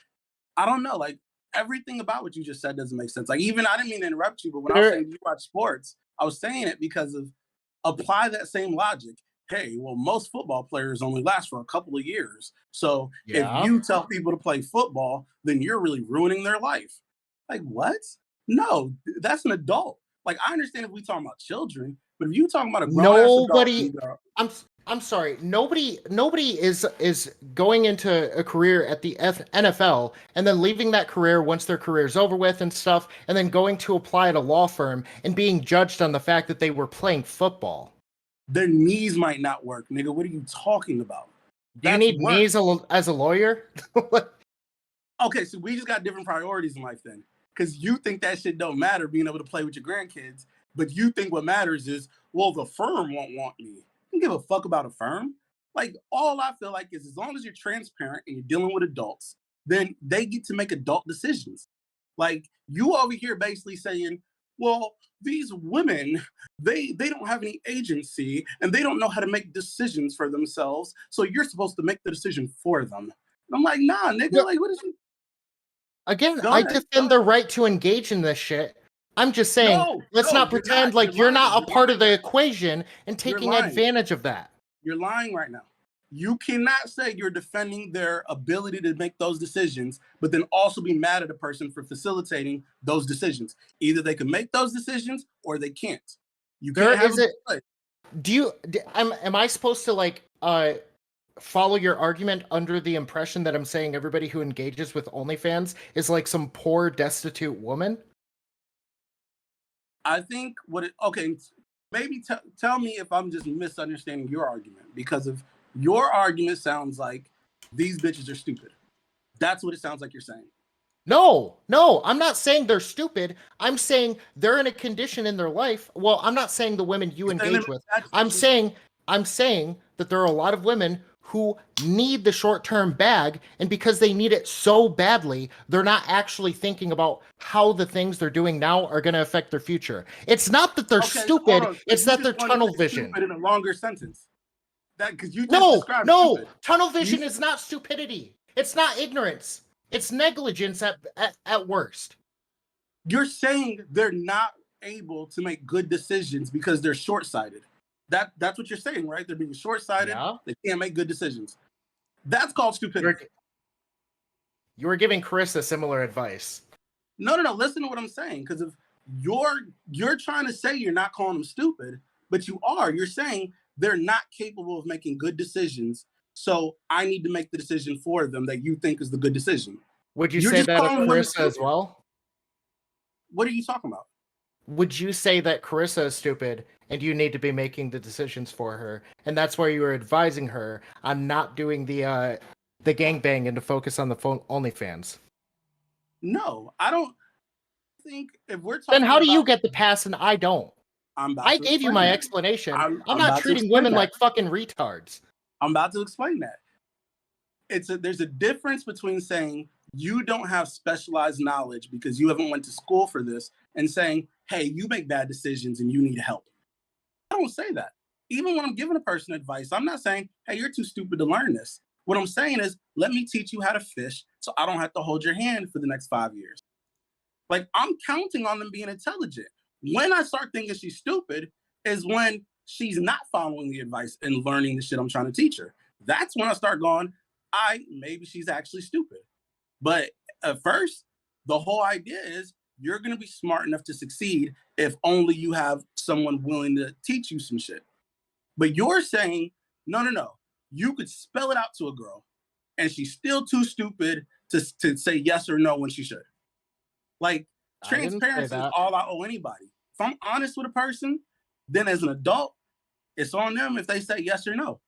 I don't know, like, everything about what you just said doesn't make sense. Like, even I didn't mean to interrupt you, but when I was saying you watch sports, I was saying it because of apply that same logic. Hey, well, most football players only last for a couple of years. So if Yeah. you tell people to play football, then you're really ruining their life. Like, what? No, that's an adult. Like, I understand if we talking about children, but if you talking about a grown ass adult, Nobody, I'm sorry. Nobody is going into a career at the NFL and then leaving that career once their career is over with and stuff, and then going to apply at a law firm and being judged on the fact that they were playing football. their knees might not work, nigga. What are you talking about? Do you That's need work. knees as a lawyer? Okay, so we just got different priorities in life then. Because you think that shit don't matter, being able to play with your grandkids, but you think what matters is, well, the firm won't want me. You don't give a fuck about a firm. Like, all I feel like is as long as you're transparent and you're dealing with adults, then they get to make adult decisions. Like, you over here basically saying, well, these women, they don't have any agency and they don't know how to make decisions for themselves. So you're supposed to make the decision for them. And I'm like, nah, nigga, Yeah. like, what is you? Again, Go I ahead. defend the right to engage in this shit. I'm just saying, let's No, not you're pretend not. like You're you're not lying. a part of the equation and You're taking lying. advantage of that. You're lying right now. You cannot say you're defending their ability to make those decisions, but then also be mad at a person for facilitating those decisions. Either they can make those decisions or they can't. You There can't have is a a play. am I supposed to like follow your argument under the impression that I'm saying everybody who engages with OnlyFans is like some poor, destitute woman? I think maybe tell me if I'm just misunderstanding your argument, because of your argument sounds like these bitches are stupid. That's what it sounds like you're saying. No, I'm not saying they're stupid. I'm saying they're in a condition in their life. Well, I'm not saying the women you engage with. I'm saying that there are a lot of women who need the short-term bag, and because they need it so badly, they're not actually thinking about how the things they're doing now are going to affect their future. It's not that they're stupid, it's that they're tunnel vision. In a longer sentence. That because you just described stupid. Tunnel vision is not stupidity. It's not ignorance. It's negligence at worst. You're saying they're not able to make good decisions because they're short-sighted. That's what you're saying, right? They're being short-sighted. Yeah. They can't make good decisions. That's called stupidity. You were giving Carissa similar advice. No. Listen to what I'm saying, because if you're trying to say you're not calling them stupid, but you are. You're saying they're not capable of making good decisions. So I need to make the decision for them that you think is the good decision. Would you say that of Carissa as well? What are you talking about? Would you say that Carissa is stupid and you need to be making the decisions for her, and that's why you were advising her on not doing the gangbang and to focus on the OnlyFans? No, I don't think if we're talking. Then how do you get the pass and I don't? I gave you my explanation. I'm not treating women like fucking retards. I'm about to explain that. There's a difference between saying you don't have specialized knowledge because you haven't went to school for this, and saying, hey, you make bad decisions and you need help. I don't say that. Even when I'm giving a person advice, I'm not saying, hey, you're too stupid to learn this. What I'm saying is, let me teach you how to fish so I don't have to hold your hand for the next 5 years. Like, I'm counting on them being intelligent. When I start thinking she's stupid is when she's not following the advice and learning the shit I'm trying to teach her. That's when I start going, maybe she's actually stupid. But at first, the whole idea is you're going to be smart enough to succeed if only you have someone willing to teach you some shit. But you're saying, no. You could spell it out to a girl and she's still too stupid to say yes or no when she should. Like, transparency is all I owe anybody. If I'm honest with a person, then as an adult, it's on them if they say yes or no.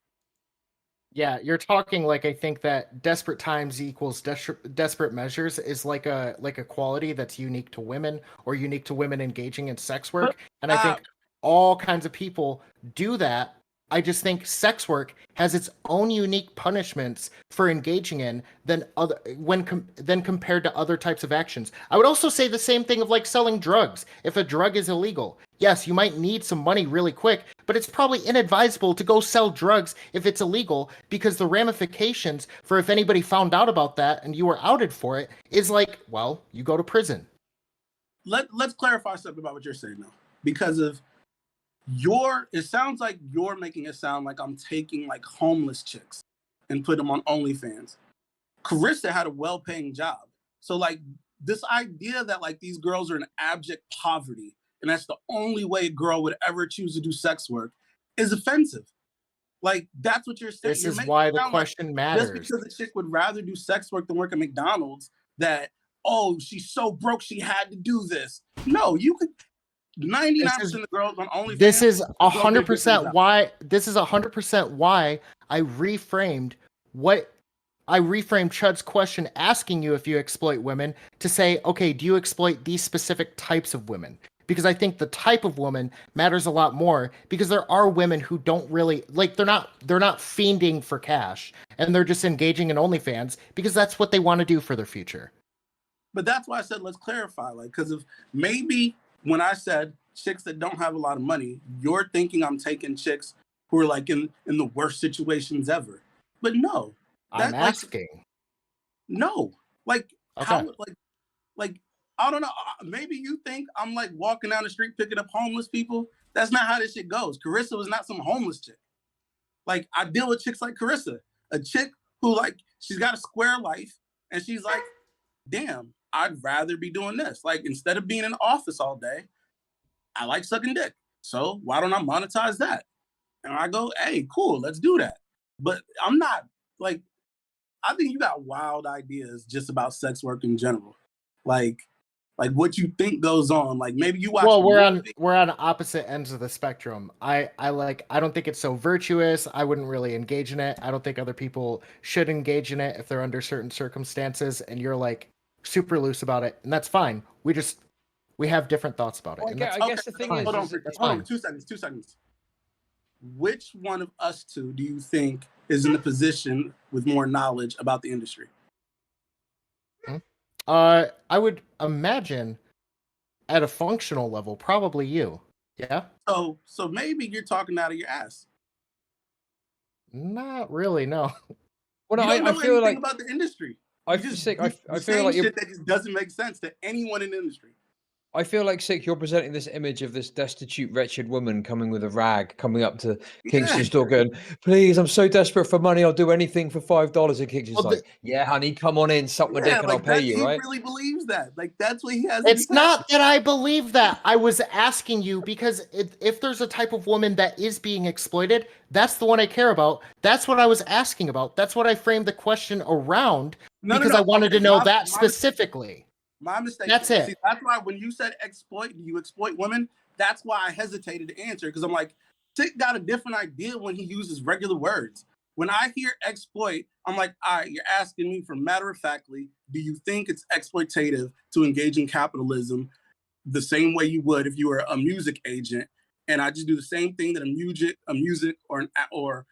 Yeah, you're talking like I think that desperate times equals desperate measures is like a quality that's unique to women or unique to women engaging in sex work. And I think all kinds of people do that. I just think sex work has its own unique punishments for engaging in than compared to other types of actions. I would also say the same thing of like selling drugs. If a drug is illegal, yes, you might need some money really quick, but it's probably inadvisable to go sell drugs if it's illegal, because the ramifications for if anybody found out about that and you were outed for it is like, well, you go to prison. Let's clarify something about what you're saying now, because of it sounds like you're making it sound like I'm taking like homeless chicks and put them on OnlyFans. Carissa had a well-paying job. So like this idea that like these girls are in abject poverty and that's the only way a girl would ever choose to do sex work is offensive. Like, that's what you're saying. This is why the question matters. Just because a chick would rather do sex work than work at McDonald's, that, oh, she's so broke she had to do this. No, you could. 99% of the girls on OnlyFans. This is 100% why. This is 100% why I reframed Chud's question, asking you if you exploit women, to say, okay, do you exploit these specific types of women? Because I think the type of woman matters a lot more, because there are women who don't really like, they're not fiending for cash and they're just engaging in OnlyFans because that's what they want to do for their future. But that's why I said, let's clarify, like, because if maybe when I said chicks that don't have a lot of money, you're thinking I'm taking chicks who are like in the worst situations ever. But no. I'm asking. Like, no. Like, okay. How, like, I don't know. Maybe you think I'm like walking down the street picking up homeless people. That's not how this shit goes. Carissa was not some homeless chick. Like, I deal with chicks like Carissa, a chick who, like, she's got a square life and she's like, damn, I'd rather be doing this. Like, instead of being in the office all day, I like sucking dick. So why don't I monetize that? And I go, hey, cool, let's do that. But I'm not like, I think you got wild ideas just about sex work in general. Like what you think goes on. Like maybe you watch. Well, we're on opposite ends of the spectrum. I don't think it's so virtuous. I wouldn't really engage in it. I don't think other people should engage in it if they're under certain circumstances. And you're like super loose about it, and that's fine. We have different thoughts about it. Well, And that's I guess the thing is, hold on, that's hold fine. on, 2 seconds. 2 seconds. Which one of us two do you think is in a position with more knowledge about the industry? I would imagine at a functional level, probably you. Yeah. So maybe you're talking out of your ass. Not really. No. Well, no, you don't know feel anything like about the industry. I feel like shit that just doesn't make sense to anyone in the industry. I feel like, Sick, you're presenting this image of this destitute, wretched woman coming with a rag, coming up to Kingston's store going, please, I'm so desperate for money, I'll do anything for $5. And Kingston's like, yeah, honey, come on in, suck my dick and I'll pay you, right? He really believes that. Like, that's what he has. It's not that I believe that. I was asking you because if there's a type of woman that is being exploited, that's the one I care about. That's what I was asking about. That's what I framed the question around because I wanted to know that specifically. My mistake. That's it. See, that's why when you said exploit, do you exploit women? That's why I hesitated to answer because I'm like, Sick got a different idea when he uses regular words. When I hear exploit, I'm like, all right, you're asking me for matter-of-factly, do you think it's exploitative to engage in capitalism the same way you would if you were a music agent? And I just do the same thing that a music or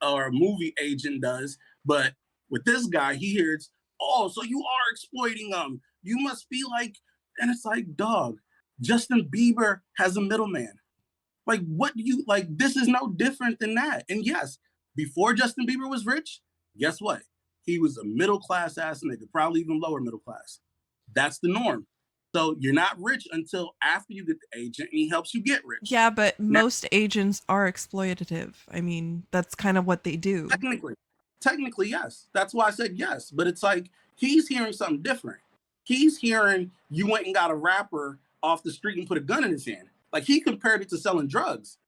a movie agent does. But with this guy, he hears, oh, so you are exploiting them. You must be like, and it's like, dog, Justin Bieber has a middleman. Like, what do you, like, this is no different than that. And yes, before Justin Bieber was rich, guess what? He was a middle-class ass nigga, probably even lower middle class. That's the norm. So you're not rich until after you get the agent and he helps you get rich. Yeah, but most agents are exploitative. I mean, that's kind of what they do. Technically, yes. That's why I said yes. But it's like, he's hearing something different. He's hearing you went and got a rapper off the street and put a gun in his hand. Like, he compared it to selling drugs.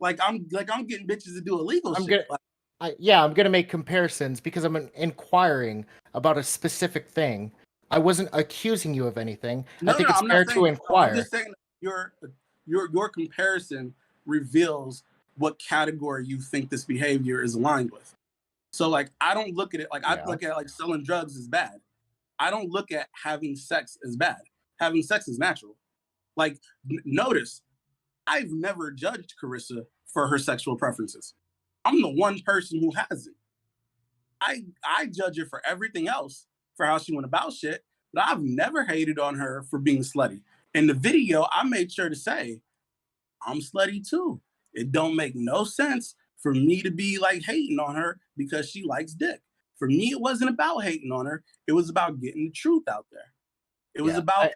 Like I'm getting bitches to do illegal shit. I'm gonna make comparisons because I'm inquiring about a specific thing. I wasn't accusing you of anything. I think it's fair to inquire. I'm just saying your comparison reveals what category you think this behavior is aligned with. So like, I don't look at it like I look at like selling drugs is bad. I don't look at having sex as bad. Having sex is natural. Like, notice, I've never judged Carissa for her sexual preferences. I'm the one person who hasn't. I judge her for everything else, for how she went about shit, but I've never hated on her for being slutty. In the video, I made sure to say, I'm slutty too. It don't make no sense for me to be like hating on her because she likes dick. For me, it wasn't about hating on her. It was about getting the truth out there. It was about,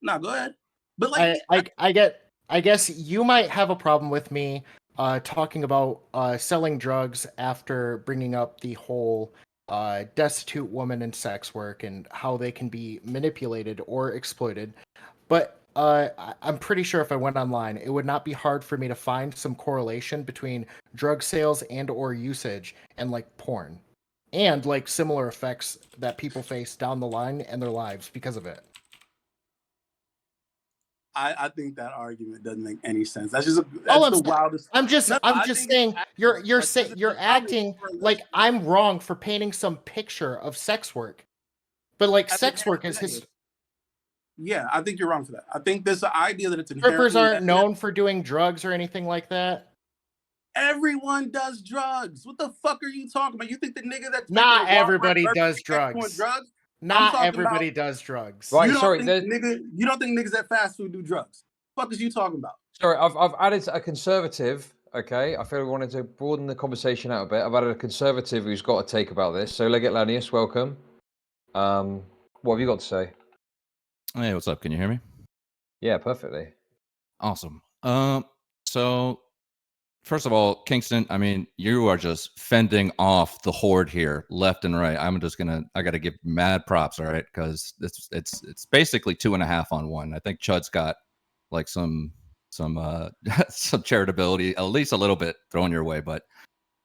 no, go ahead. But like, I guess you might have a problem with me talking about selling drugs after bringing up the whole destitute woman in sex work and how they can be manipulated or exploited. But I'm pretty sure if I went online, it would not be hard for me to find some correlation between drug sales and or usage and like porn and like similar effects that people face down the line in their lives because of it. I think that argument doesn't make any sense. That's the wildest. I'm just saying you're acting like I'm wrong for painting some picture of sex work, but like sex work is his. Yeah, I think you're wrong for that. I think there's the idea that it's strippers aren't known for doing drugs or anything like that. Everyone does drugs. What the fuck are you talking about? You think the nigga that's not everybody does drugs? Not everybody does drugs. Right, you don't think niggas at fast food do drugs? What the fuck is you talking about? Sorry, I've added a conservative, okay? I feel we wanted to broaden the conversation out a bit. I've added a conservative who's got a take about this. So Legate Lanius, welcome. What have you got to say? Hey, what's up? Can you hear me? Yeah, perfectly. Awesome. So first of all, Kingston, I mean, you are just fending off the horde here, left and right. I got to give mad props, all right? Because it's basically 2.5 on 1. I think Chud's got like some some some charitability, at least a little bit thrown your way. But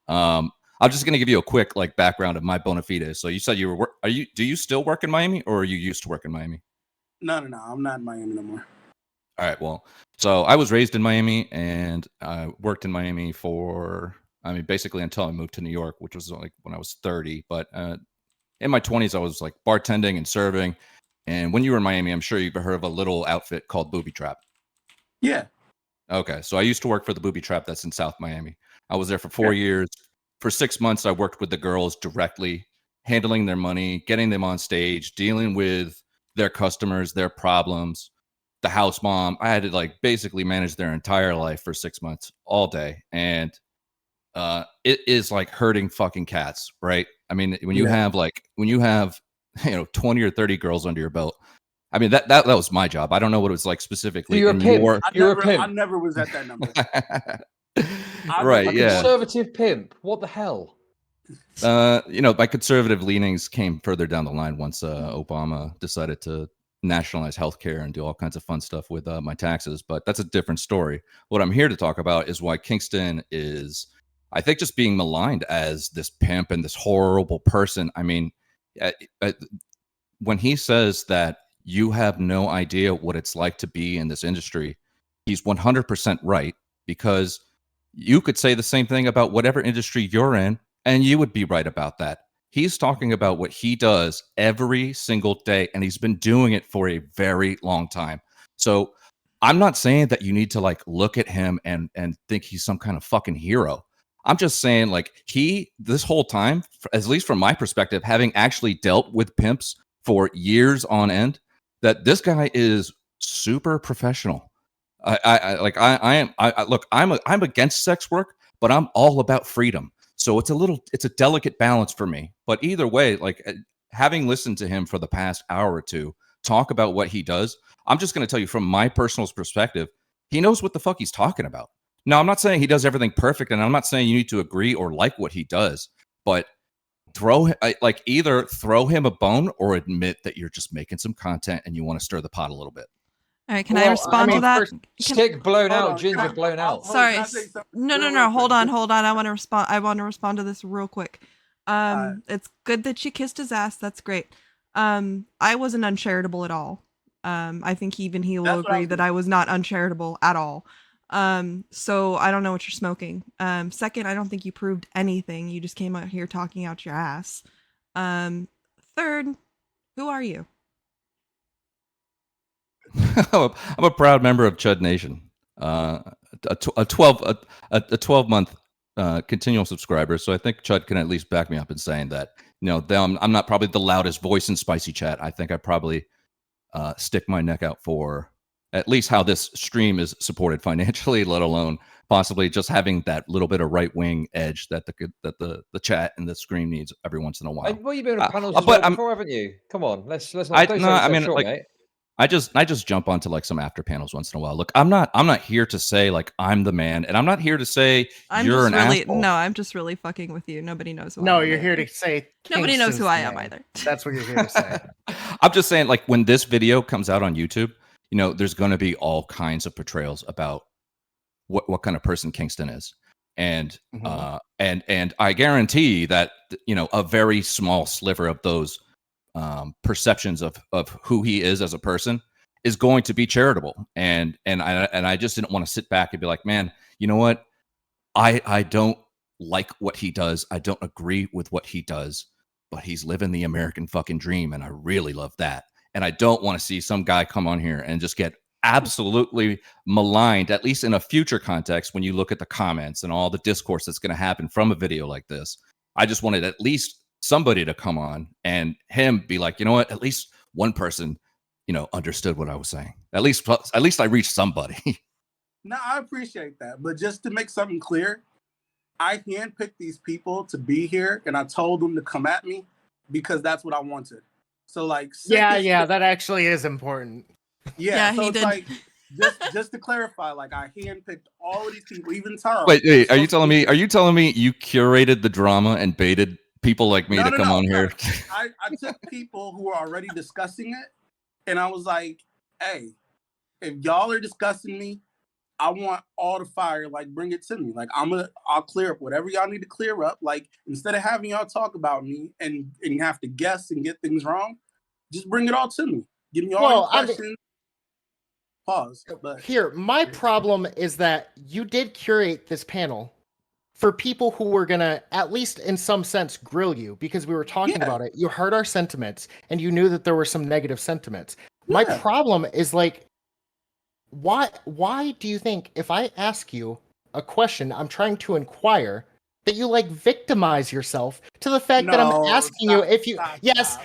I'm just gonna give you a quick like background of my bona fides. So you said you were do you still work in Miami, or are you used to work in Miami? No, I'm not in Miami no more. All right, well, so I was raised in Miami and I worked in Miami for, I mean, basically until I moved to New York, which was like when I was 30. But in my 20s, I was like bartending and serving. And when you were in Miami, I'm sure you've heard of a little outfit called Booby Trap. Yeah. Okay, so I used to work for the Booby Trap that's in South Miami. I was there for 4 years. For 6 months, I worked with the girls directly, handling their money, getting them on stage, dealing with their customers, their problems. The house mom, I had to like basically manage their entire life for 6 months all day. And it is like herding fucking cats, right? I mean, when you have 20 or 30 girls under your belt, I mean that was my job. I don't know what it was like specifically. You're a pimp. You're a pimp. I never was at that number. Right, yeah. Conservative pimp. What the hell? My conservative leanings came further down the line once Obama decided to nationalize healthcare and do all kinds of fun stuff with my taxes, but that's a different story. What I'm here to talk about is why Kingston is, I think, just being maligned as this pimp and this horrible person. I mean, when he says that you have no idea what it's like to be in this industry, he's 100% right, because you could say the same thing about whatever industry you're in, and you would be right about that. He's talking about what he does every single day, and he's been doing it for a very long time. So I'm not saying that you need to like look at him and think he's some kind of fucking hero. I'm just saying, like, this whole time, at least from my perspective, having actually dealt with pimps for years on end, that this guy is super professional. I'm against sex work, but I'm all about freedom. So it's a delicate balance for me. But either way, like, having listened to him for the past hour or two talk about what he does, I'm just going to tell you from my personal perspective, he knows what the fuck he's talking about. Now, I'm not saying he does everything perfect, and I'm not saying you need to agree or like what he does, but either throw him a bone or admit that you're just making some content and you want to stir the pot a little bit. All right, can I respond to that? Stick blown out, ginger blown out. Sorry. No. Hold on. I want to respond to this real quick. It's good that she kissed his ass. That's great. I wasn't uncharitable at all. I think even he will agree that I was not uncharitable at all. So I don't know what you're smoking. Second, I don't think you proved anything. You just came out here talking out your ass. Third, who are you? I'm a proud member of Chud Nation. A 12-month continual subscriber. So I think Chud can at least back me up in saying that, I'm not probably the loudest voice in Spicy Chat. I think I probably stick my neck out for at least how this stream is supported financially, let alone possibly just having that little bit of right-wing edge that the chat and the stream needs every once in a while. Well, you've been on panels before, haven't you? Come on, let's not. Mate. I just jump onto like some after panels once in a while. Look, I'm not here to say like I'm the man, and I'm not here to say you're an asshole. No, I'm just really fucking with you. Nobody knows who I am. You're here to say nobody knows who I am either. That's what you're here to say. I'm just saying, like, when this video comes out on YouTube, there's going to be all kinds of portrayals about what kind of person Kingston is, and and I guarantee that a very small sliver of those perceptions of who he is as a person is going to be charitable, and I just didn't want to sit back and be like, man, you know what, I don't like what he does, I don't agree with what he does, but he's living the American fucking dream, and I really love that, and I don't want to see some guy come on here and just get absolutely maligned, at least in a future context, when you look at the comments and all the discourse that's going to happen from a video like this. I just wanted at least somebody to come on and him be like, you know what, at least one person, understood what I was saying. At least I reached somebody. No, I appreciate that. But just to make something clear, I handpicked these people to be here, and I told them to come at me because that's what I wanted. So like, that actually is important. Yeah, so it's like, just to clarify, like, I handpicked all of these people, even Tom. Wait, are you telling me you curated the drama and baited people like me to come on here? I took people who were already discussing it, and I was like, hey, if y'all are discussing me, I want all the fire, like bring it to me. Like I'll clear up whatever y'all need to clear up. Like instead of having y'all talk about me and have to guess and get things wrong, just bring it all to me. Give me all your Well, I mean, questions. Pause. But here, my problem is that you did curate this panel for people who were gonna, at least in some sense, grill you because we were talking about it. You heard our sentiments and you knew that there were some negative sentiments. My problem is like, why do you think if I ask you a question, I'm trying to inquire, that you like victimize yourself to the fact that I'm asking you if you yes,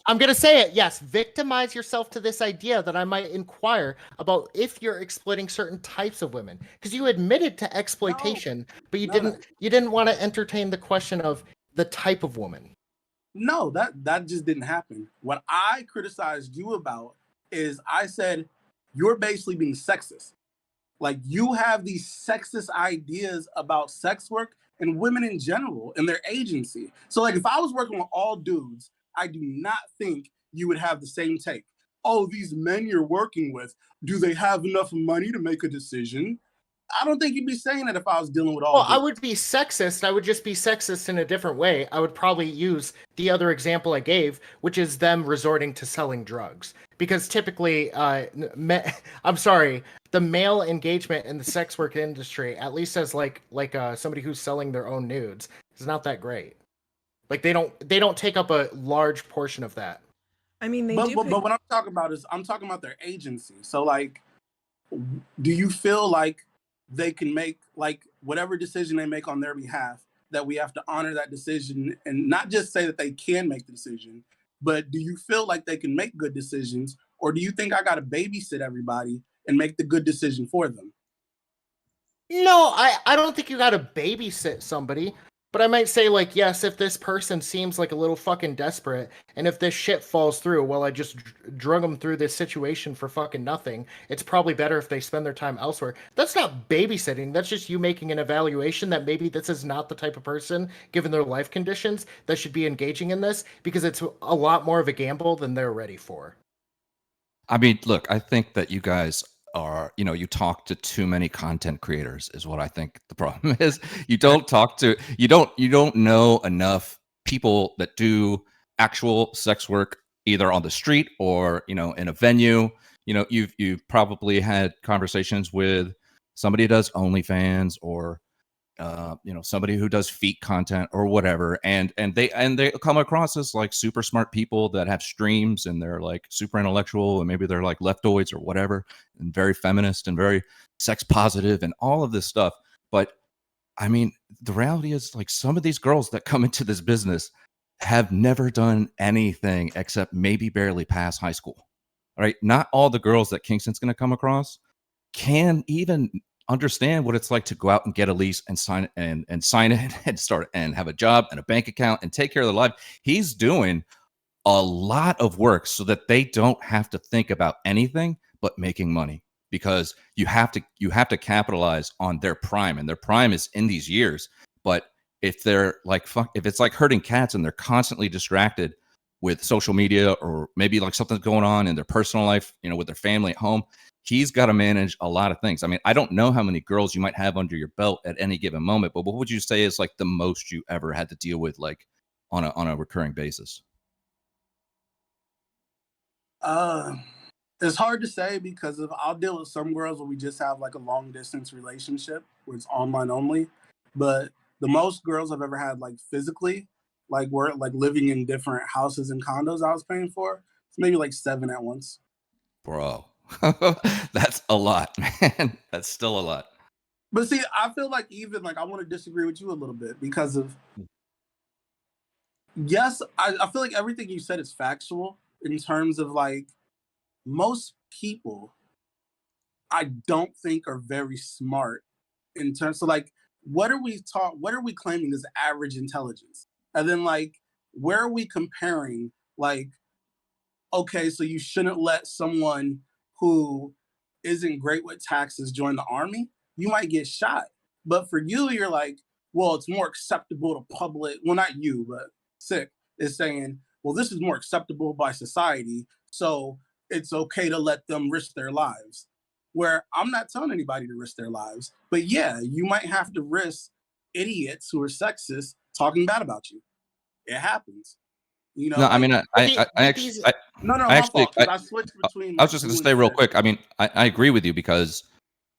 I'm gonna say it. Yes, victimize yourself to this idea that I might inquire about if you're exploiting certain types of women. Because you admitted to exploitation, but you didn't want to entertain the question of the type of woman. No, that just didn't happen. What I criticized you about is I said you're basically being sexist. Like you have these sexist ideas about sex work and women in general and their agency. So like if I was working with all dudes, I do not think you would have the same take. Oh, these men you're working with, do they have enough money to make a decision? I don't think you'd be saying that if I was dealing with all dudes. I would be sexist. I would just be sexist in a different way. I would probably use the other example I gave, which is them resorting to selling drugs. Because typically, I'm sorry, the male engagement in the sex work industry, at least as like somebody who's selling their own nudes, is not that great. Like they don't take up a large portion of that. I mean, but what I'm talking about is I'm talking about their agency. So like, do you feel like they can make like whatever decision they make on their behalf, that we have to honor that decision and not just say that they can make the decision, but do you feel like they can make good decisions, or do you think I got to babysit everybody and make the good decision for them? No, I don't think you got to babysit somebody. But I might say, like, yes, if this person seems like a little fucking desperate, and if this shit falls through, well, I just drug them through this situation for fucking nothing, it's probably better if they spend their time elsewhere. That's not babysitting. That's just you making an evaluation that maybe this is not the type of person, given their life conditions, that should be engaging in this, because it's a lot more of a gamble than they're ready for. I mean, look, I think that you guys are, you talk to too many content creators is what I think the problem is. You don't know enough people that do actual sex work either on the street or, in a venue. You've probably had conversations with somebody who does OnlyFans or somebody who does feet content or whatever, and they come across as like super smart people that have streams and they're like super intellectual and maybe they're like leftoids or whatever and very feminist and very sex positive and all of this stuff. But I mean, the reality is like some of these girls that come into this business have never done anything except maybe barely pass high school. Right? Not all the girls that Kingston's going to come across can even understand what it's like to go out and get a lease and sign it and sign it and start and have a job and a bank account and take care of their life. He's doing a lot of work so that they don't have to think about anything but making money, because you have to capitalize on their prime, and their prime is in these years. But if they're like if it's like herding cats and they're constantly distracted with social media or maybe like something's going on in their personal life, with their family at home, he's got to manage a lot of things. I mean, I don't know how many girls you might have under your belt at any given moment, but what would you say is like the most you ever had to deal with, like on a recurring basis? It's hard to say because I'll deal with some girls where we just have like a long distance relationship where it's online only. But the most girls I've ever had, like physically, like we're like living in different houses and condos I was paying for, it's maybe like 7 at once. Bro, that's a lot, man. That's still a lot. But see, I feel like even like I want to disagree with you a little bit because of, yes, I feel like everything you said is factual in terms of like most people I don't think are very smart in terms of like what are we claiming is average intelligence? And then like where are we comparing like, okay, so you shouldn't let someone who isn't great with taxes join the army? You might get shot. But for you, you're like, well, it's more acceptable to public, well, not you, but Sick is saying, well, this is more acceptable by society, so it's okay to let them risk their lives. where I'm not telling anybody to risk their lives. But yeah, you might have to risk idiots who are sexist talking bad about you. It happens. You know, No, I like, mean, no, I my actually, fault, because I switched between I was like just going you to and say real Sid. quick. I mean, I agree with you because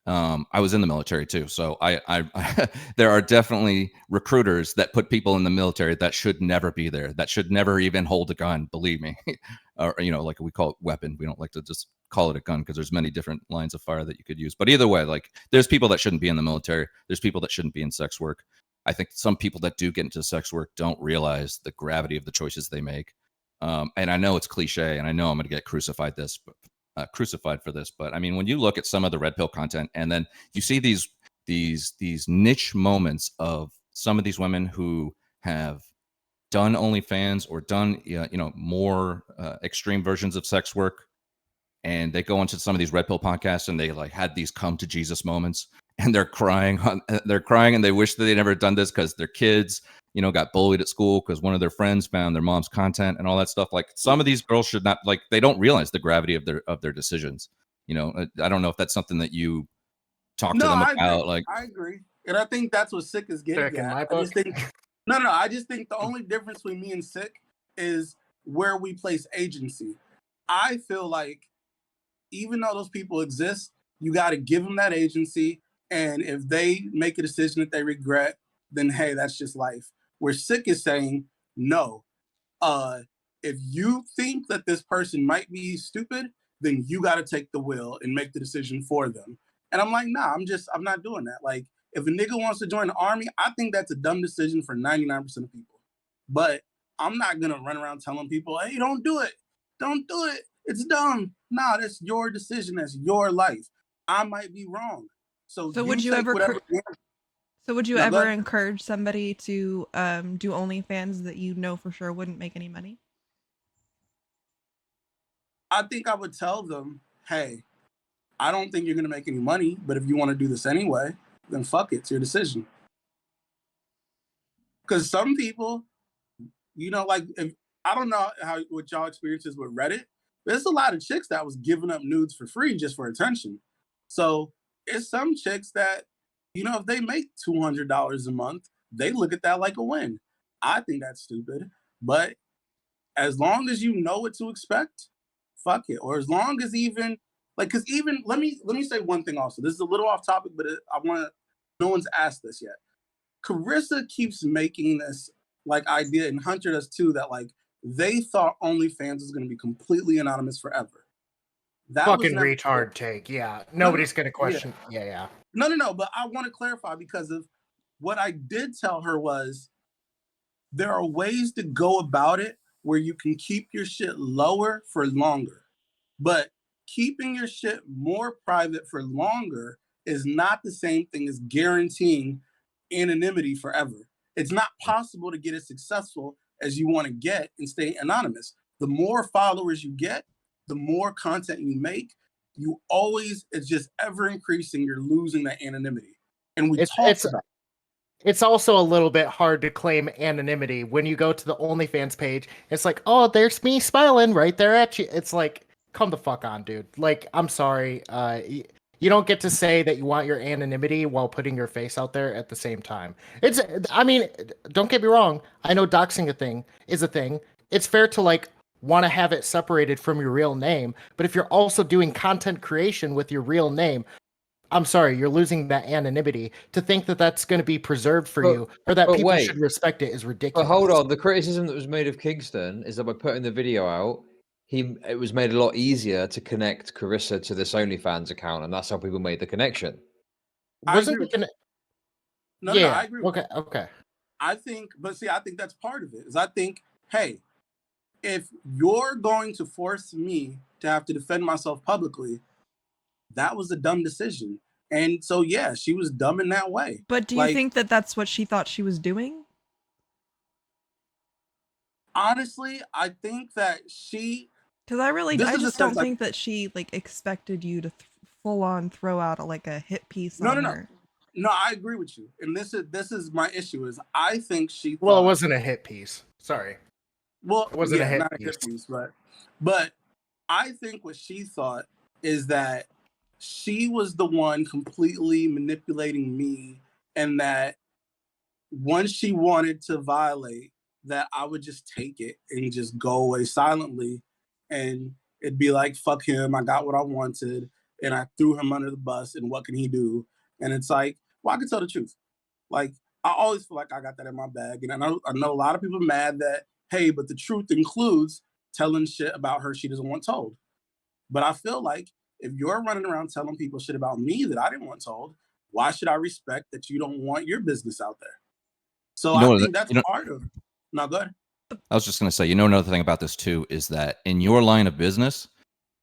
I was in the military too. So there are definitely recruiters that put people in the military that should never be there, that should never even hold a gun. Believe me, or like we call it weapon. We don't like to just call it a gun because there's many different lines of fire that you could use. But either way, like there's people that shouldn't be in the military. There's people that shouldn't be in sex work. I think some people that do get into sex work don't realize the gravity of the choices they make. And I know it's cliche, and I know I'm going to get crucified for this, but I mean, when you look at some of the red pill content, and then you see these niche moments of some of these women who have done OnlyFans or done more extreme versions of sex work, and they go into some of these red pill podcasts, and they like had these come to Jesus moments, and they're crying, and they wish that they never done this because their kids got bullied at school because one of their friends found their mom's content and all that stuff. Like some of these girls should not, like, they don't realize the gravity of their decisions. I don't know if that's something that you talk to No, them I agree. about. Like, I agree. And I think that's what Sick is getting Sick in at. my I just book. think no, I just think the only difference between me and Sick is where we place agency. I feel like even though those people exist, you got to give them that agency. And if they make a decision that they regret, then hey, that's just life. Where Sick is saying, no, if you think that this person might be stupid, then you got to take the wheel and make the decision for them. And I'm like, nah, I'm not doing that. Like, if a nigga wants to join the army, I think that's a dumb decision for 99% of people. But I'm not going to run around telling people, hey, don't do it. Don't do it. It's dumb. Nah, that's your decision. That's your life. I might be wrong. So you would you take ever whatever. so would you No, go ever ahead. encourage somebody to do OnlyFans that you know for sure wouldn't make any money? I think I would tell them, hey, I don't think you're going to make any money, but if you want to do this anyway, then fuck it. It's your decision. Because some people, like, I don't know what y'all experiences with Reddit. There's a lot of chicks that was giving up nudes for free just for attention. So it's some chicks that, if they make $200 a month, they look at that like a win. I think that's stupid. But as long as you know what to expect, fuck it. Or as long as even because even let me say one thing also. This is a little off topic, but no one's asked this yet. Carissa keeps making this like idea, and Hunter does too, that like they thought OnlyFans was going to be completely anonymous forever. That Fucking was never retard take. Yeah. Nobody's going to question. Yeah. Yeah. No. But I want to clarify because of what I did tell her was there are ways to go about it where you can keep your shit lower for longer. But keeping your shit more private for longer is not the same thing as guaranteeing anonymity forever. It's not possible to get as successful as you want to get and stay anonymous. The more followers you get, the more content you make, it's just ever increasing. You're losing that anonymity. And we talked about it's also a little bit hard to claim anonymity when you go to the OnlyFans page. It's like, oh, there's me smiling right there at you. It's like, come the fuck on, dude. Like, I'm sorry. You don't get to say that you want your anonymity while putting your face out there at the same time. I mean, don't get me wrong. I know doxing is a thing. It's fair to like want to have it separated from your real name. But if you're also doing content creation with your real name, I'm sorry, you're losing that anonymity. To think that that's going to be preserved for you or that people should respect it is ridiculous. But hold on, the criticism that was made of Kingston is that by putting the video out, it was made a lot easier to connect Carissa to this OnlyFans account, and that's how people made the connection. Wasn't the No, I agree. Okay. I think that's part of it. Is I think, hey, if you're going to force me to have to defend myself publicly, that was a dumb decision. And so, yeah, she was dumb in that way. But do you think that that's what she thought she was doing? Honestly, I think that because I just don't think that she like expected you to full on throw out a hit piece on her. No, I agree with you. And this is my issue is I think she thought, well, it wasn't a hit piece. Sorry. Well, it wasn't not a hit piece, but I think what she thought is that she was the one completely manipulating me, and that once she wanted to violate, that I would just take it and just go away silently, and it'd be like, fuck him, I got what I wanted, and I threw him under the bus, and what can he do? And it's like, well, I can tell the truth. Like, I always feel like I got that in my bag, and I know a lot of people are mad that, hey, but the truth includes telling shit about her she doesn't want told. But I feel like if you're running around telling people shit about me that I didn't want told, why should I respect that you don't want your business out there? So I think that's part of. No, go ahead. I was just going to say, another thing about this too is that in your line of business,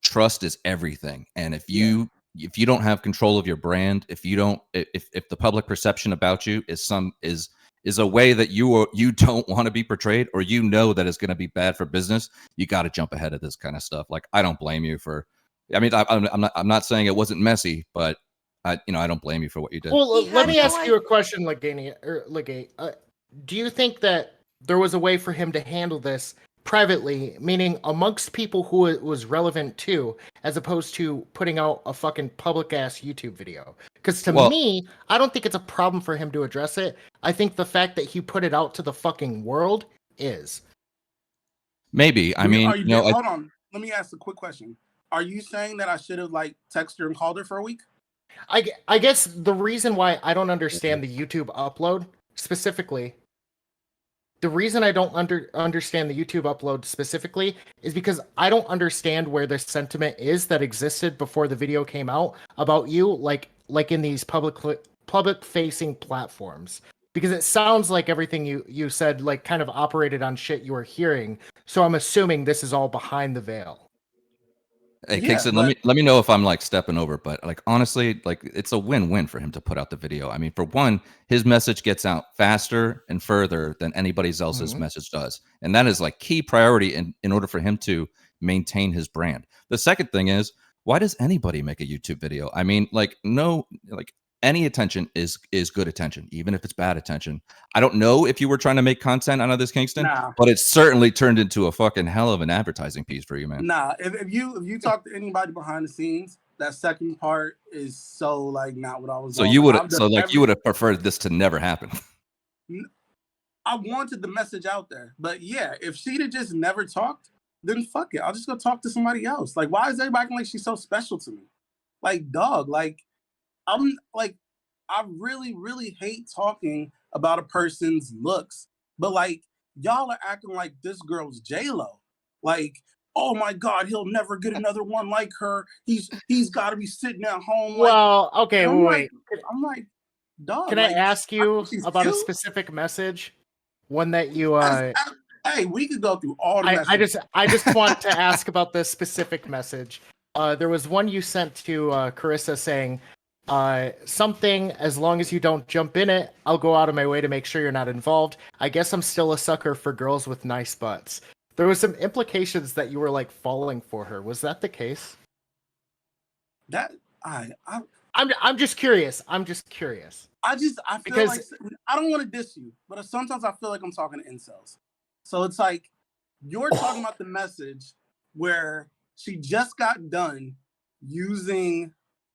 trust is everything. And if you don't have control of your brand, if the public perception about you is a way that you don't want to be portrayed, or that it's going to be bad for business, you got to jump ahead of this kind of stuff. Like, I don't blame you for. I mean, I'm not saying it wasn't messy, but I don't blame you for what you did. Well, let me ask you a question, Legate. Do you think that there was a way for him to handle this privately, meaning amongst people who it was relevant to, as opposed to putting out a fucking public ass YouTube video? Because to me, I don't think it's a problem for him to address it. I think the fact that he put it out to the fucking world is. Maybe. I mean, hold on. Let me ask a quick question. Are you saying that I should have texted her and called her for a week? I guess the reason why I don't understand the YouTube upload specifically. The reason I don't understand the YouTube upload specifically is because I don't understand where the sentiment is that existed before the video came out about you, like in these public facing platforms. Because it sounds like everything you said kind of operated on shit you were hearing. So I'm assuming this is all behind the veil. Hey, Kingston, let me know if I'm stepping over, but honestly, it's a win-win for him to put out the video. I mean, for one, his message gets out faster and further than anybody else's message does. And that is key priority in order for him to maintain his brand. The second thing is, why does anybody make a YouTube video? I mean, any attention is good attention, even if it's bad attention. I don't know if you were trying to make content out of this, Kingston, but it certainly turned into a fucking hell of an advertising piece for you, man. Nah, if you talk to anybody behind the scenes, that second part is so not what I was. So you would have preferred this to never happen. I wanted the message out there, but yeah, if she'd have just never talked, then fuck it, I'll just go talk to somebody else. Why is everybody acting like she's so special to me? Dog, I really, really hate talking about a person's looks, but y'all are acting like this girl's J-Lo. Oh my God, he'll never get another one like her. He's got to be sitting at home. Well, okay, wait. I'm dog. Can I ask you about cute? A specific message? One that you hey, we could go through all the messages. I just want to ask about this specific message. There was one you sent to Carissa saying, something, as long as you don't jump in it, I'll go out of my way to make sure you're not involved. I guess I'm still a sucker for girls with nice butts. There was some implications that you were falling for her. Was that the case? I'm just curious. I feel I don't want to diss you, but sometimes I feel like I'm talking to incels. So it's you're talking about the message where she just got done using.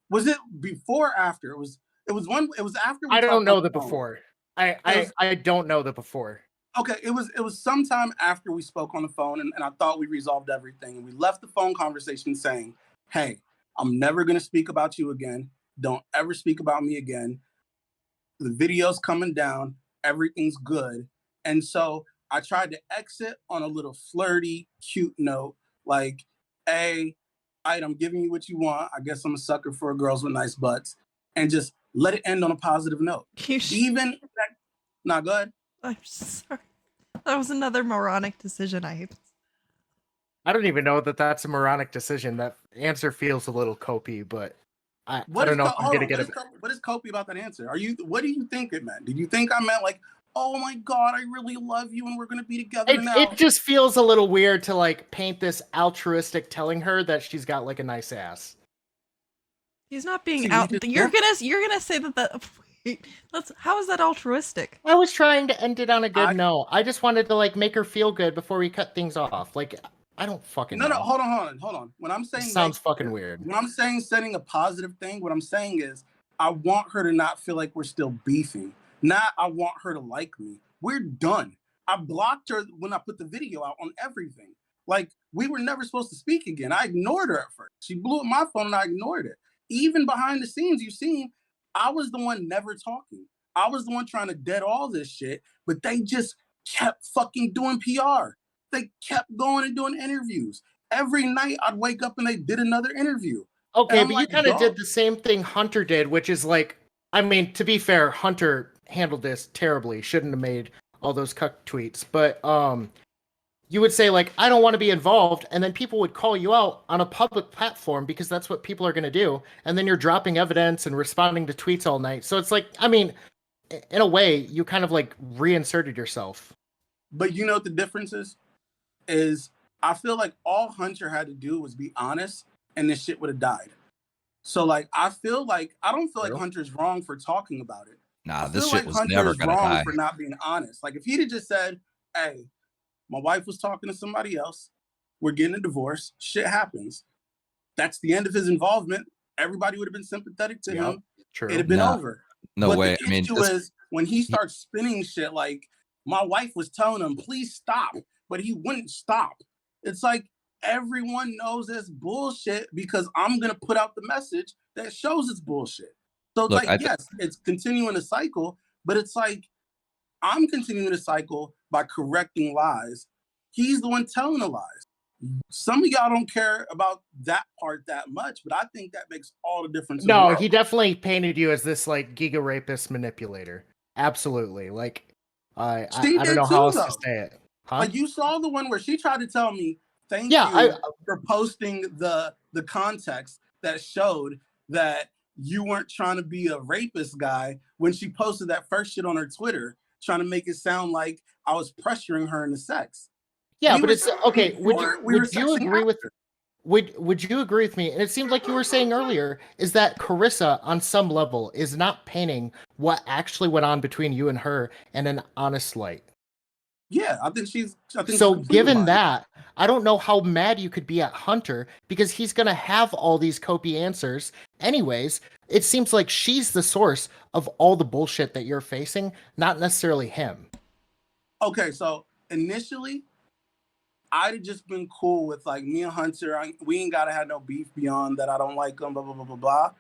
Was it before or after? It was after. I don't know the before. I don't know the before. Okay, it was sometime after we spoke on the phone, and I thought we resolved everything, and we left the phone conversation saying, "Hey, I'm never gonna speak about you again. Don't ever speak about me again. The video's coming down. Everything's good." And so I tried to exit on a little flirty, cute note, "Hey, I'm giving you what you want. I guess I'm a sucker for girls with nice butts," and just let it end on a positive note. Not good. I'm sorry. That was another moronic decision. I don't even know that that's a moronic decision. That answer feels a little copy, but I don't know if I'm gonna get it. What is copy about that answer? What do you think it meant? Did you think I meant oh my God, I really love you and we're gonna be together now? It just feels a little weird to paint this altruistic telling her that she's got a nice ass. He's not being You're gonna say that. Wait, how is that altruistic? I was trying to end it on a good note. I just wanted to make her feel good before we cut things off. I don't fucking No, know. hold on. When I'm saying sounds fucking weird. When I'm saying setting a positive thing, what I'm saying is I want her to not feel like we're still beefing. Not I want her to like me. We're done. I blocked her when I put the video out on everything. Like, we were never supposed to speak again. I ignored her at first. She blew up my phone and I ignored it. Even behind the scenes, you've seen, I was the one never talking. I was the one trying to dead all this shit, but they just kept fucking doing PR. They kept going and doing interviews. Every night I'd wake up and they did another interview. Okay, but you kind of did the same thing Hunter did, which is like, I mean, to be fair, Hunter handled this terribly. Shouldn't have made all those cuck tweets. But you would say, like, I don't want to be involved. And then people would call you out on a public platform because that's what people are going to do. And then you're dropping evidence and responding to tweets all night. So it's like, I mean, in a way, you kind of like reinserted yourself. But you know what the difference is? I feel like all Hunter had to do was be honest and this shit would have died. So like, I don't feel like Hunter's wrong for talking about it. Nah, this shit was never gonna wrong die. for not being honest. Like, if he'd have just said, hey, my wife was talking to somebody else, we're getting a divorce, shit happens. That's the end of his involvement. Everybody would have been sympathetic to him. True. It'd have been over. No what way. The I mean, issue is when he starts spinning shit like, my wife was telling him, please stop, but he wouldn't stop. It's like, everyone knows it's bullshit because I'm going to put out the message that shows it's bullshit. So it's like, yes, it's continuing a cycle, but it's like, I'm continuing a cycle by correcting lies. He's the one telling the lies. Some of y'all don't care about that part that much, but I think that makes all the difference. No, he definitely painted you as this like giga rapist manipulator. Absolutely. Like, I don't know how else to say it. Huh? Like, you saw the one where she tried to tell me, thank you for posting the context that showed that you weren't trying to be a rapist guy when she posted that first shit on her Twitter, trying to make it sound like I was pressuring her into sex. Yeah, but it's okay. Would you agree with would you agree with me? And it seemed like you were saying earlier is that Carissa, on some level, is not painting what actually went on between you and her in an honest light. Yeah, I think so. Given that, I don't know how mad you could be at Hunter because he's gonna have all these copy answers anyways. It seems like she's the source of all the bullshit that you're facing, not necessarily him. Okay, so initially, I'd have just been cool with like me and Hunter. We ain't gotta have no beef beyond that. I don't like him. Blah blah blah blah blah.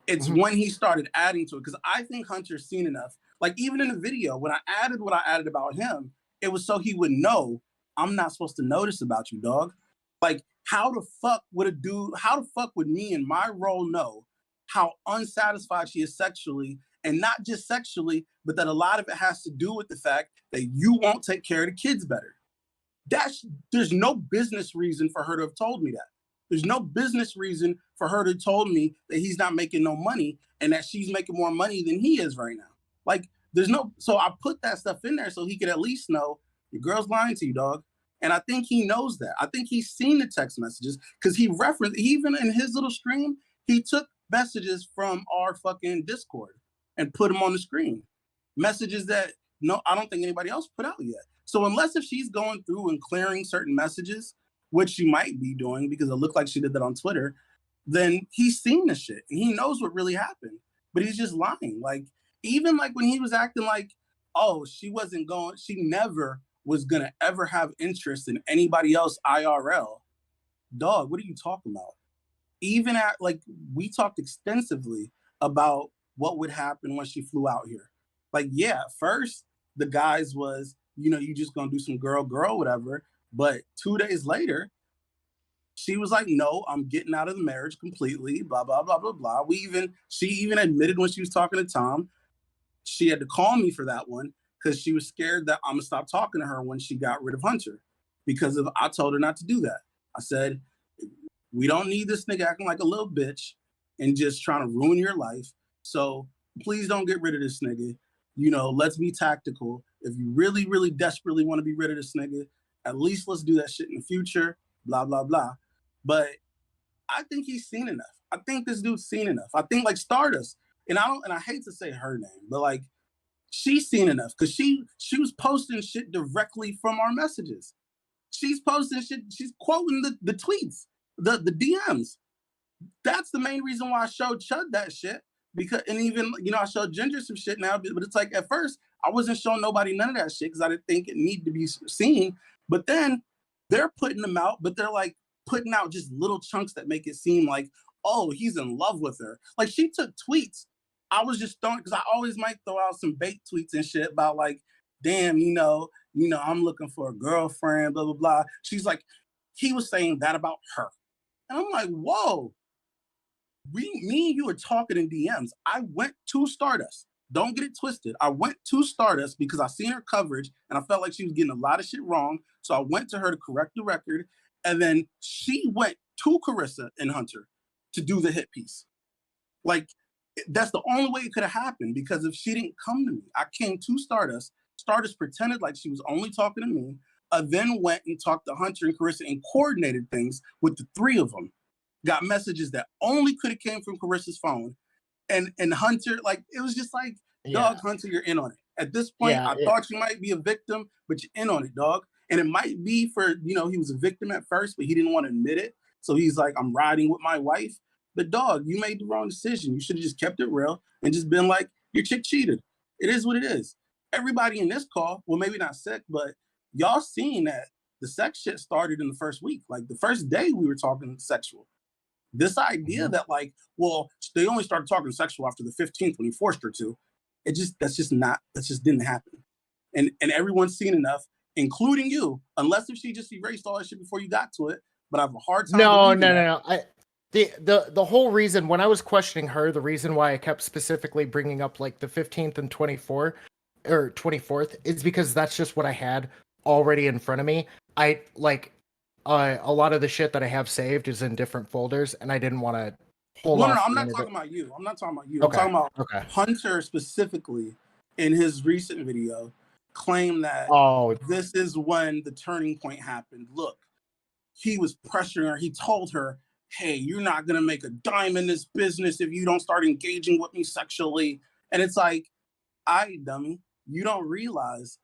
It's when he started adding to it because I think Hunter's seen enough. Like, even in the video, when I added what I added about him, it was so he would know I'm not supposed to notice about you, dog. Like, how the fuck would me in my role know how unsatisfied she is sexually, and not just sexually, but that a lot of it has to do with the fact that you won't take care of the kids better. There's no business reason for her to have told me that. There's no business reason for her to have told me that he's not making no money and that she's making more money than he is right now. Like, so I put that stuff in there so he could at least know your girl's lying to you, dog. And I think he knows that. I think he's seen the text messages because even in his little stream, he took messages from our fucking Discord and put them on the screen. Messages that I don't think anybody else put out yet. So if she's going through and clearing certain messages, which she might be doing because it looked like she did that on Twitter, then he's seen the shit and he knows what really happened, but he's just lying. Like, even like when he was acting like, oh, she never was gonna ever have interest in anybody else IRL. Dog, what are you talking about? Even we talked extensively about what would happen when she flew out here. Like, yeah, at first the guys was, you just gonna do some girl, whatever. But 2 days later, she was like, no, I'm getting out of the marriage completely, blah, blah, blah, blah, blah. She even admitted when she was talking to Tom, she had to call me for that one because she was scared that I'm gonna stop talking to her when she got rid of Hunter I told her not to do that. I said, we don't need this nigga acting like a little bitch and just trying to ruin your life. So please don't get rid of this nigga. Let's be tactical. If you really, really desperately want to be rid of this nigga, at least let's do that shit in the future, blah, blah, blah. But I think he's seen enough. I think this dude's seen enough. I think like Stardust, and I hate to say her name, but like, she's seen enough because she was posting shit directly from our messages. She's posting shit. She's quoting the tweets, the DMs. That's the main reason why I showed Chud that shit. Because, and even, you know, I showed Ginger some shit now, but it's like at first I wasn't showing nobody none of that shit because I didn't think it needed to be seen. But then they're putting them out, but they're like putting out just little chunks that make it seem like, oh, he's in love with her. Like she took tweets. I was just throwing, because I always might throw out some bait tweets and shit about like, damn, you know, I'm looking for a girlfriend, blah, blah, blah. She's like, he was saying that about her. And I'm like, whoa. Me and you were talking in DMs. I went to Stardust. Don't get it twisted. I went to Stardust because I seen her coverage and I felt like she was getting a lot of shit wrong. So I went to her to correct the record. And then she went to Carissa and Hunter to do the hit piece. Like, that's the only way it could have happened, because if she didn't come to me, I came to Stardust. Stardust pretended like she was only talking to me. I then went and talked to Hunter and Carissa and coordinated things with the three of them. Got messages that only could have came from Carissa's phone. And Hunter, like, it was just like, dog, Hunter, you're in on it. At this point, I thought you might be a victim, but you're in on it, dog. And it might be for, you know, he was a victim at first, but he didn't want to admit it. So he's like, I'm riding with my wife. But dog, you made the wrong decision. You should have just kept it real and just been like, your chick cheated. It is what it is. Everybody in this call, well, maybe not sick, but y'all seen that the sex shit started in the first week. Like the first day we were talking sexual. This idea that like, well, they only started talking sexual after the 15th when he forced her to, that just didn't happen. And everyone's seen enough, including you, unless if she just erased all that shit before you got to it. But I have a hard time. No. The whole reason when I was questioning her, the reason why I kept specifically bringing up like the 15th and 24th is because that's just what I had already in front of me. I like a lot of the shit that I have saved is in different folders, and I didn't want to hold on. No, I'm not talking about you. I'm not talking about you. Okay. I'm talking about Hunter specifically in his recent video claimed that this is when the turning point happened. Look, he was pressuring her. He told her, hey, you're not going to make a dime in this business if you don't start engaging with me sexually. And it's like, dummy, you don't realize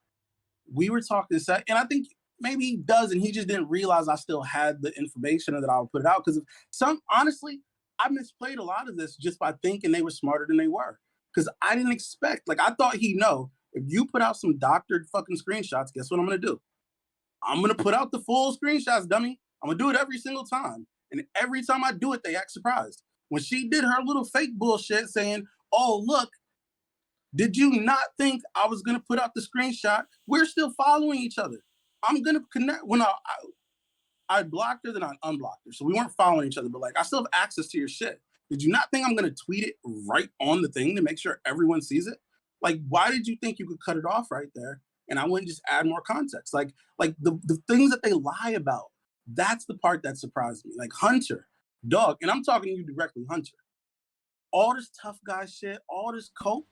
we were talking sex. And I think maybe he does, and he just didn't realize I still had the information or that I would put it out. Because honestly, I misplayed a lot of this just by thinking they were smarter than they were. Because I didn't expect, like, I thought he'd know, if you put out some doctored fucking screenshots, guess what I'm going to do? I'm going to put out the full screenshots, dummy. I'm going to do it every single time. And every time I do it, they act surprised. When she did her little fake bullshit saying, oh, look, did you not think I was going to put out the screenshot? We're still following each other. I'm going to connect. When I blocked her, then I unblocked her. So we weren't following each other, but like, I still have access to your shit. Did you not think I'm going to tweet it right on the thing to make sure everyone sees it? Like, why did you think you could cut it off right there? And I wouldn't just add more context. Like the things that they lie about, that's the part that surprised me. Like Hunter, dog, and I'm talking to you directly, Hunter. All this tough guy shit, all this coke,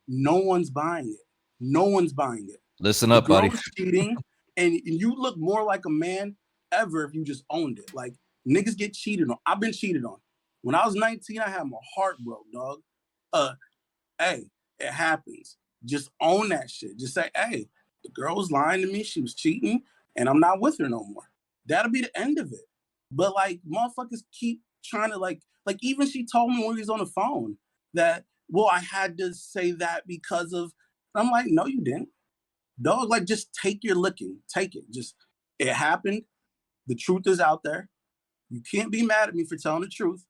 no one's buying it. No one's buying it. Listen up, buddy. Cheating, and you look more like a man ever if you just owned it. Like, niggas get cheated on. I've been cheated on. When I was 19, I had my heart broke, dog. Hey, it happens. Just own that shit. Just say, hey, the girl was lying to me. She was cheating, and I'm not with her no more. That'll be the end of it. But like, motherfuckers keep trying to like even she told me when we was on the phone that, well, I had to say that because of, I'm like, no, you didn't. Dog, like, just take your licking. Take it. Just, it happened. The truth is out there. You can't be mad at me for telling the truth.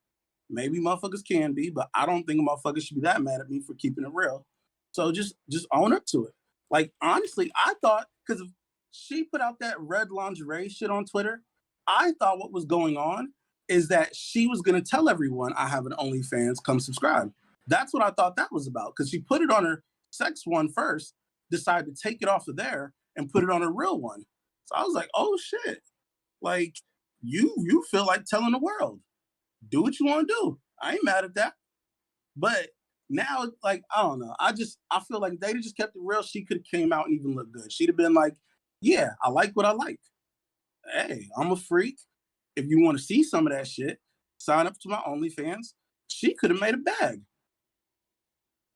Maybe motherfuckers can be, but I don't think motherfuckers should be that mad at me for keeping it real. So just own up to it. Like, honestly, I thought, because she put out that red lingerie shit on Twitter, I thought what was going on is that she was going to tell everyone I have an OnlyFans, come subscribe. That's what I thought that was about, because she put it on her sex one first, decided to take it off of there and put it on a real one. So I was like, oh shit. Like, you feel like telling the world. Do what you want to do. I ain't mad at that. But now, like, I don't know. I feel like they just kept it real. She could have came out and even looked good. She'd have been like, yeah, I like what I like. Hey, I'm a freak. If you want to see some of that shit, sign up to my OnlyFans. She could have made a bag.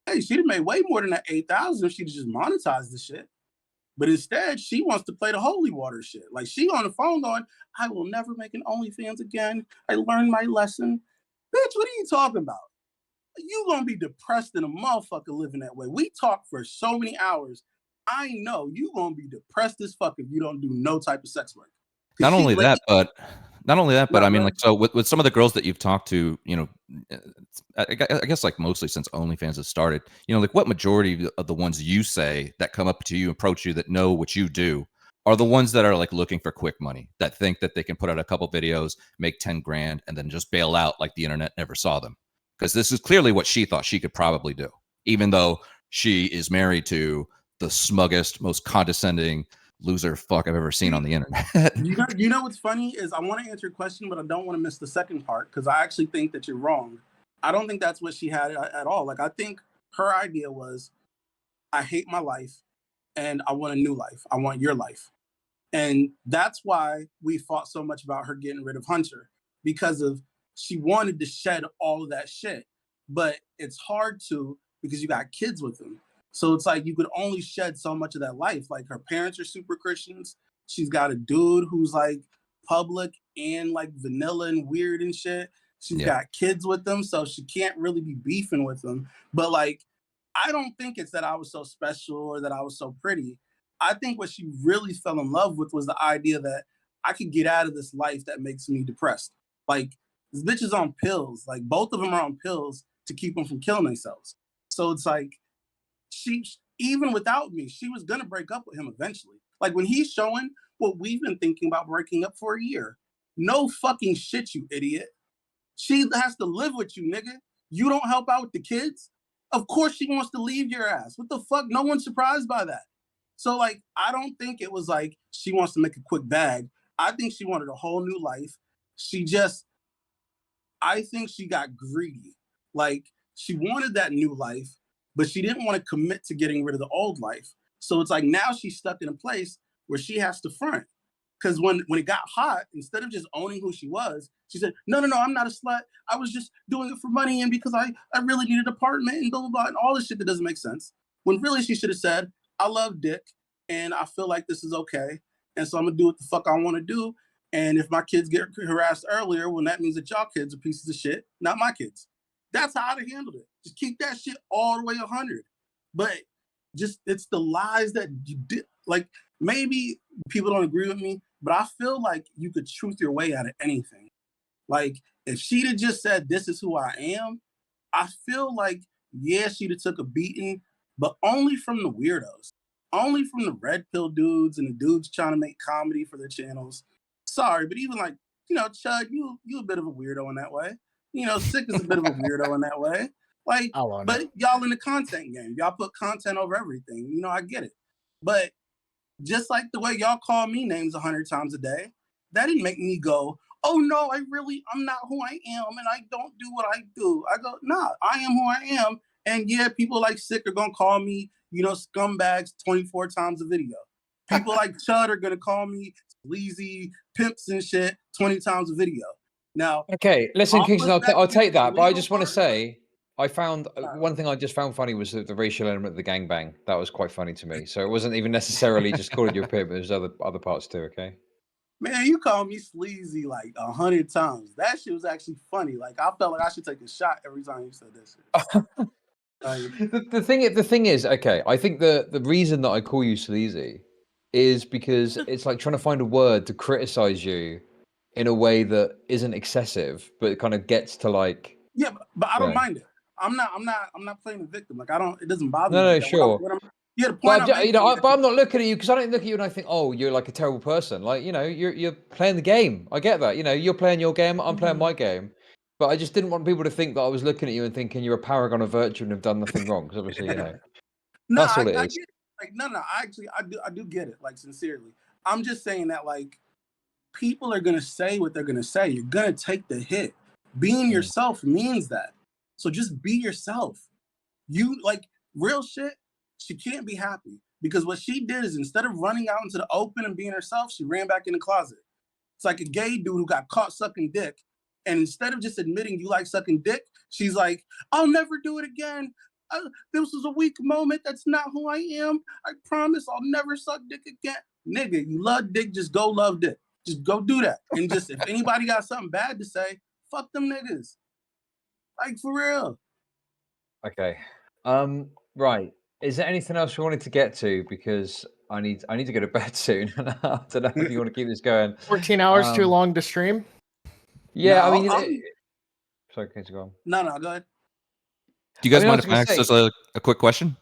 Hey, she'd have made way more than that 8,000 if she'd just monetized the shit. But instead, she wants to play the holy water shit. Like, she on the phone going, I will never make an OnlyFans again. I learned my lesson. Bitch, what are you talking about? You gonna be depressed in a motherfucker living that way. We talk for so many hours. I know you gonna be depressed as fuck if you don't do no type of sex work. Not only that, but I mean, like, so with some of the girls that you've talked to, you know, I guess like mostly since OnlyFans has started, you know, like what majority of the ones you say that come up to you, approach you, that know what you do, are the ones that are like looking for quick money, that think that they can put out a couple videos, make 10 grand, and then just bail out like the internet never saw them. Because this is clearly what she thought she could probably do, even though she is married to the smuggest, most condescending loser fuck I've ever seen on the internet. You know what's funny is I want to answer your question, but I don't want to miss the second part because I actually think that you're wrong. I don't think that's what she had at all. Like, I think her idea was, I hate my life and I want a new life. I want your life. And that's why we fought so much about her getting rid of Hunter, because of she wanted to shed all of that shit. But it's hard to, because you got kids with him. So it's like you could only shed so much of that life. Like, her parents are super Christians. She's got a dude who's like public and like vanilla and weird and shit. She's got kids with them, so she can't really be beefing with them. But like, I don't think it's that I was so special or that I was so pretty. I think what she really fell in love with was the idea that I could get out of this life that makes me depressed. Like, this bitch is on pills. Like, both of them are on pills to keep them from killing themselves. So it's like, she, even without me, she was gonna break up with him eventually. Like, when he's showing what we've been thinking about breaking up for a year. No fucking shit, you idiot. She has to live with you, nigga. You don't help out with the kids? Of course she wants to leave your ass. What the fuck? No one's surprised by that. So, like, I don't think it was like she wants to make a quick bag. I think she wanted a whole new life. I think she got greedy. Like, she wanted that new life, but she didn't want to commit to getting rid of the old life. So it's like now she's stuck in a place where she has to front. Because when it got hot, instead of just owning who she was, she said, no, I'm not a slut. I was just doing it for money and because I really needed an apartment and blah, blah, blah, and all this shit that doesn't make sense. When really she should have said, I love dick and I feel like this is okay. And so I'm going to do what the fuck I want to do. And if my kids get harassed earlier, well, that means that y'all kids are pieces of shit, not my kids. That's how I'd have handled it. Just keep that shit all the way 100. But just, it's the lies that you did. Like, maybe people don't agree with me, but I feel like you could truth your way out of anything. Like, if she'd have just said, this is who I am, I feel like, yeah, she'd have took a beating, but only from the weirdos. Only from the red pill dudes and the dudes trying to make comedy for their channels. Sorry, but even like, you know, Chud, you a bit of a weirdo in that way. You know, Sick is a bit of a weirdo in that way. Like, but y'all in the content game. Y'all put content over everything. You know, I get it. But just like the way y'all call me names 100 times a day, that didn't make me go, oh no, I'm not who I am and I don't do what I do. I go, nah, I am who I am. And yeah, people like Sick are gonna call me, you know, scumbags 24 times a video. People like Chud are gonna call me sleazy pimps and shit 20 times a video. Now, okay, listen, Kingston, I'll take that, but I just want to say, I found one thing I just found funny was the racial element of the gangbang. That was quite funny to me. So it wasn't even necessarily just calling you a pimp. There's other parts too. Okay. Man, you called me sleazy like 100 times. That shit was actually funny. Like, I felt like I should take a shot every time you said that shit. The thing is, okay, I think the reason that I call you sleazy is because it's like trying to find a word to criticize you in a way that isn't excessive, but it kind of gets to like. Yeah, but I don't mind it. I'm not playing the victim. Like, it doesn't bother me. No, sure. The point but I'm not looking at you because I don't look at you and I think, oh, you're like a terrible person. Like, you know, you're playing the game. I get that. You know, you're playing your game. I'm playing my game. But I just didn't want people to think that I was looking at you and thinking you're a paragon of virtue and have done nothing wrong. Because obviously, you know, that's all it is. I get it. Like, no, I do get it. Like, sincerely, I'm just saying that like people are gonna say what they're gonna say. You're gonna take the hit. Being yourself means that. So just be yourself. You like real shit. She can't be happy because what she did is instead of running out into the open and being herself, she ran back in the closet. It's like a gay dude who got caught sucking dick. And instead of just admitting you like sucking dick, she's like, I'll never do it again. This was a weak moment. That's not who I am. I promise I'll never suck dick again. Nigga, you love dick, just go love dick. Just go do that. And just, if anybody got something bad to say, fuck them niggas. Like, for real. Okay. Right. Is there anything else you wanted to get to? Because I need to go to bed soon. I don't know if you want to keep this going. 14 hours too long to stream? Yeah, No, I mean... Sorry, can you go on? No, go ahead. Do you guys I mean, mind if I ask just a quick question?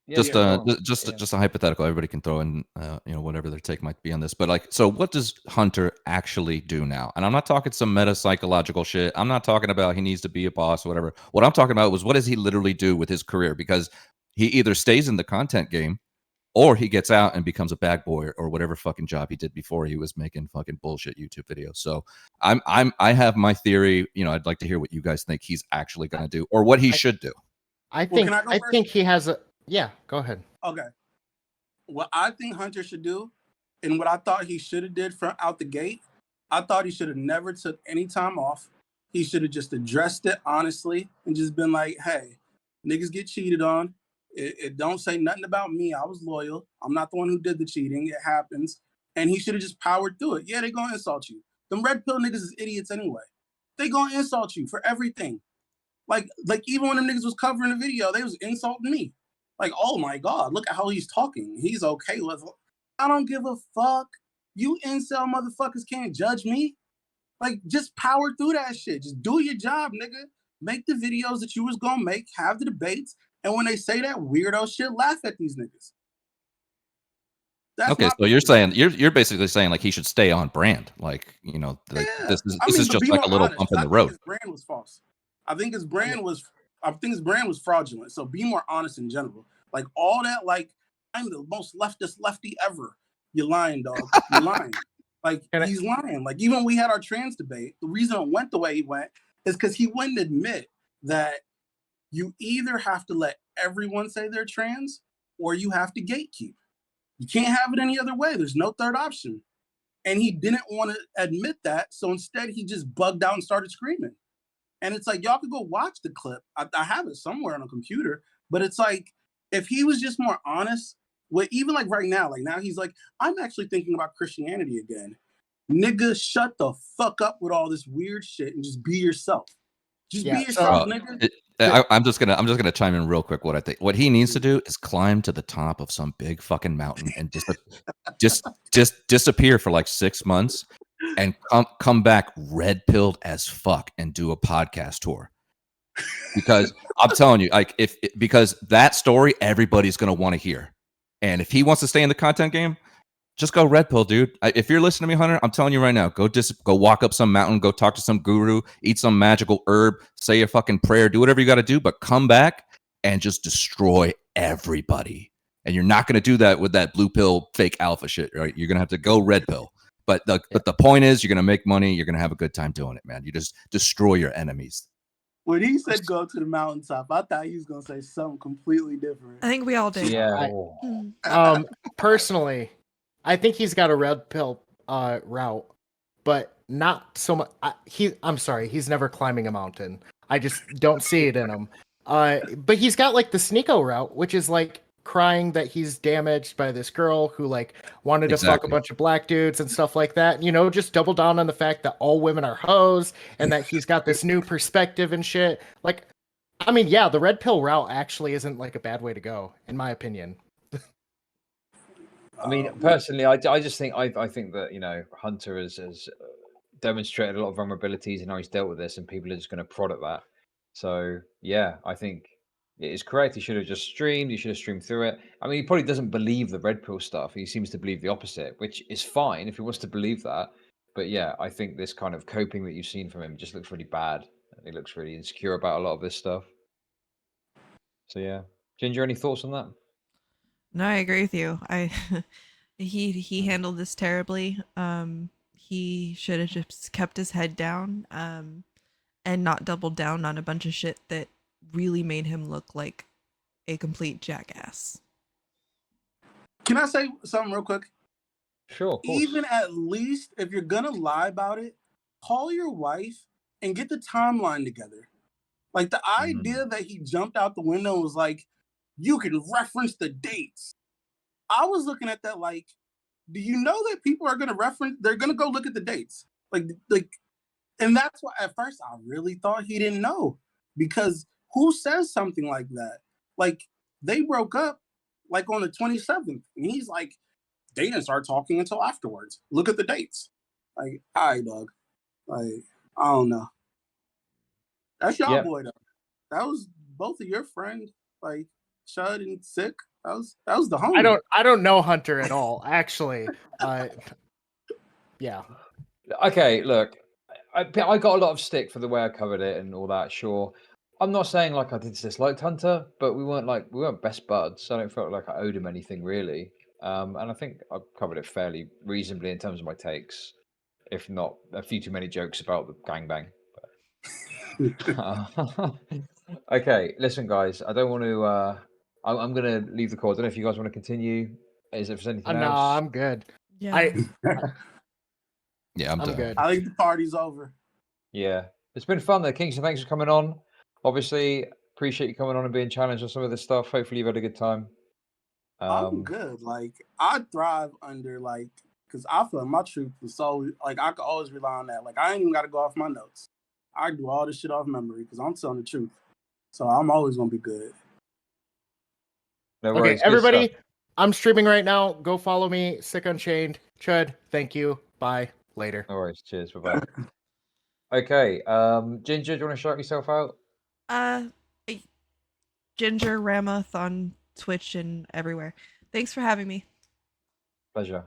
Yeah, Just go on. just a hypothetical. Everybody can throw in whatever their take might be on this. But like, so what does Hunter actually do now? And I'm not talking some meta psychological shit. I'm not talking about he needs to be a boss or whatever. What I'm talking about was, what does he literally do with his career? Because he either stays in the content game, or he gets out and becomes a bag boy or whatever fucking job he did before he was making fucking bullshit YouTube videos. So I have my theory. I'd like to hear what you guys think he's actually going to do, or what he should do. I think he has a... Yeah, go ahead. Okay. What I think Hunter should do, and what I thought he should have did from out the gate, I thought he should have never took any time off. He should have just addressed it honestly and just been like, hey, niggas get cheated on. It don't say nothing about me. I was loyal. I'm not the one who did the cheating. It happens. And he should have just powered through it. Yeah, they gonna insult you. Them red pill niggas is idiots anyway. They gonna insult you for everything. Like even when them niggas was covering the video, they was insulting me. Like, oh my God, look at how he's talking. He's okay with it. I don't give a fuck. You incel motherfuckers can't judge me. Like, just power through that shit. Just do your job, nigga. Make the videos that you was gonna make, have the debates, and when they say that weirdo shit, laugh at these niggas. Okay, so you're saying you're basically saying like he should stay on brand, like this is just like a little bump in the road. His brand was false. I think his brand was fraudulent. So be more honest in general. Like all that, like I'm the most leftist lefty ever. You're lying, dog. You're lying. Like he's lying. Like even when we had our trans debate, the reason it went the way he went is because he wouldn't admit that you either have to let everyone say they're trans or you have to gatekeep. You can't have it any other way. There's no third option. And he didn't want to admit that. So instead, he just bugged out and started screaming. And it's like, y'all could go watch the clip. I have it somewhere on a computer. But it's like, if he was just more honest, with even like right now, like now he's like, I'm actually thinking about Christianity again. Nigga, shut the fuck up with all this weird shit and just be yourself. Just be yourself, nigga. I'm just gonna chime in real quick. What I think, what he needs to do is climb to the top of some big fucking mountain and just disappear for like 6 months and come back red pilled as fuck and do a podcast tour. Because I'm telling you, like because that story everybody's gonna want to hear, and if he wants to stay in the content game, just go red pill, dude. If you're listening to me, Hunter, I'm telling you right now, go walk up some mountain, go talk to some guru, eat some magical herb, say a fucking prayer, do whatever you got to do, but come back and just destroy everybody. And you're not going to do that with that blue pill fake alpha shit, right? You're going to have to go red pill. But the point is, you're going to make money. You're going to have a good time doing it, man. You just destroy your enemies. When he said go to the mountaintop, I thought he was going to say something completely different. I think we all did. Yeah. Personally, I think he's got a red pill route, but not so much. I'm sorry, he's never climbing a mountain. I just don't see it in him. But he's got like the Sneeko route, which is like crying that he's damaged by this girl who like wanted to fuck a bunch of black dudes and stuff like that. Just double down on the fact that all women are hoes and that he's got this new perspective and shit. Like, I mean, yeah, the red pill route actually isn't like a bad way to go, in my opinion. I mean, personally, I just think I think that Hunter has demonstrated a lot of vulnerabilities and how he's dealt with this, and people are just going to prod at that. So yeah, I think it is correct. He should have just streamed. He should have streamed through it. I mean, he probably doesn't believe the red pill stuff. He seems to believe the opposite, which is fine if he wants to believe that. But yeah, I think this kind of coping that you've seen from him just looks really bad. He looks really insecure about a lot of this stuff. So yeah, Ginger, any thoughts on that? No, I agree with you. He handled this terribly. He should have just kept his head down, and not doubled down on a bunch of shit that really made him look like a complete jackass. Can I say something real quick? Sure. Even at least if you're gonna lie about it, call your wife and get the timeline together. Like the idea that he jumped out the window and was like, you can reference the dates. I was looking at that like, do you know that people are going to reference, they're going to go look at the dates. Like, and that's why at first I really thought he didn't know, because who says something like that? Like they broke up like on the 27th and he's like, they didn't start talking until afterwards. Look at the dates. Like, all right, dog. Like, I don't know. That's y'all boy though. That was both of your friends, like Chud and Sick. That was the homie. I don't know Hunter at all, actually. Yeah. Okay, look, I got a lot of stick for the way I covered it and all that. Sure, I'm not saying like I disliked Hunter, but we weren't best buds. So I don't feel like I owed him anything really. And I think I covered it fairly reasonably in terms of my takes, if not a few too many jokes about the gangbang. Okay, listen, guys. I don't want to. I'm going to leave the call. I don't know if you guys want to continue. Is there anything else? No, I'm good. Yeah. Yeah, I'm done. good. I think the party's over. Yeah, it's been fun though. Kingston, thanks for coming on. Obviously, appreciate you coming on and being challenged on some of this stuff. Hopefully, you've had a good time. I'm good. Like I thrive under because I feel like my truth was so like I could always rely on that. Like I ain't even got to go off my notes. I do all this shit off memory because I'm telling the truth. So I'm always gonna be good. No Okay, worries. everybody, I'm streaming right now. Go follow me, SiCUnchained. Chud, thank you. Bye. Later. No worries. Cheers. Bye bye. Okay, Ginger, do you want to shout yourself out? Ginger Ramoth on Twitch and everywhere. Thanks for having me. Pleasure.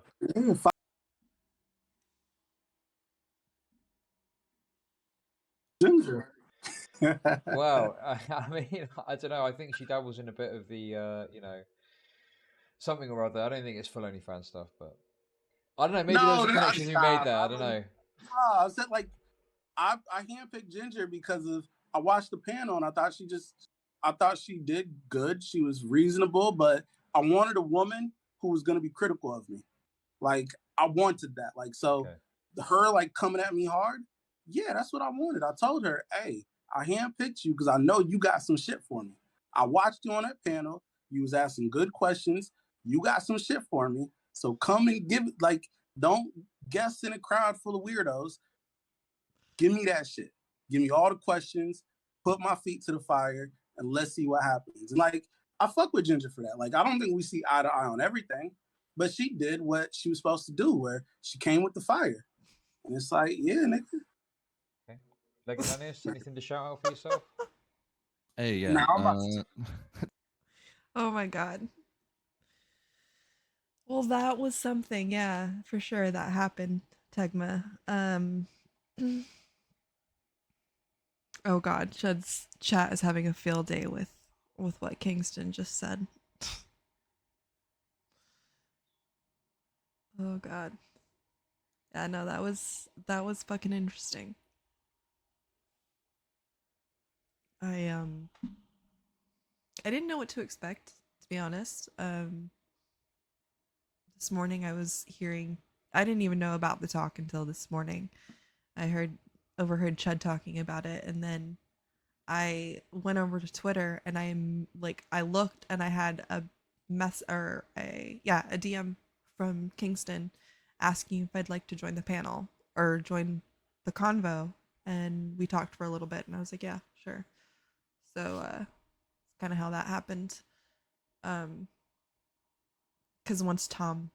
Ginger. Well, I mean, I don't know. I think she dabbles in a bit of the, something or other. I don't think it's full OnlyFans stuff, but I don't know. Maybe there was a connection you made there. I don't know. I said I handpicked Ginger because I watched the panel and I thought she did good. She was reasonable, but I wanted a woman who was going to be critical of me. Like I wanted that. Like so, her like coming at me hard. Yeah, that's what I wanted. I told her, hey, I handpicked you because I know you got some shit for me. I watched you on that panel. You was asking good questions. You got some shit for me. So come and give it. Like, don't guess in a crowd full of weirdos. Give me that shit. Give me all the questions. Put my feet to the fire, and let's see what happens. And like, I fuck with Ginger for that. Like, I don't think we see eye to eye on everything, but she did what she was supposed to do, where she came with the fire. And it's like, yeah, nigga. Okay. Legodanis, anything to shout out for yourself? Hey, yeah. Oh my god. Well, that was something, yeah, for sure that happened, Tegma. Oh god, Chud's chat is having a field day with what Kingston just said. Oh god. Yeah, no, that was fucking interesting. I didn't know what to expect, to be honest. This morning I didn't even know about the talk until this morning. I overheard Chud talking about it, and then I went over to Twitter and I looked and I had a DM from Kingston asking if I'd like to join the panel or join the convo, and we talked for a little bit and I was like, yeah, sure. So kind of how that happened. Because once Tom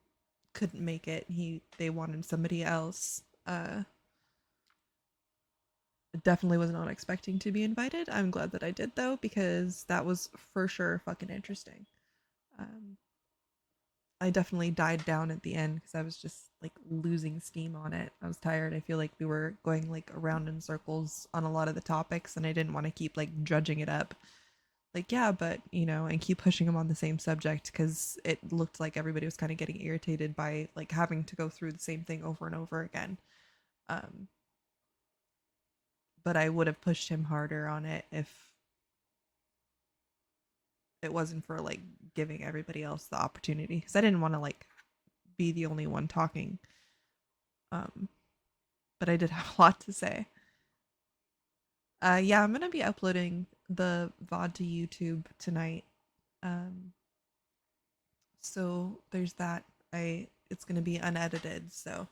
couldn't make it, they wanted somebody else. Definitely was not expecting to be invited. I'm glad that I did though, because that was for sure fucking interesting. I definitely died down at the end because I was just like losing steam on it. I was tired. I feel like we were going like around in circles on a lot of the topics, and I didn't want to keep like judging it up. Like, yeah, but and keep pushing them on the same subject, because it looked like everybody was kind of getting irritated by like having to go through the same thing over and over again. But I would have pushed him harder on it if it wasn't for like giving everybody else the opportunity, because I didn't want to like be the only one talking. But I did have a lot to say. Yeah, I'm gonna be uploading the VOD to YouTube tonight. Um, so there's that. It's gonna be unedited, so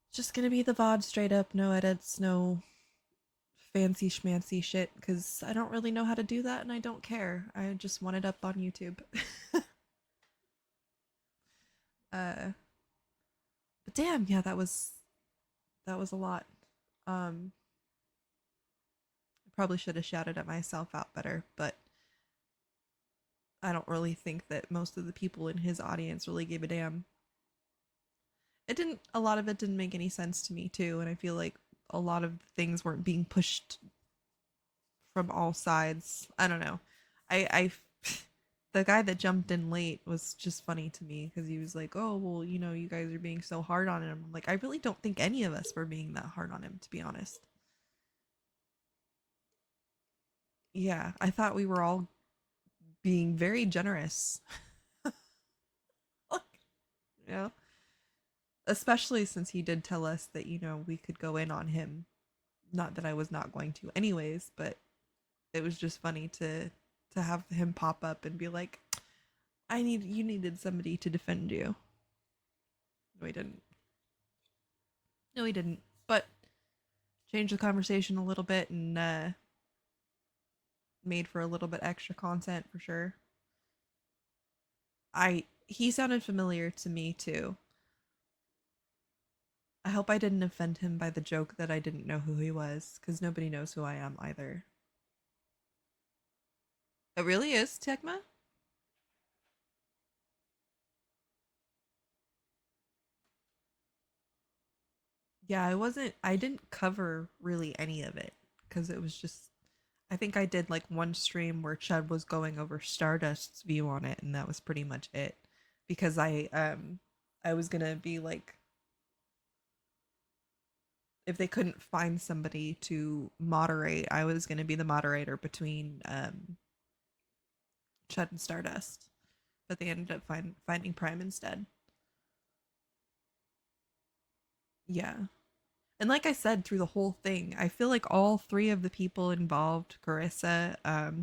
it's just gonna be the VOD straight up, no edits, no fancy schmancy shit, because I don't really know how to do that and I don't care. I just want it up on YouTube. But damn, yeah, that was a lot. I probably should have shouted at myself out better, but I don't really think that most of the people in his audience really gave a damn. A lot of it didn't make any sense to me too, and I feel like a lot of things weren't being pushed from all sides. I don't know. I the guy that jumped in late was just funny to me because he was like, "Oh, well, you know, you guys are being so hard on him." I'm like, I really don't think any of us were being that hard on him, to be honest. Yeah, I thought we were all being very generous. You know, especially since he did tell us that, you know, we could go in on him. Not that I was not going to anyways, but it was just funny to have him pop up and be like, you needed somebody to defend you. No, he didn't. No, he didn't. But changed the conversation a little bit and made for a little bit extra content for sure. He sounded familiar to me too. I hope I didn't offend him by the joke that I didn't know who he was, because nobody knows who I am either. It really is, Tekma? Yeah, I didn't cover really any of it because it was just, I think I did like one stream where Chud was going over Stardust's view on it, and that was pretty much it. Because I was gonna be like, if they couldn't find somebody to moderate, I was gonna be the moderator between Chud and Stardust. But they ended up finding Prime instead. Yeah. And like I said, through the whole thing, I feel like all three of the people involved, Carissa,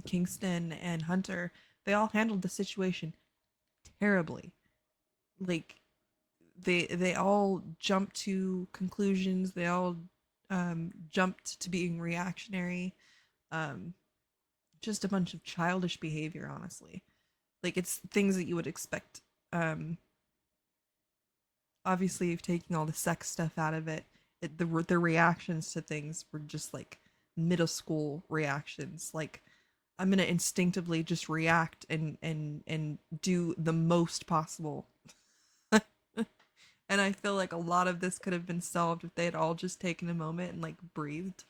Kingston, and Hunter, they all handled the situation terribly. Like they all jumped to conclusions. They all jumped to being reactionary. Um, just a bunch of childish behavior, honestly. Like it's things that you would expect. Um, Obviously, taking all the sex stuff out of it, the reactions to things were just like middle school reactions. Like I'm gonna instinctively just react and do the most possible. And I feel like a lot of this could have been solved if they had all just taken a moment and like breathed.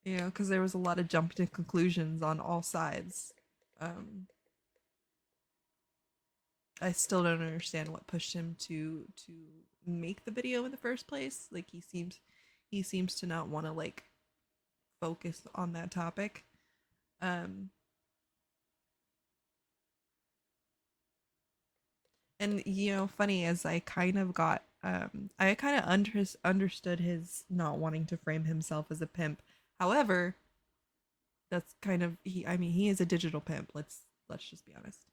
You know, because there was a lot of jumping to conclusions on all sides. Um, I still don't understand what pushed him to make the video in the first place. Like he seems to not want to like focus on that topic. Um, and you know, funny as I kind of got I kind of understood his not wanting to frame himself as a pimp. However, that's kind of he I mean, he is a digital pimp. Let's just be honest.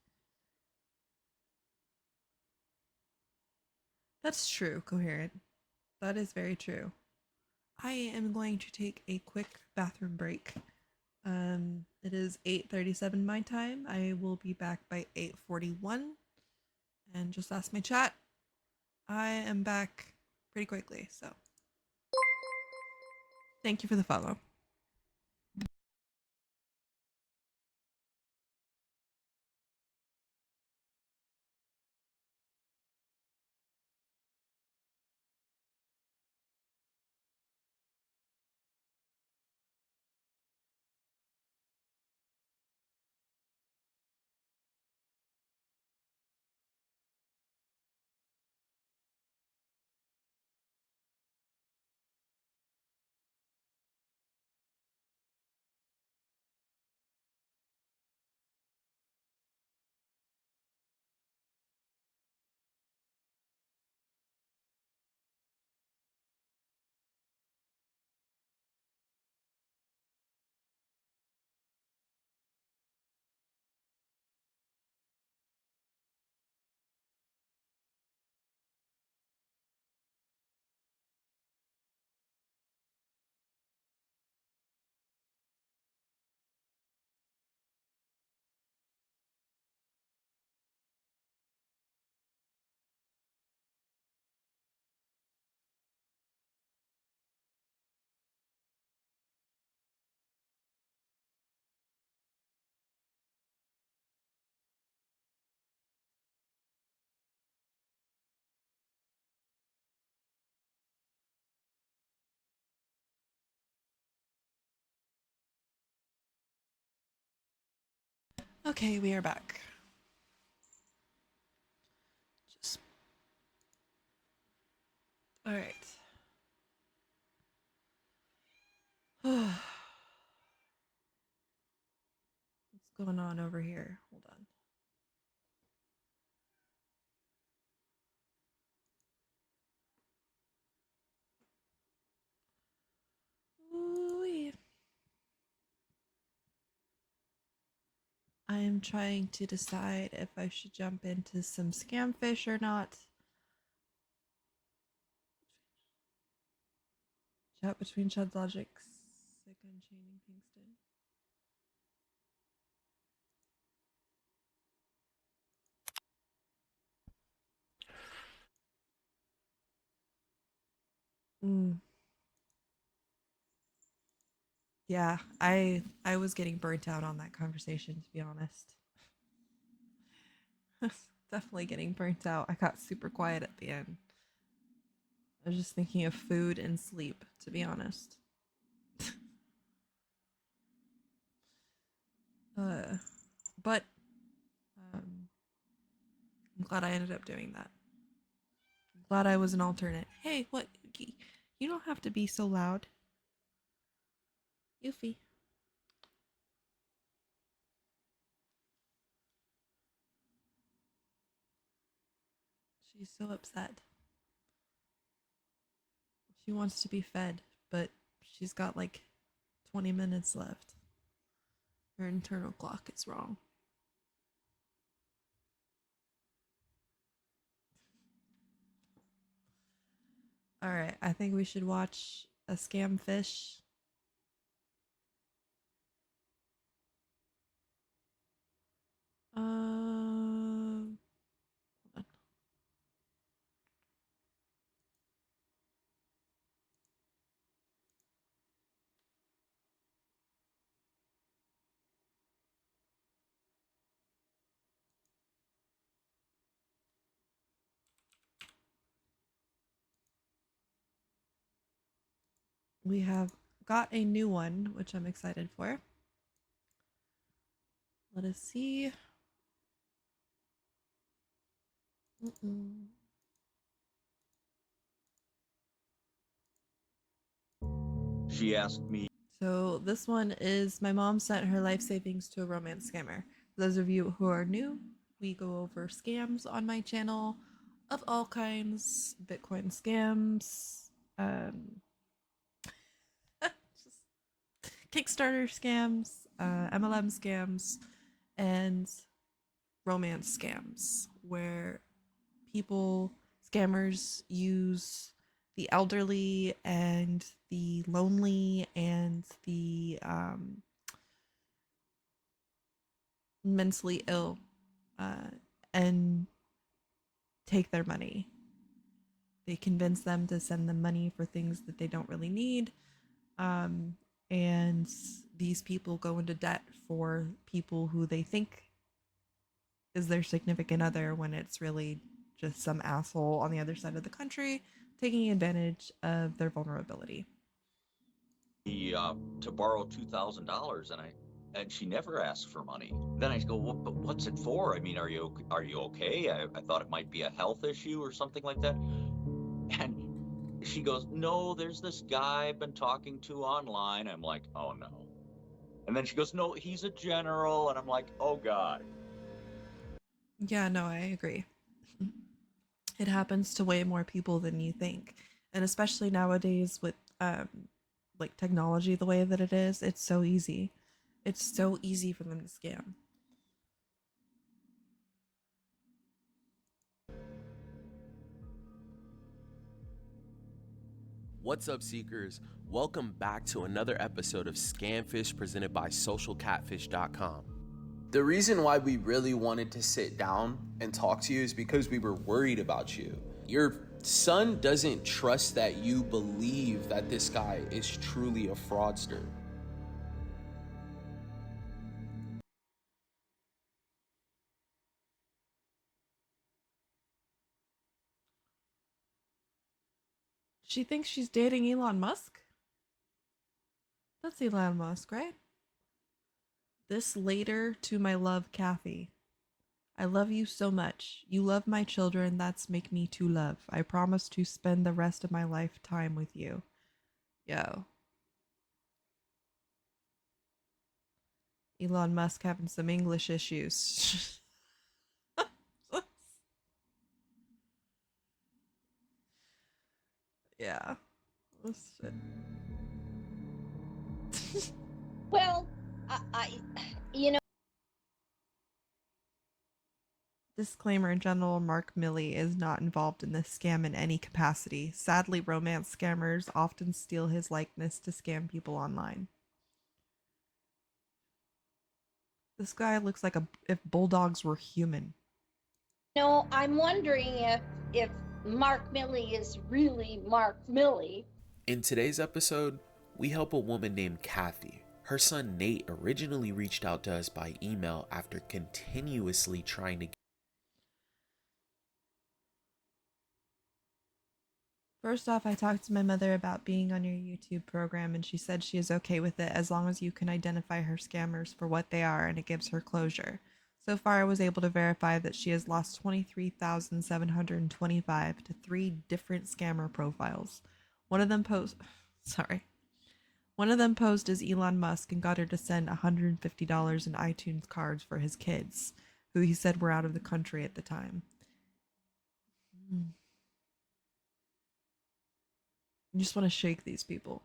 That's true, coherent. That is very true. I am going to take a quick bathroom break. It is 8:37 my time. I will be back by 8:41. And just ask my chat. I am back pretty quickly, so thank you for the follow. Okay, we are back. Just all right. What's going on over here? Hold on. Ooh-wee. I am trying to decide if I should jump into some scamfish or not. Chat between Chudlogic SiCUnchained and Kingston. Yeah, I was getting burnt out on that conversation, to be honest. Definitely getting burnt out. I got super quiet at the end. I was just thinking of food and sleep, to be honest. But I'm glad I ended up doing that. I'm glad I was an alternate. Hey, what? You don't have to be so loud. Yuffie. She's so upset. She wants to be fed, but she's got like 20 minutes left. Her internal clock is wrong. All right, I think we should watch a scam fish. Hold on. We have got a new one, which I'm excited for. Let us see. She asked me. So this one is my mom sent her life savings to a romance scammer. For those of you who are new, we go over scams on my channel of all kinds, Bitcoin scams, just Kickstarter scams, MLM scams, and romance scams, where scammers use the elderly and the lonely and the mentally ill and take their money. They convince them to send them money for things that they don't really need. And these people go into debt for people who they think is their significant other when it's really just some asshole on the other side of the country taking advantage of their vulnerability. To borrow $2,000, and she never asked for money. Then I go, well, but what's it for? I mean, are you okay? I thought it might be a health issue or something like that. And she goes, no, there's this guy I've been talking to online. I'm like, oh no. And then she goes, no, he's a general, and I'm like, oh God. Yeah, no, I agree. It happens to way more people than you think. And especially nowadays with like technology the way that it is, it's so easy. It's so easy for them to scam. What's up, Seekers? Welcome back to another episode of Scamfish presented by SocialCatfish.com. The reason why we really wanted to sit down and talk to you is because we were worried about you. Your son doesn't trust that you believe that this guy is truly a fraudster. She thinks she's dating Elon Musk? That's Elon Musk, right? This later to my love, Kathy. I love you so much. You love my children. That's make me to love. I promise to spend the rest of my lifetime with you. Yo. Elon Musk having some English issues. Yeah. Well, you know. Disclaimer in general, Mark Milley is not involved in this scam in any capacity. Sadly, romance scammers often steal his likeness to scam people online. This guy looks like if bulldogs were human. No, I'm wondering if Mark Milley is really Mark Milley. In today's episode, we help a woman named Kathy. Her son Nate originally reached out to us by email after continuously trying to. First off, I talked to my mother about being on your YouTube program, and she said she is okay with it as long as you can identify her scammers for what they are and it gives her closure. So far, I was able to verify that she has lost $23,725 to 3 different scammer profiles. One of them posed as Elon Musk and got her to send $150 in iTunes cards for his kids, who he said were out of the country at the time. You just want to shake these people.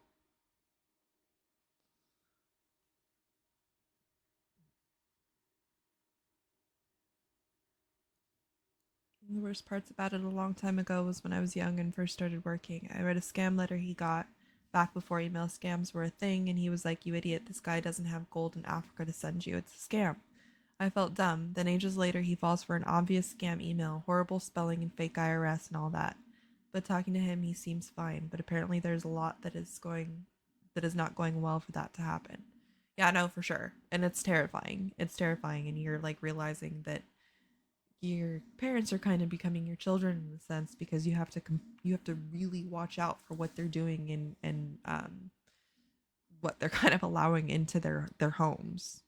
The worst parts about it a long time ago was when I was young and first started working. I read a scam letter he got back before email scams were a thing, and he was like, "You idiot, this guy doesn't have gold in Africa to send you. It's a scam." I felt dumb. Then ages later, he falls for an obvious scam email, horrible spelling and fake IRS and all that. But talking to him, he seems fine. But apparently there's a lot that is not going well for that to happen. Yeah, no, for sure. And it's terrifying. It's terrifying, and you're like realizing that your parents are kind of becoming your children in a sense, because you have to really watch out for what they're doing and what they're kind of allowing into their homes.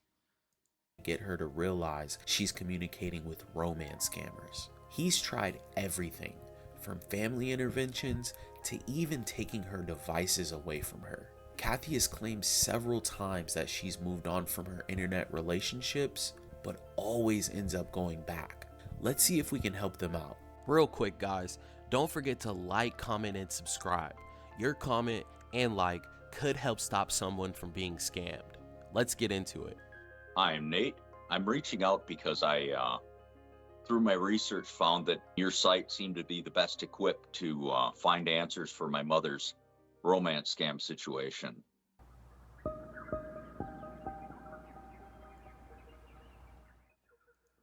Get her to realize she's communicating with romance scammers. He's tried everything, from family interventions to even taking her devices away from her. Kathy has claimed several times that she's moved on from her internet relationships, but always ends up going back. Let's see if we can help them out. Real quick, guys, don't forget to like, comment, and subscribe. Your comment and like could help stop someone from being scammed. Let's get into it. I'm Nate. I'm reaching out because I, through my research, found that your site seemed to be the best equipped to find answers for my mother's romance scam situation.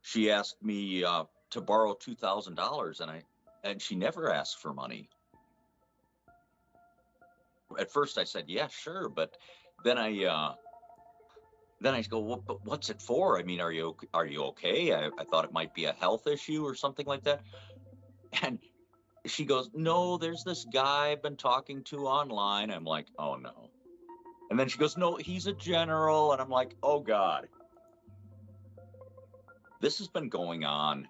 She asked me to borrow $2,000, and she never asked for money. At first, I said, "Yeah, sure," but then I go, "Well, but what's it for? I mean, are you okay? I thought it might be a health issue or something like that." And she goes, "No, there's this guy I've been talking to online." I'm like, "Oh no." And then she goes, "No, he's a general," and I'm like, "Oh God." This has been going on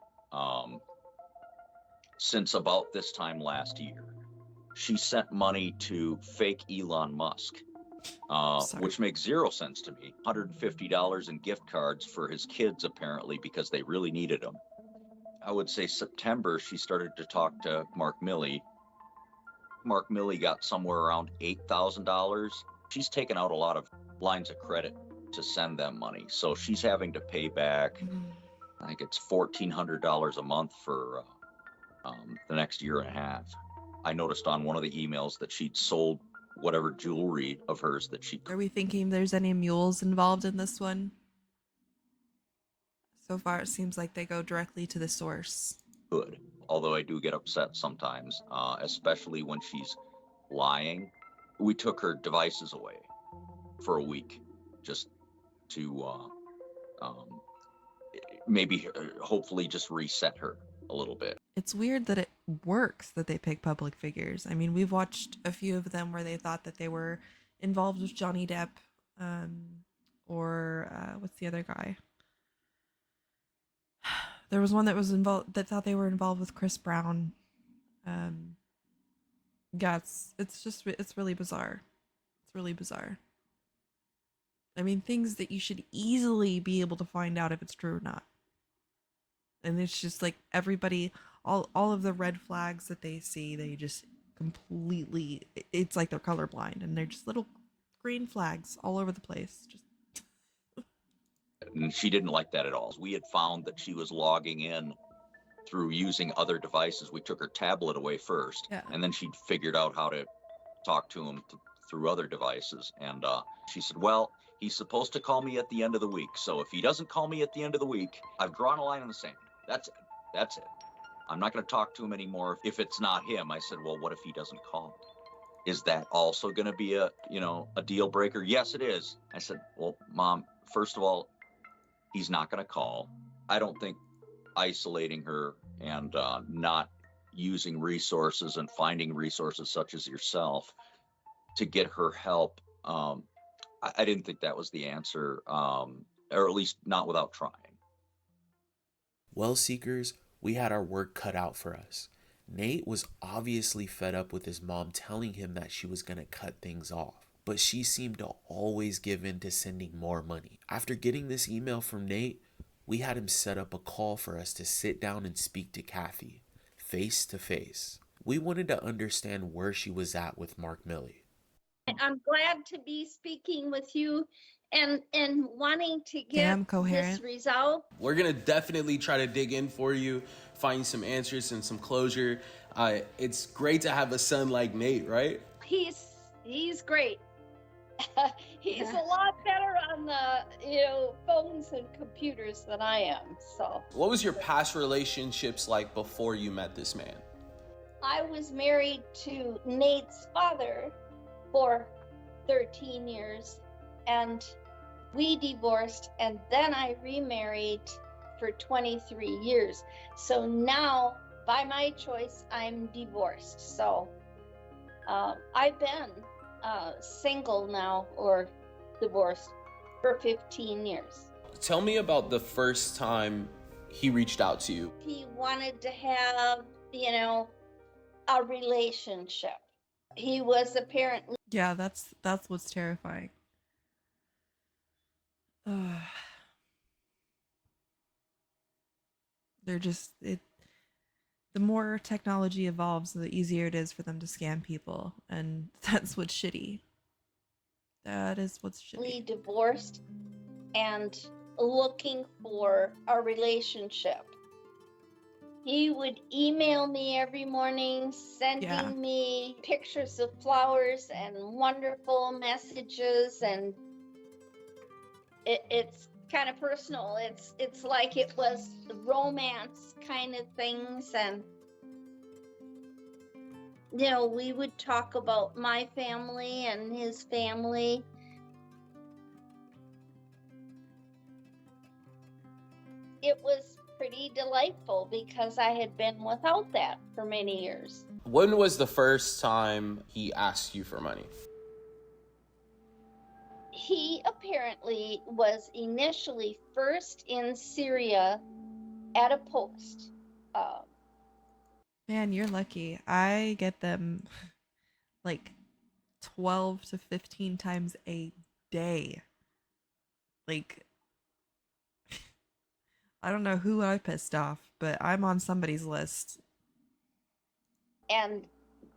since about this time last year. She sent money to fake Elon Musk, which makes zero sense to me. $150 in gift cards for his kids, apparently, because they really needed them. I would say September, she started to talk to Mark Milley. Mark Milley got somewhere around $8,000. She's taken out a lot of lines of credit to send them money. So she's having to pay back, I think it's $1,400 a month for the next year and a half. I noticed on one of the emails that she'd sold whatever jewelry of hers that she could. Are we thinking there's any mules involved in this one? So far, it seems like they go directly to the source. Good. Although I do get upset sometimes, especially when she's lying. We took her devices away for a week just to maybe hopefully just reset her a little bit. It's weird that it works that they pick public figures. I mean, we've watched a few of them where they thought that they were involved with Johnny Depp or what's the other guy? There was one that was involved that thought they were involved with Chris Brown. Yeah, it's really bizarre. It's really bizarre. I mean, things that you should easily be able to find out if it's true or not. And it's just like everybody, all of the red flags that they see, they just completely, it's like they're colorblind and they're just little green flags all over the place. Just And she didn't like that at all. We had found that she was logging in through using other devices. We took her tablet away first, and then she figured out how to talk to him through other devices. And she said, well, he's supposed to call me at the end of the week. So if he doesn't call me at the end of the week, I've drawn a line in the sand. That's it. That's it. I'm not going to talk to him anymore if it's not him. I said, well, what if he doesn't call? Is that also going to be a deal breaker? Yes, it is. I said, well, Mom, first of all, he's not going to call. I don't think isolating her and not using resources and finding resources such as yourself to get her help, I didn't think that was the answer, or at least not without trying. Well, Seekers, we had our work cut out for us. Nate was obviously fed up with his mom telling him that she was going to cut things off, but she seemed to always give in to sending more money. After getting this email from Nate, we had him set up a call for us to sit down and speak to Kathy, face to face. We wanted to understand where she was at with Mark Milley. I'm glad to be speaking with you and wanting to get this resolved. We're gonna definitely try to dig in for you, find some answers and some closure. It's great to have a son like Nate, right? He's great. He's a lot better on the phones and computers than I am. So what was your past relationships like before you met this man? I was married to Nate's father for 13 years, and we divorced, and then I remarried for 23 years. So now, by my choice, I'm divorced. So I've been single now, or divorced, for 15 years. Tell me about the first time he reached out to you. He wanted to have, a relationship. He was apparently... Yeah, that's what's terrifying. They're just the more technology evolves, the easier it is for them to scam people, and that's what's shitty. That is what's shitty. Divorced and looking for a relationship. He would email me every morning, sending me pictures of flowers and wonderful messages, and it's kind of personal. It's like it was romance kind of things, and we would talk about my family and his family. It was pretty delightful because I had been without that for many years. When was the first time he asked you for money? He apparently was initially first in Syria at a post. Man, you're lucky. I get them like 12 to 15 times a day. Like, I don't know who I pissed off, but I'm on somebody's list. And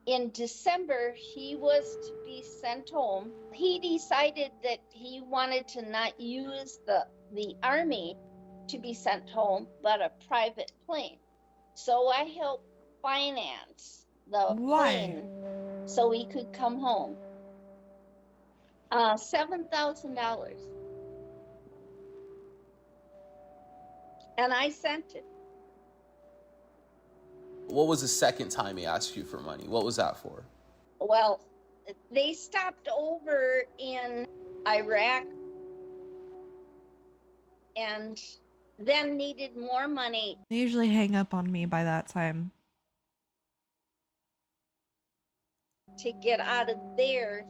in December, he was to be sent home. He decided that he wanted to not use the army to be sent home, but a private plane. So I helped finance the plane so he could come home. $7,000. And I sent it. What was the second time he asked you for money? What was that for? Well, they stopped over in Iraq and then needed more money. They usually hang up on me by that time. To get out of there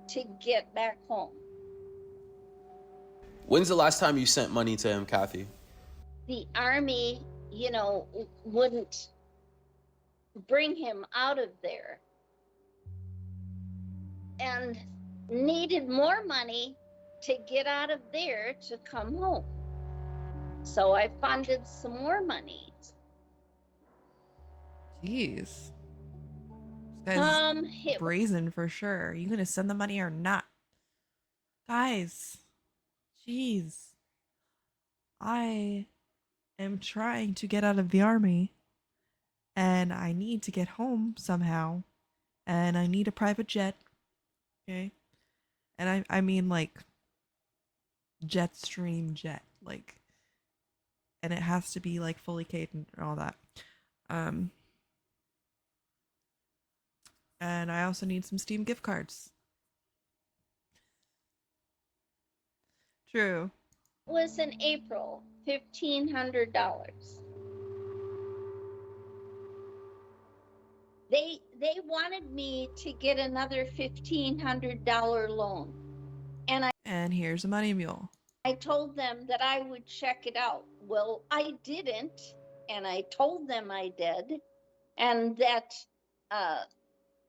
to get back home. When's the last time you sent money to him, Kathy? The Army, you know, wouldn't bring him out of there and needed more money to get out of there to come home. So I funded some more money. Jeez. This guy's It brazen for sure. Are you gonna send the money or not? Guys. Jeez. I am trying to get out of the Army. And I need to get home somehow. And I need a private jet. Okay. And I mean like Jetstream jet. Like, and it has to be like fully catered and all that. And I also need some Steam gift cards. True. was in April, $1,500. They wanted me to get another $1,500 loan. And here's a money mule. I told them that I would check it out. Well, I didn't, and I told them I did, and that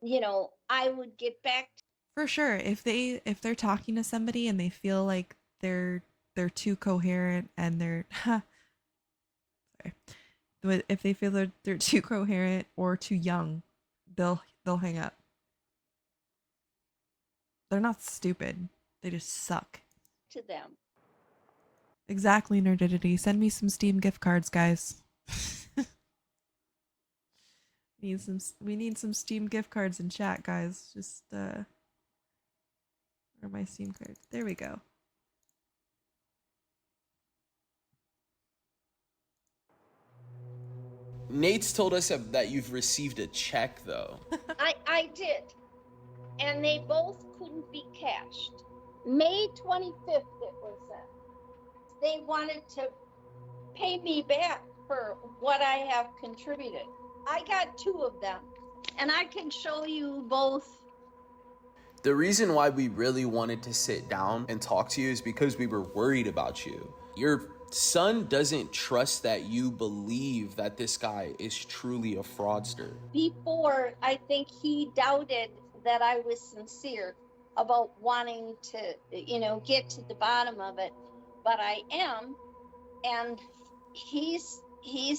you know, I would get back to For sure. If they're talking to somebody and they feel like they're too coherent and they're sorry. But if they feel they're too coherent or too young, they'll hang up. They're not stupid. They just suck. them. Exactly, Nerdidity. Send me some Steam gift cards, guys. We need some Steam gift cards in chat, guys. Just where are my Steam cards? There we go. Nate's told us that you've received a check, though. I did. And they both couldn't be cashed. May 25th it was sent. They wanted to pay me back for what I have contributed. I got 2 of them, and I can show you both. The reason why we really wanted to sit down and talk to you is because we were worried about you. Your son doesn't trust that you believe that this guy is truly a fraudster. Before, I think he doubted that I was sincere about wanting to, you know, get to the bottom of it, but I am, and he's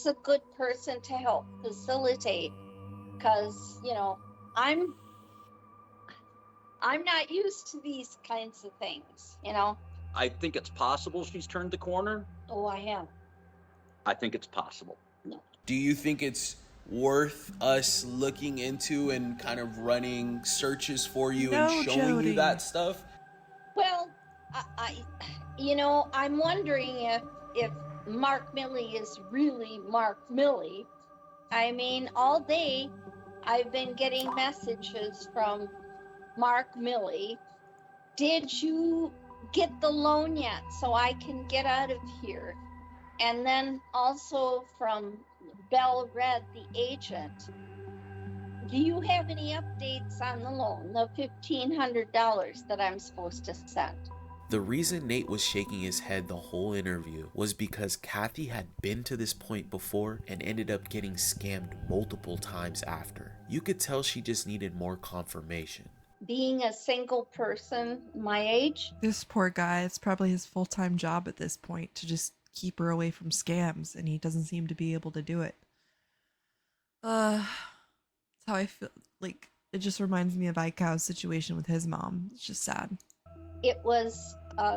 a good person to help facilitate, because, you know, I'm not used to these kinds of things, you know. I think it's possible she's turned the corner. Oh, I am. I think it's possible. No. Do you think it's worth us looking into and kind of running searches for you and showing Jody. you that stuff? Well, I you know, I'm wondering if Mark Milley is really Mark Milley. I mean, all day I've been getting messages from Mark Milley. Did you get the loan yet so I can get out of here? And then also from Belle Red, the agent. Do you have any updates on the loan, the $1,500 that I'm supposed to send? The reason Nate was shaking his head the whole interview was because Kathy had been to this point before and ended up getting scammed multiple times after. You could tell she just needed more confirmation. Being a single person my age, This poor guy, it's probably his full-time job at this point to just keep her away from scams, and he doesn't seem to be able to do it. That's how I feel. Like, it just reminds me of iCow's situation with his mom. It's just sad. it was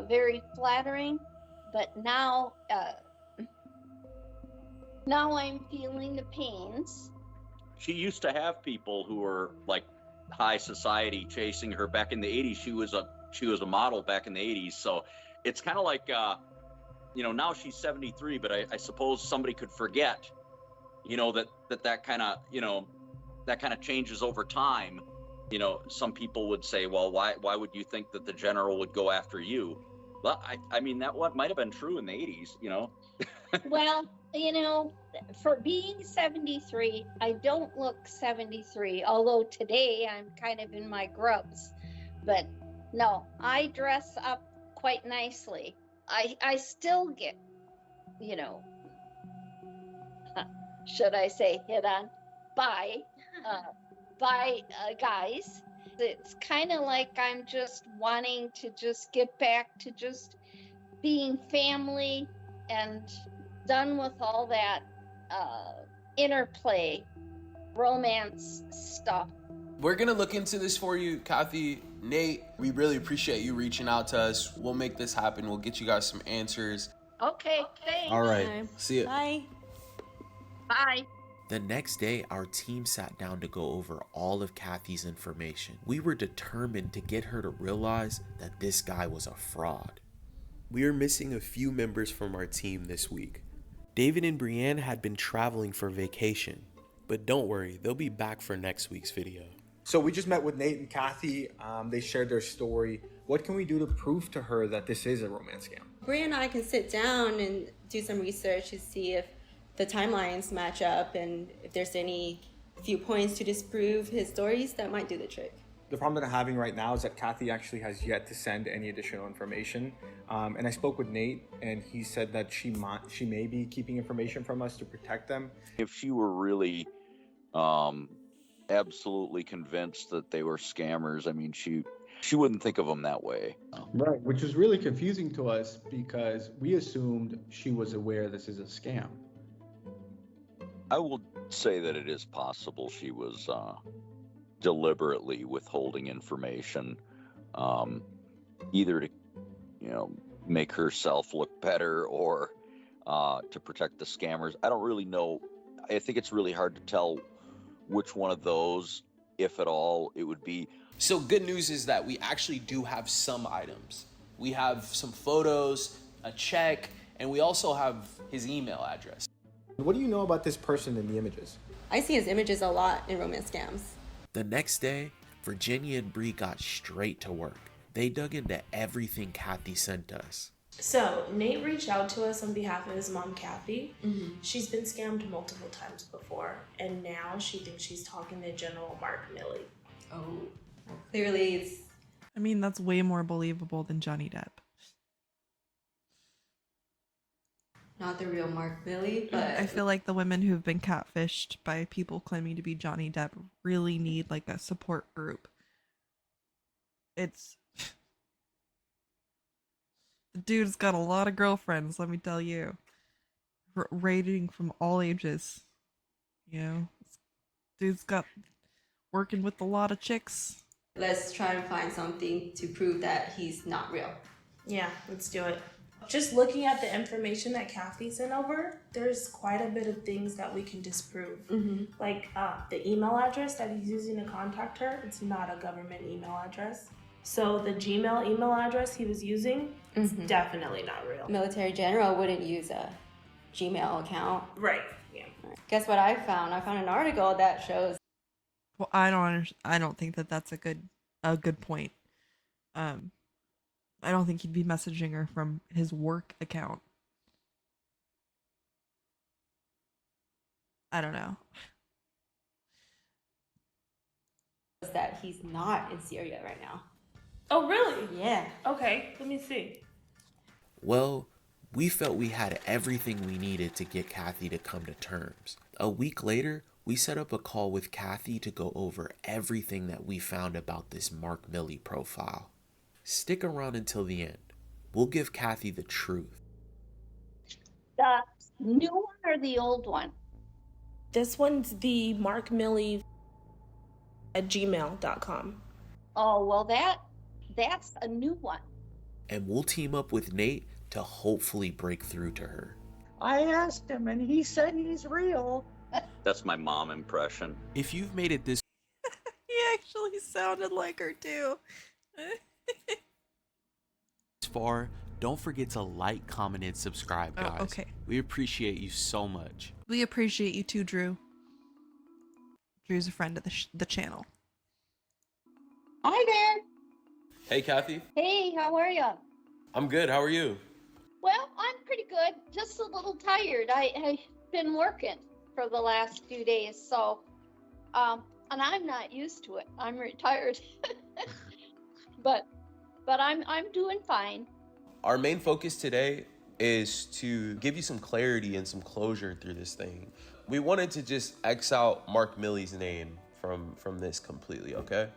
very flattering, but now I'm feeling the pains. She used to have people who were like high society chasing her back in the 80s. She was a model back in the 80s. So it's kind of like, you know, now she's 73, but I suppose somebody could forget, you know, that kind of, you know, that kind of changes over time. You know, some people would say, well, why would you think that the general would go after you? Well, I mean, that what might have been true in the 80s, you know? Well, you know, for being 73, I don't look 73, although today I'm kind of in my grubs. But no, I dress up quite nicely. I still get, you know, should I say hit on by guys. It's kind of like I'm just wanting to just get back to just being family and done with all that interplay, romance stuff. We're gonna look into this for you, Kathy. Nate, we really appreciate you reaching out to us. We'll make this happen. We'll get you guys some answers. Okay, thanks. All right. See you. Bye. Bye. The next day, our team sat down to go over all of Kathy's information. We were determined to get her to realize that this guy was a fraud. We are missing a few members from our team this week. David and Brienne had been traveling for vacation, but don't worry, they'll be back for next week's video. So we just met with Nate and Kathy. They shared their story. What can we do to prove to her that this is a romance scam? Bria and I can sit down and do some research to see if the timelines match up and if there's any few points to disprove his stories that might do the trick. The problem that I'm having right now is that Kathy actually has yet to send any additional information. And I spoke with Nate, and he said that she may be keeping information from us to protect them. If she were really absolutely convinced that they were scammers, I mean, she wouldn't think of them that way. Right, which is really confusing to us because we assumed she was aware this is a scam. I will say that it is possible she was deliberately withholding information, either to, make herself look better or to protect the scammers. I don't really know. I think it's really hard to tell which one of those, if at all, it would be. So good news is that we actually do have some items. We have some photos, a check, and we also have his email address. What do you know about this person in the images? I see his images a lot in romance scams. The next day, Virginia and Bree got straight to work. They dug into everything Kathy sent us. So Nate reached out to us on behalf of his mom, Kathy. She's been scammed multiple times before, and now she thinks she's talking to General Mark Milley. Oh, well, clearly it's... I mean, that's way more believable than Johnny Depp. Not the real Mark Milley, but... I feel like the women who've been catfished by people claiming to be Johnny Depp really need, like, a support group. It's... The dude's got a lot of girlfriends, let me tell you. Rating from all ages. Dude's got... working with a lot of chicks. Let's try and find something to prove that he's not real. Yeah, let's do it. Just looking at the information that Kathy sent over, there's quite a bit of things that we can disprove. Like the email address that he's using to contact her, it's not a government email address. So the Gmail email address he was using, it's definitely not real. Military general wouldn't use a Gmail account. Right, yeah. Guess what I found? I found an article that shows... Well, I don't think that that's a good point. I don't think he'd be messaging her from his work account. I don't know. That he's not in Syria right now. Oh, really? Yeah. Okay, let me see. Well, we felt we had everything we needed to get Kathy to come to terms. A week later, we set up a call with Kathy to go over everything that we found about this Mark Milley profile. Stick around until the end. We'll give Kathy the truth. The new one or the old one? This one's the Mark Milley at gmail.com. Oh, well, that's a new one. And we'll team up with Nate to hopefully break through to her. I asked him and he said he's real. That's my mom impression. If you've made it this He actually sounded like her too. far, don't forget to like, comment, and subscribe, guys. Okay. We appreciate you so much. We appreciate you too, Drew. Drew's a friend of the channel. Hi there. Hey, Kathy. Hey, how are you? I'm good. How are you? Well, I'm pretty good. Just a little tired. I've been working for the last few days, so and I'm not used to it. I'm retired. but I'm doing fine. Our main focus today is to give you some clarity and some closure through this thing. We wanted to just X out Mark Millie's name from this completely, okay?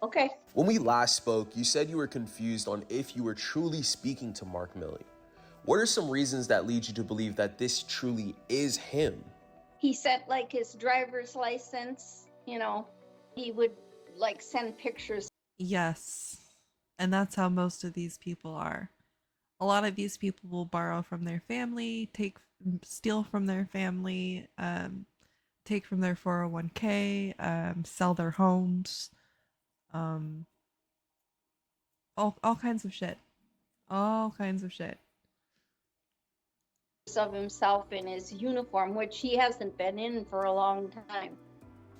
Okay. When we last spoke, you said you were confused on if you were truly speaking to Mark Millie. What are some reasons that lead you to believe that this truly is him? He sent like his driver's license, you know, he would like send pictures. Yes. And that's how most of these people are. A lot of these people will borrow from their family, steal from their family, take from their 401k, sell their homes, all kinds of shit. All kinds of shit. Of himself in his uniform, which he hasn't been in for a long time.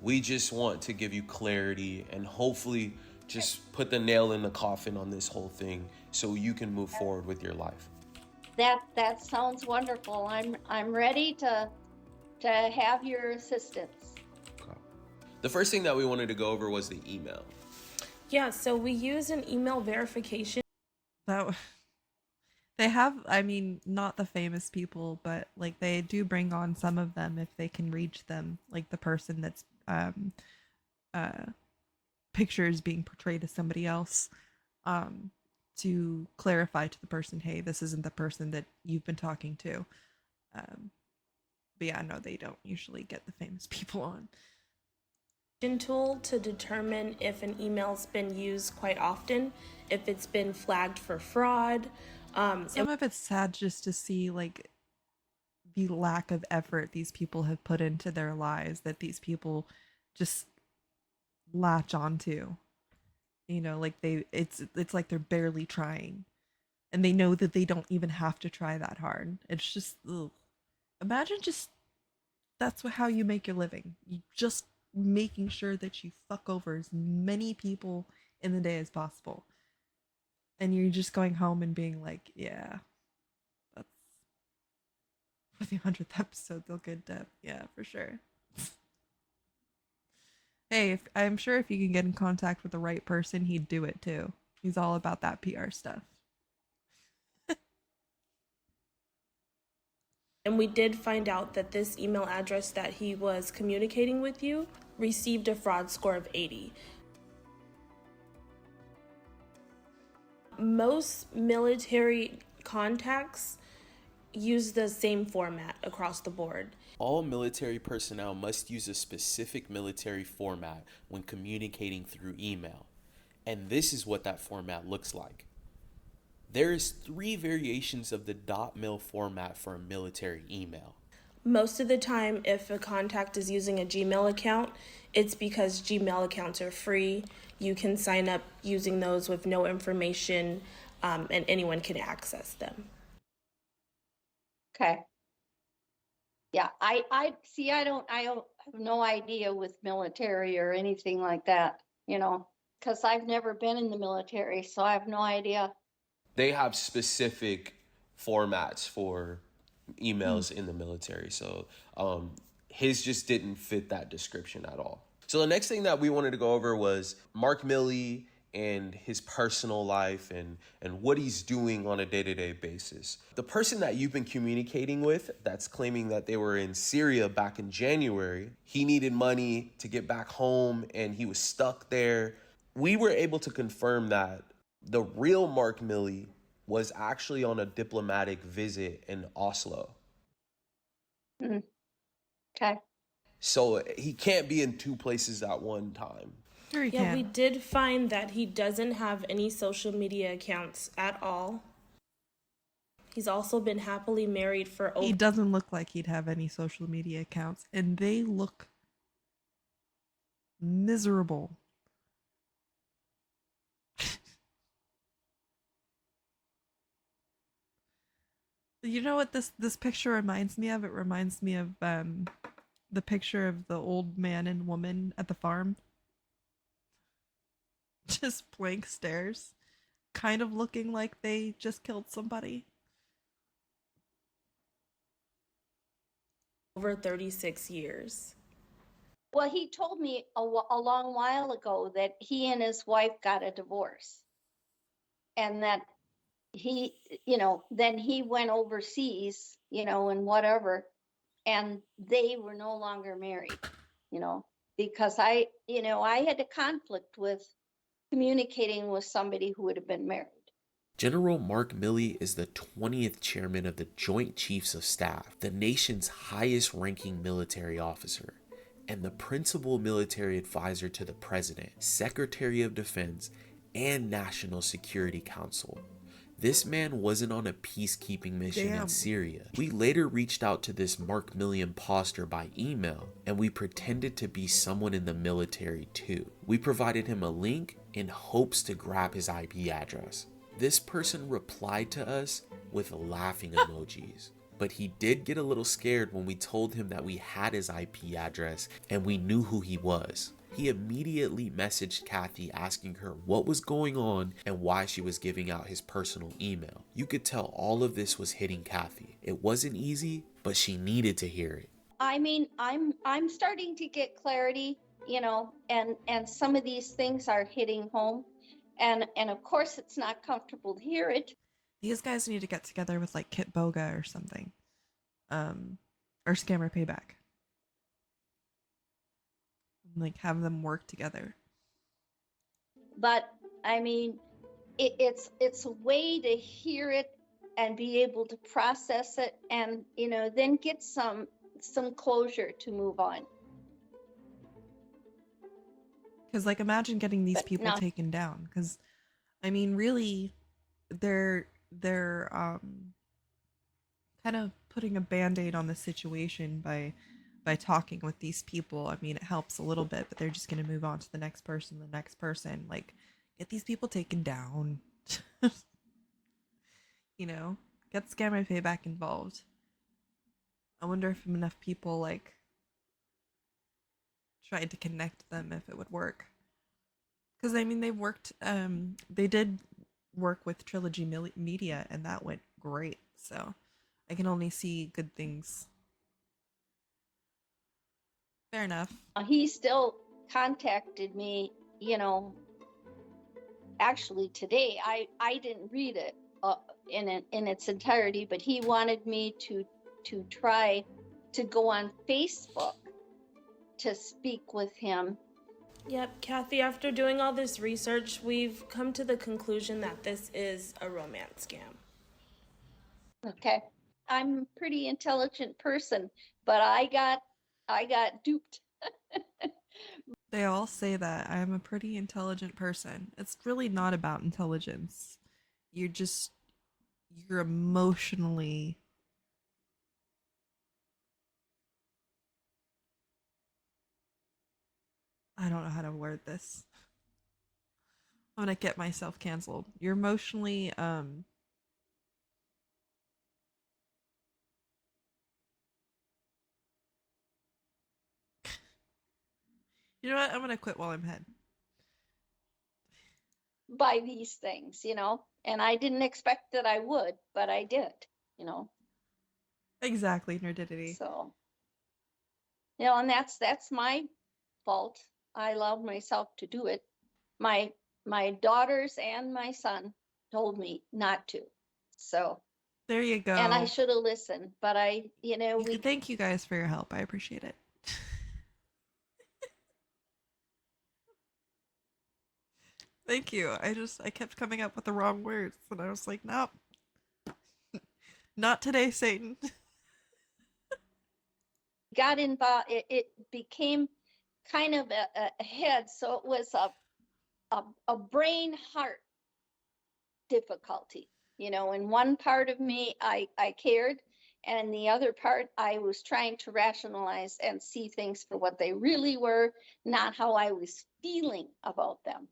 We just want to give you clarity and hopefully just put the nail in the coffin on this whole thing so you can move forward with your life. That sounds wonderful. I'm ready to have your assistance. Okay. The first thing that we wanted to go over was the email. Yeah, so we use an email verification. They have, I mean, not the famous people, but like they do bring on some of them if they can reach them, like the person that's picture is being portrayed as somebody else, to clarify to the person, hey, this isn't the person that you've been talking to. But yeah, no, they don't usually get the famous people on. Tool to determine if an email's been used quite often, if it's been flagged for fraud. Some of it's sad just to see like the lack of effort these people have put into their lives that these people just latch onto. You know, like it's like they're barely trying, and they know that they don't even have to try that hard. It's just, ugh. Imagine just that's how you make your living. You just making sure that you fuck over as many people in the day as possible. And you're just going home and being like, yeah, that's for the 100th episode, they'll get depth. Yeah, for sure. Hey, I'm sure if you can get in contact with the right person, he'd do it too. He's all about that PR stuff. And we did find out that this email address that he was communicating with you received a fraud score of 80. Most military contacts use the same format across the board. All military personnel must use a specific military format when communicating through email. And this is what that format looks like. There is 3 variations of the .mil format for a military email. Most of the time, if a contact is using a Gmail account, it's because Gmail accounts are free. You can sign up using those with no information, and anyone can access them. Okay. Yeah, I see. I don't have no idea with military or anything like that, you know, because I've never been in the military, so I have no idea. They have specific formats for emails in the military. So his just didn't fit that description at all. So the next thing that we wanted to go over was Mark Millie and his personal life and what he's doing on a day-to-day basis. The person that you've been communicating with that's claiming that they were in Syria back in January, he needed money to get back home and he was stuck there. We were able to confirm that the real Mark Millie was actually on a diplomatic visit in Oslo. Okay. So he can't be in 2 places at one time. Sure he Yeah, can. we did find that he doesn't have any social media accounts at all. He's also been happily married for over... He doesn't look like he'd have any social media accounts, and they look miserable. You know what this picture reminds me of? It reminds me of the picture of the old man and woman at the farm. Just blank stares, kind of looking like they just killed somebody. Over 36 years. Well, he told me a long while ago that he and his wife got a divorce, and that he, then he went overseas, and whatever, and they were no longer married, because I had a conflict with communicating with somebody who would have been married. General Mark Milley is the 20th chairman of the Joint Chiefs of Staff, the nation's highest-ranking military officer, and the principal military advisor to the President, Secretary of Defense, and National Security Council. This man wasn't on a peacekeeping mission in Syria. We later reached out to this Mark Milley imposter by email, and we pretended to be someone in the military too. We provided him a link in hopes to grab his IP address. This person replied to us with laughing emojis, but he did get a little scared when we told him that we had his IP address and we knew who he was. He immediately messaged Kathy asking her what was going on and why she was giving out his personal email. You could tell all of this was hitting Kathy. It wasn't easy, but she needed to hear it. I mean, I'm starting to get clarity, and some of these things are hitting home. And of course it's not comfortable to hear it. These guys need to get together with like Kit Boga or something. Or Scammer Payback. Like have them work together. But I mean, it's a way to hear it and be able to process it, and then get some closure to move on. Because like imagine getting these people taken down. Because I mean, really, they're kind of putting a band-aid on the situation by talking with these people. I mean, it helps a little bit, but they're just going to move on to the next person. Like, get these people taken down. Get Scammer Payback involved. I wonder if enough people, like, tried to connect them, if it would work. Because, I mean, they did work with Trilogy Media, and that went great. So, I can only see good things. Fair enough. He still contacted me, actually today. I didn't read it in its entirety, but he wanted me to try to go on Facebook to speak with him. Yep, Kathy, after doing all this research, we've come to the conclusion that this is a romance scam. Okay. I'm a pretty intelligent person, but I got duped. They all say that. I am a pretty intelligent person. It's really not about intelligence. You're emotionally... I don't know how to word this. I'm gonna get myself canceled. You're emotionally, You know what? I'm gonna quit while I'm ahead. By these things, and I didn't expect that I would, but I did, Exactly, nerdidity. So, and that's my fault. I allowed myself to do it. My daughters and my son told me not to. So there you go. And I should have listened, but thank you guys for your help. I appreciate it. Thank you. I kept coming up with the wrong words, and I was like, nope. Not today, Satan. Got involved. It became kind of a head, so it was a brain heart difficulty. In one part of me, I cared, and in the other part, I was trying to rationalize and see things for what they really were, not how I was feeling about them.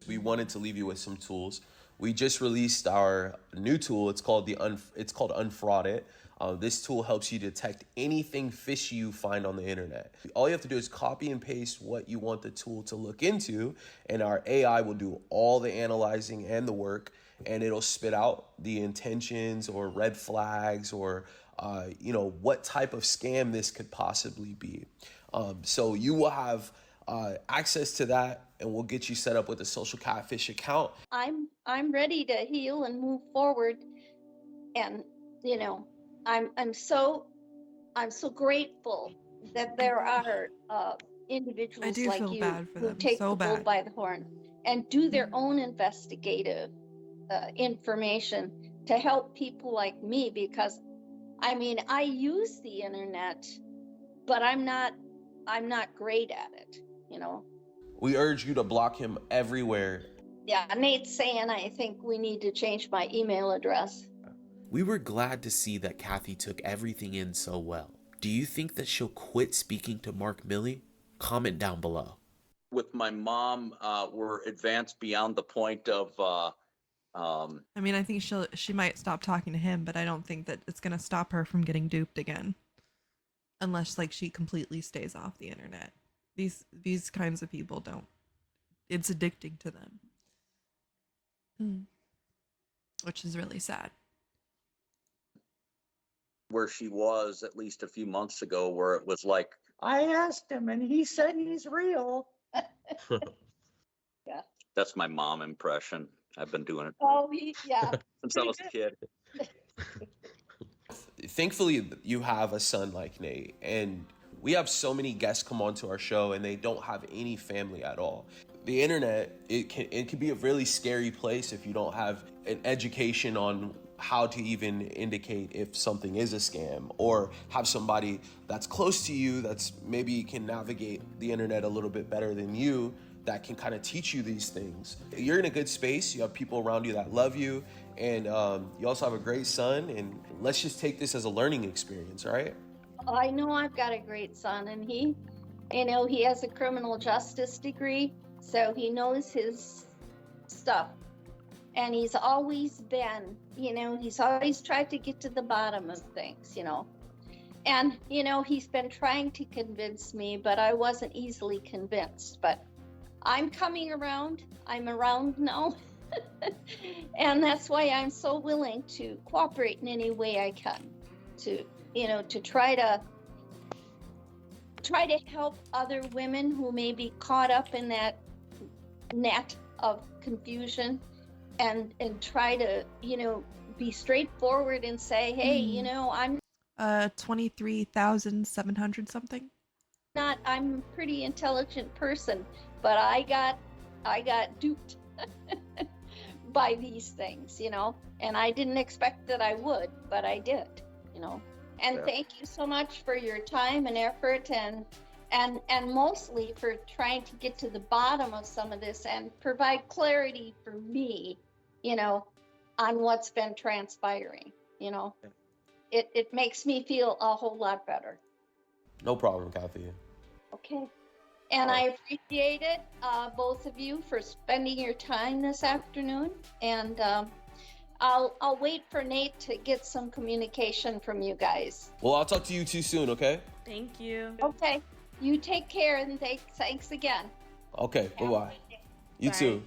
We wanted to leave you with some tools. We just released our new tool. It's called Unfraud It. This tool helps you detect anything fishy you find on the internet. All you have to do is copy and paste what you want the tool to look into, and our AI will do all the analyzing and the work, and it'll spit out the intentions or red flags or what type of scam this could possibly be. So you will have access to that, and we'll get you set up with a social catfish account. I'm ready to heal and move forward, and you know, I'm so grateful that there are individuals do like feel you bad for who them, take so the bull bad. by the horn and do their own investigative information to help people like me, because I mean, I use the internet, but I'm not great at it, you know. We urge you to block him everywhere. Yeah, Nate's saying I think we need to change my email address. We were glad to see that Kathy took everything in so well. Do you think that she'll quit speaking to Mark Milley? Comment down below. With my mom, we're advanced beyond the point of I mean, I think she might stop talking to him, but I don't think that it's gonna stop her from getting duped again, unless like she completely stays off the internet. These kinds of people don't. It's addicting to them, which is really sad. where she was at least a few months ago, where it was like, I asked him, and he said he's real. Yeah. that's my mom impression. I've been doing it Oh, yeah. since I was a kid. Thankfully, you have a son like Nate, and we have so many guests come onto our show and they don't have any family at all. The internet, it can be a really scary place if you don't have an education on how to even indicate if something is a scam, or have somebody that's close to you that's maybe can navigate the internet a little bit better than you, that can kind of teach you these things. You're in a good space. You have people around you that love you, and you also have a great son, and let's just take this as a learning experience, all right? I know I've got a great son, and he, you know, he has a criminal justice degree, so he knows his stuff. And he's always been, you know, he's always tried to get to the bottom of things, you know. And, you know, he's been trying to convince me, but I wasn't easily convinced. But I'm coming around. I'm around now. And that's why I'm so willing to cooperate in any way I can to, you know, to try to help other women who may be caught up in that net of confusion, and try to, you know, be straightforward and say, hey, you know, I'm 23,700 something. I'm a pretty intelligent person, but I got duped by these things, you know, and I didn't expect that I would, but I did, you know. And thank you so much for your time and effort, and mostly for trying to get to the bottom of some of this and provide clarity for me, you know, on what's been transpiring, you know. It makes me feel a whole lot better. No problem, Kathy. Okay. And I appreciate it, both of you, for spending your time this afternoon. And I'll wait for Nate to get some communication from you guys. Well, I'll talk to you too soon, okay? Thank you. Okay. You take care, and thanks again. Okay, bye-bye. You too.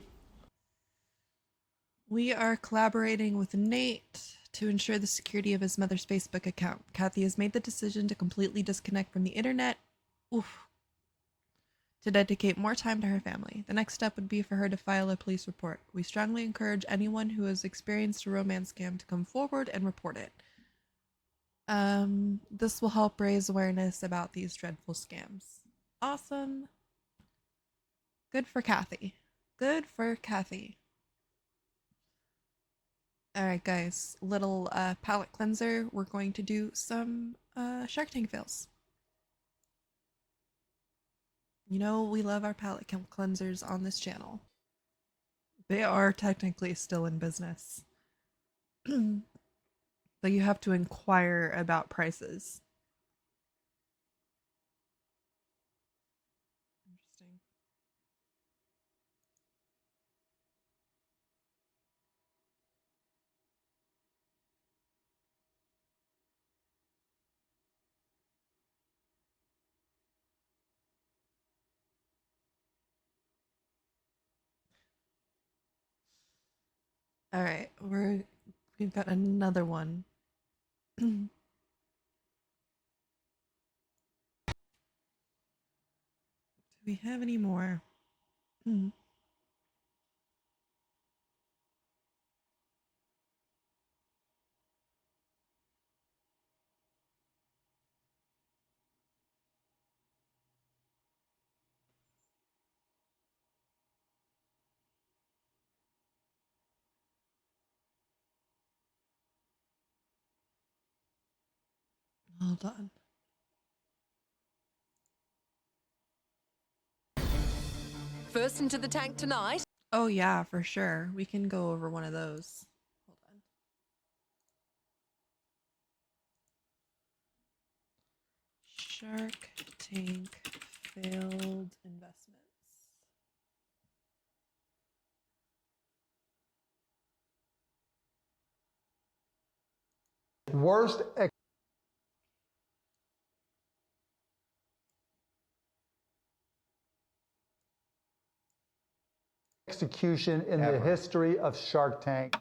We are collaborating with Nate to ensure the security of his mother's Facebook account. Kathy has made the decision to completely disconnect from the internet. To dedicate more time to her family. The next step would be for her to file a police report. We strongly encourage anyone who has experienced a romance scam to come forward and report it. This will help raise awareness about these dreadful scams. Awesome. Good for Kathy. Good for Kathy. Alright guys, little palette cleanser. We're going to do some Shark Tank fails. You know, we love our palette cleansers on this channel. They are technically still in business. But you have to inquire about prices. Interesting. All right, we've got another one. we have any more? Hold on. First into the tank tonight. Oh yeah, for sure. We can go over one of those. Hold on. Shark Tank failed investments. Worst execution in the history of Shark Tank.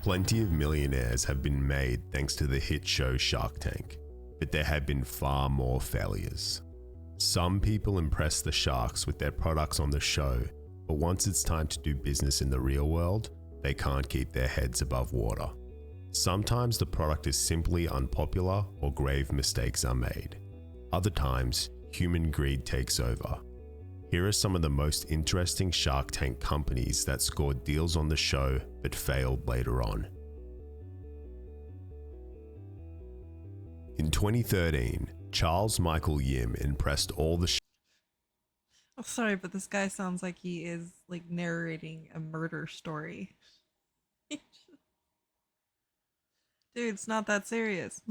Plenty of millionaires have been made thanks to the hit show Shark Tank, but there have been far more failures. Some people impress the sharks with their products on the show, but once it's time to do business in the real world, they can't keep their heads above water. Sometimes the product is simply unpopular or grave mistakes are made. Other times, human greed takes over. Here are some of the most interesting Shark Tank companies that scored deals on the show but failed later on. In 2013, Charles Michael Yim impressed all the Oh, sorry, but this guy sounds like he is like narrating a murder story. Dude, it's not that serious.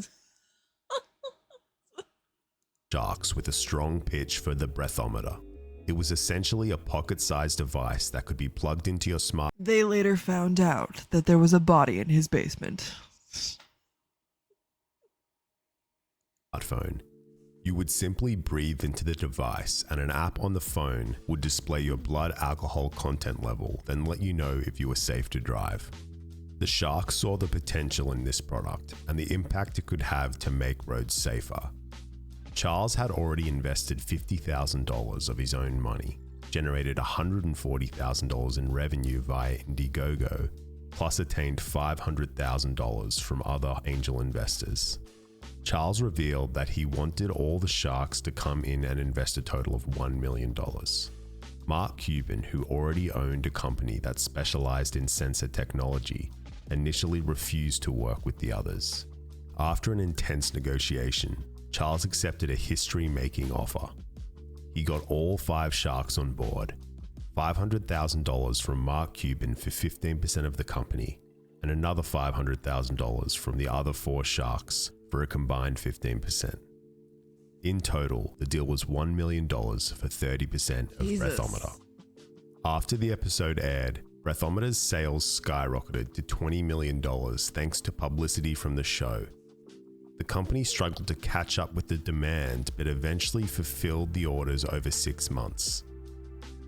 sharks with a strong pitch for the breathometer. It was essentially a pocket-sized device that could be plugged into your They later found out that there was a body in his basement. smartphone. You would simply breathe into the device and an app on the phone would display your blood alcohol content level, then let you know if you were safe to drive. The sharks saw the potential in this product and the impact it could have to make roads safer. Charles had already invested $50,000 of his own money, generated $140,000 in revenue via Indiegogo, plus attained $500,000 from other angel investors. Charles revealed that he wanted all the sharks to come in and invest a total of $1 million. Mark Cuban, who already owned a company that specialized in sensor technology, initially refused to work with the others. After an intense negotiation, Charles accepted a history-making offer. He got all 5 sharks on board, $500,000 from Mark Cuban for 15% of the company, and another $500,000 from the other 4 sharks for a combined 15%. In total, the deal was $1 million for 30% of Breathometer. After the episode aired, Breathometer's sales skyrocketed to $20 million thanks to publicity from the show. The company struggled to catch up with the demand, but eventually fulfilled the orders over 6 months.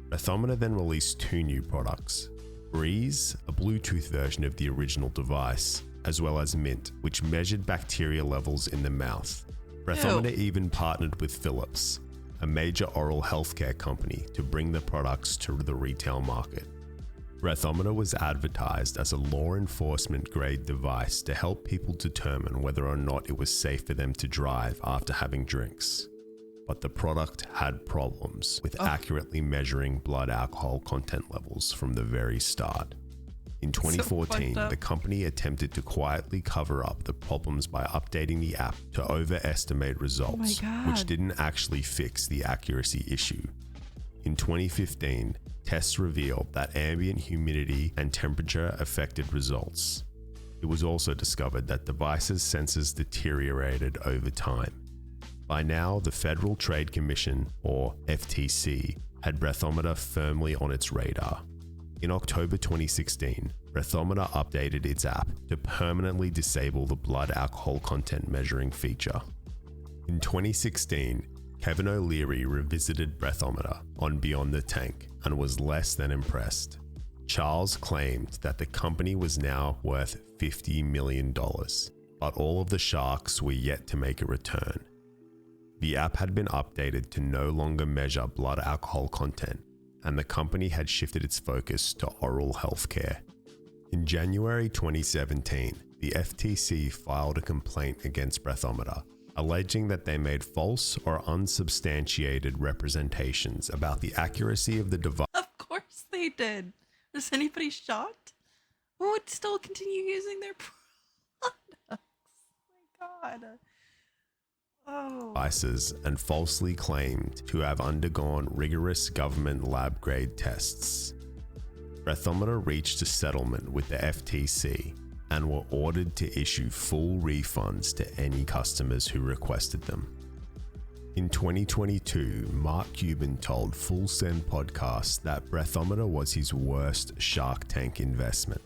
Breathometer then released 2 new products: Breeze, a Bluetooth version of the original device, as well as Mint, which measured bacteria levels in the mouth. Breathometer even partnered with Philips, a major oral healthcare company, to bring the products to the retail market. Breathometer was advertised as a law enforcement grade device to help people determine whether or not it was safe for them to drive after having drinks. But the product had problems with accurately measuring blood alcohol content levels from the very start. In 2014, the company attempted to quietly cover up the problems by updating the app to overestimate results, which didn't actually fix the accuracy issue. In 2015, tests revealed that ambient humidity and temperature affected results. It was also discovered that devices' sensors deteriorated over time. By now, the Federal Trade Commission, or FTC, had Breathometer firmly on its radar. In October 2016, Breathometer updated its app to permanently disable the blood alcohol content measuring feature. In 2016, Kevin O'Leary revisited Breathometer on Beyond the Tank and was less than impressed. Charles claimed that the company was now worth $50 million, but all of the sharks were yet to make a return. The app had been updated to no longer measure blood alcohol content, and the company had shifted its focus to oral healthcare. In January 2017, the FTC filed a complaint against Breathometer, alleging that they made false or unsubstantiated representations about the accuracy of the device. Of course they did. Is anybody shocked? Who would still continue using their products? Oh my god. Oh. Devices and falsely claimed to have undergone rigorous government lab grade tests. Breathometer reached a settlement with the FTC and were ordered to issue full refunds to any customers who requested them. In 2022, Mark Cuban told Full Send Podcast that Breathometer was his worst Shark Tank investment.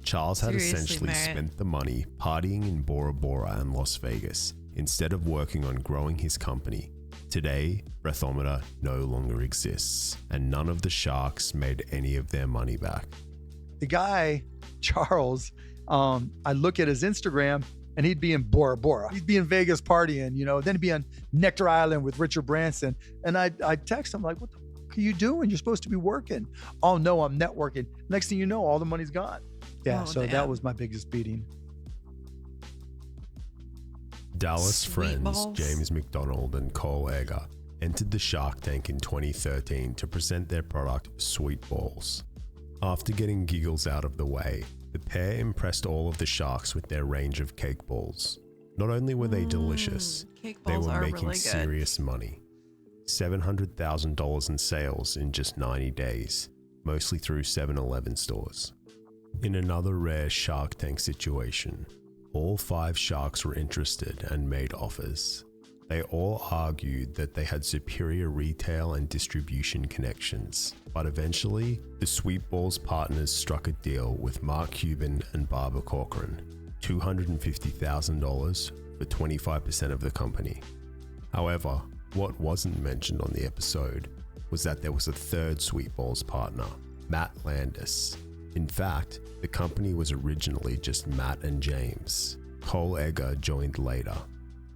Charles had essentially spent the money partying in Bora Bora and Las Vegas instead of working on growing his company. Today, Breathometer no longer exists, and none of the sharks made any of their money back. The guy, Charles, I look at his Instagram and he'd be in Bora Bora. He'd be in Vegas partying, then he'd be on Nectar Island with Richard Branson. And I text him like, what the fuck are you doing? You're supposed to be working. Oh no, I'm networking. Next thing you know, all the money's gone. Yeah, that was my biggest beating. Dallas Sweet friends balls. James McDonald and Cole Egger entered the Shark Tank in 2013 to present their product Sweet Balls. After getting giggles out of the way, the pair impressed all of the sharks with their range of cake balls. Not only were they delicious, Cake they balls were are making really good. serious money. $700,000 in sales in just 90 days, mostly through 7-Eleven stores. In another rare Shark Tank situation, all 5 sharks were interested and made offers. They all argued that they had superior retail and distribution connections, but eventually, the Sweet Balls partners struck a deal with Mark Cuban and Barbara Corcoran, $250,000 for 25% of the company. However, what wasn't mentioned on the episode was that there was a third Sweet Balls partner, Matt Landis. In fact, the company was originally just Matt and James. Cole Egger joined later.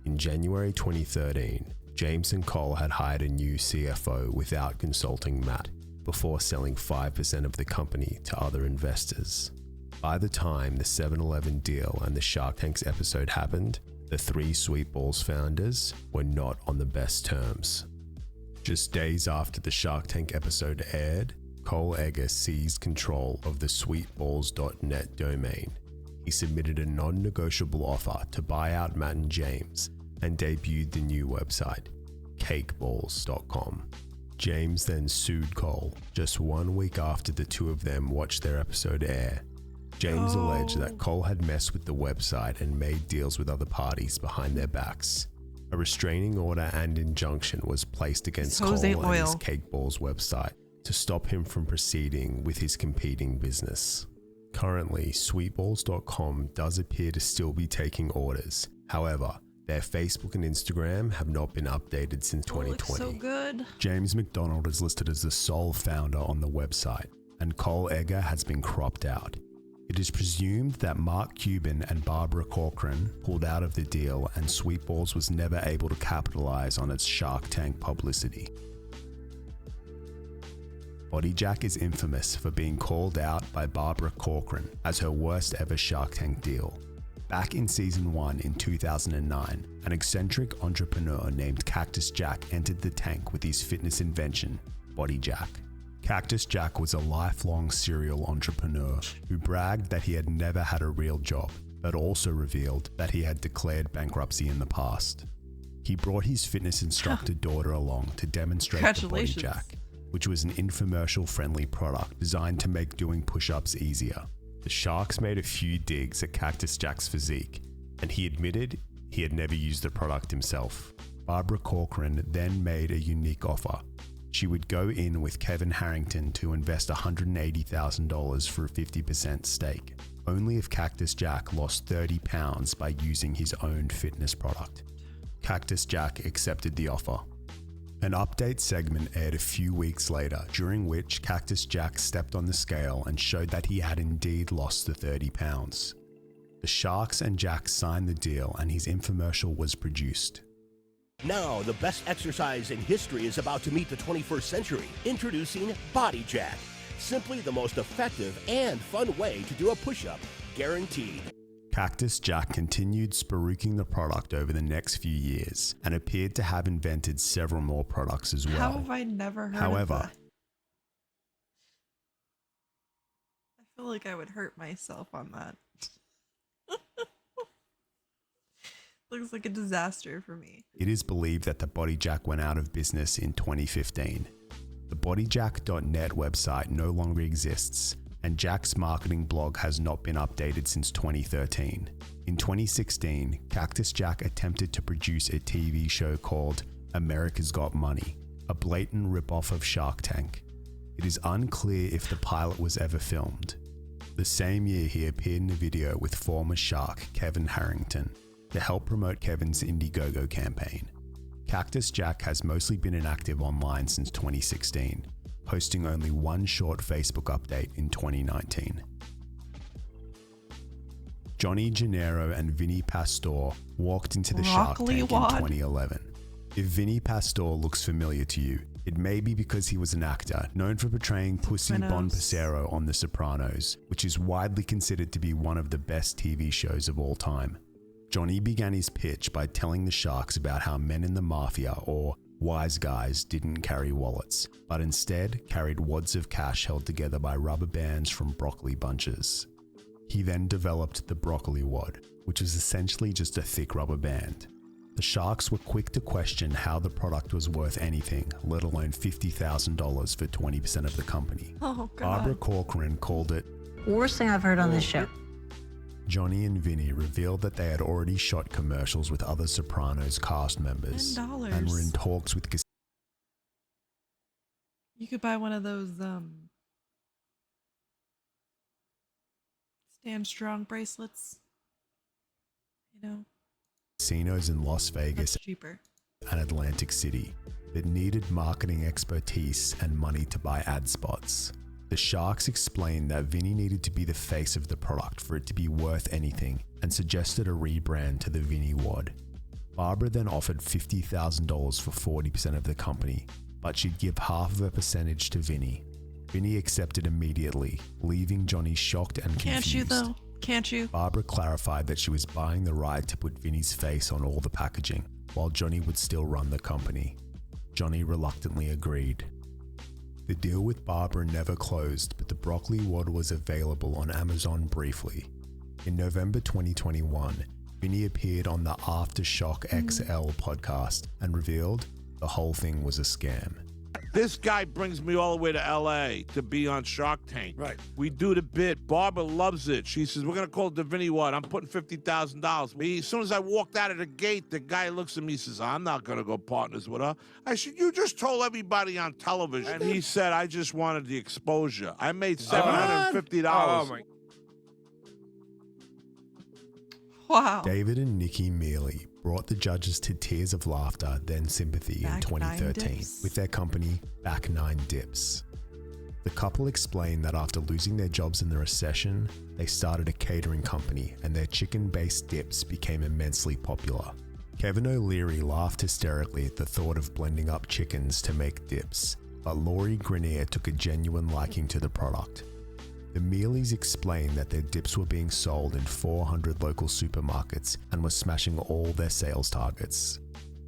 In January 2013, James and Cole had hired a new CFO without consulting Matt, before selling 5% of the company to other investors. By the time the 7-Eleven deal and the Shark Tanks episode happened, the 3 Sweet Balls founders were not on the best terms. Just days after the Shark Tank episode aired, Cole Egger seized control of the sweetballs.net domain. He submitted a non-negotiable offer to buy out Matt and James and debuted the new website, cakeballs.com. James then sued Cole just 1 week after the two of them watched their episode air. James alleged that Cole had messed with the website and made deals with other parties behind their backs. A restraining order and injunction was placed against Cole and his Cakeballs website to stop him from proceeding with his competing business. Currently, sweetballs.com does appear to still be taking orders. However, their Facebook and Instagram have not been updated since 2020. So good. James McDonald is listed as the sole founder on the website, and Cole Egger has been cropped out. It is presumed that Mark Cuban and Barbara Corcoran pulled out of the deal, and Sweet Balls was never able to capitalize on its Shark Tank publicity. Bodyjack is infamous for being called out by Barbara Corcoran as her worst ever Shark Tank deal. Back in season 1 in 2009, an eccentric entrepreneur named Cactus Jack entered the tank with his fitness invention, Bodyjack. Cactus Jack was a lifelong serial entrepreneur who bragged that he had never had a real job, but also revealed that he had declared bankruptcy in the past. He brought his fitness instructor daughter along to demonstrate the Bodyjack, which was an infomercial-friendly product designed to make doing push-ups easier. The sharks made a few digs at Cactus Jack's physique, and he admitted he had never used the product himself. Barbara Corcoran then made a unique offer. She would go in with Kevin Harrington to invest $180,000 for a 50% stake, only if Cactus Jack lost 30 pounds by using his own fitness product. Cactus Jack accepted the offer. An update segment aired a few weeks later, during which Cactus Jack stepped on the scale and showed that he had indeed lost the 30 pounds. The Sharks and Jack signed the deal and his infomercial was produced. Now, the best exercise in history is about to meet the 21st century. Introducing Body Jack. Simply the most effective and fun way to do a push-up. Guaranteed. Cactus Jack continued spruiking the product over the next few years and appeared to have invented several more products as well. How have I never heard However, of that? I feel like I would hurt myself on that. Looks like a disaster for me. it is believed that the Body Jack went out of business in 2015. The bodyjack.net website no longer exists, and Jack's marketing blog has not been updated since 2013. In 2016, Cactus Jack attempted to produce a TV show called America's Got Money, a blatant ripoff of Shark Tank. It is unclear if the pilot was ever filmed. The same year, he appeared in a video with former Shark Kevin Harrington to help promote Kevin's Indiegogo campaign. Cactus Jack has mostly been inactive online since 2016, posting only one short Facebook update in 2019. Johnny Gennaro and Vinny Pastore walked into the Shark Tank in 2011. If Vinny Pastore looks familiar to you, it may be because he was an actor known for portraying Pussy Bonpissero on The Sopranos, which is widely considered to be one of the best TV shows of all time. Johnny began his pitch by telling the Sharks about how men in the mafia, or wise guys, didn't carry wallets, but instead carried wads of cash held together by rubber bands from broccoli bunches. He then developed the broccoli wad, which is essentially just a thick rubber band. The Sharks were quick to question how the product was worth anything, let alone $50,000 for 20% of the company. Oh, God. Barbara Corcoran called it Worst thing I've heard on this show. Johnny and Vinny revealed that they had already shot commercials with other Sopranos cast members $10. and were in talks with You could buy one of those Stand Strong bracelets. You know, casinos in Las Vegas that's cheaper. and Atlantic City that needed marketing expertise and money to buy ad spots. The Sharks explained that Vinny needed to be the face of the product for it to be worth anything and suggested a rebrand to the Vinny Wad. Barbara then offered $50,000 for 40% of the company, but she'd give half of a percentage to Vinny. Vinny accepted immediately, leaving Johnny shocked and confused. Can't you though? Can't you? Barbara clarified that she was buying the right to put Vinny's face on all the packaging, while Johnny would still run the company. Johnny reluctantly agreed. The deal with Barbara never closed, but the broccoli wad was available on Amazon briefly. In November 2021, Vinny appeared on the Aftershock XL podcast and revealed the whole thing was a scam. This guy brings me all the way to L.A. to be on Shark Tank. Right. We do the bit. Barbara loves it. She says, we're going to call it the Vinny Wad. I'm putting $50,000. As soon as I walked out of the gate, the guy looks at me and says, I'm not going to go partners with her. I said, you just told everybody on television. And he said, I just wanted the exposure. I made $750. Oh, my. Wow. David and Nikki Mealy brought the judges to tears of laughter, then sympathy in 2013 with their company Back Nine Dips. The couple explained that after losing their jobs in the recession, they started a catering company and their chicken-based dips became immensely popular. Kevin O'Leary laughed hysterically at the thought of blending up chickens to make dips, but Laurie Grenier took a genuine liking to the product. The Mealys explained that their dips were being sold in 400 local supermarkets and were smashing all their sales targets.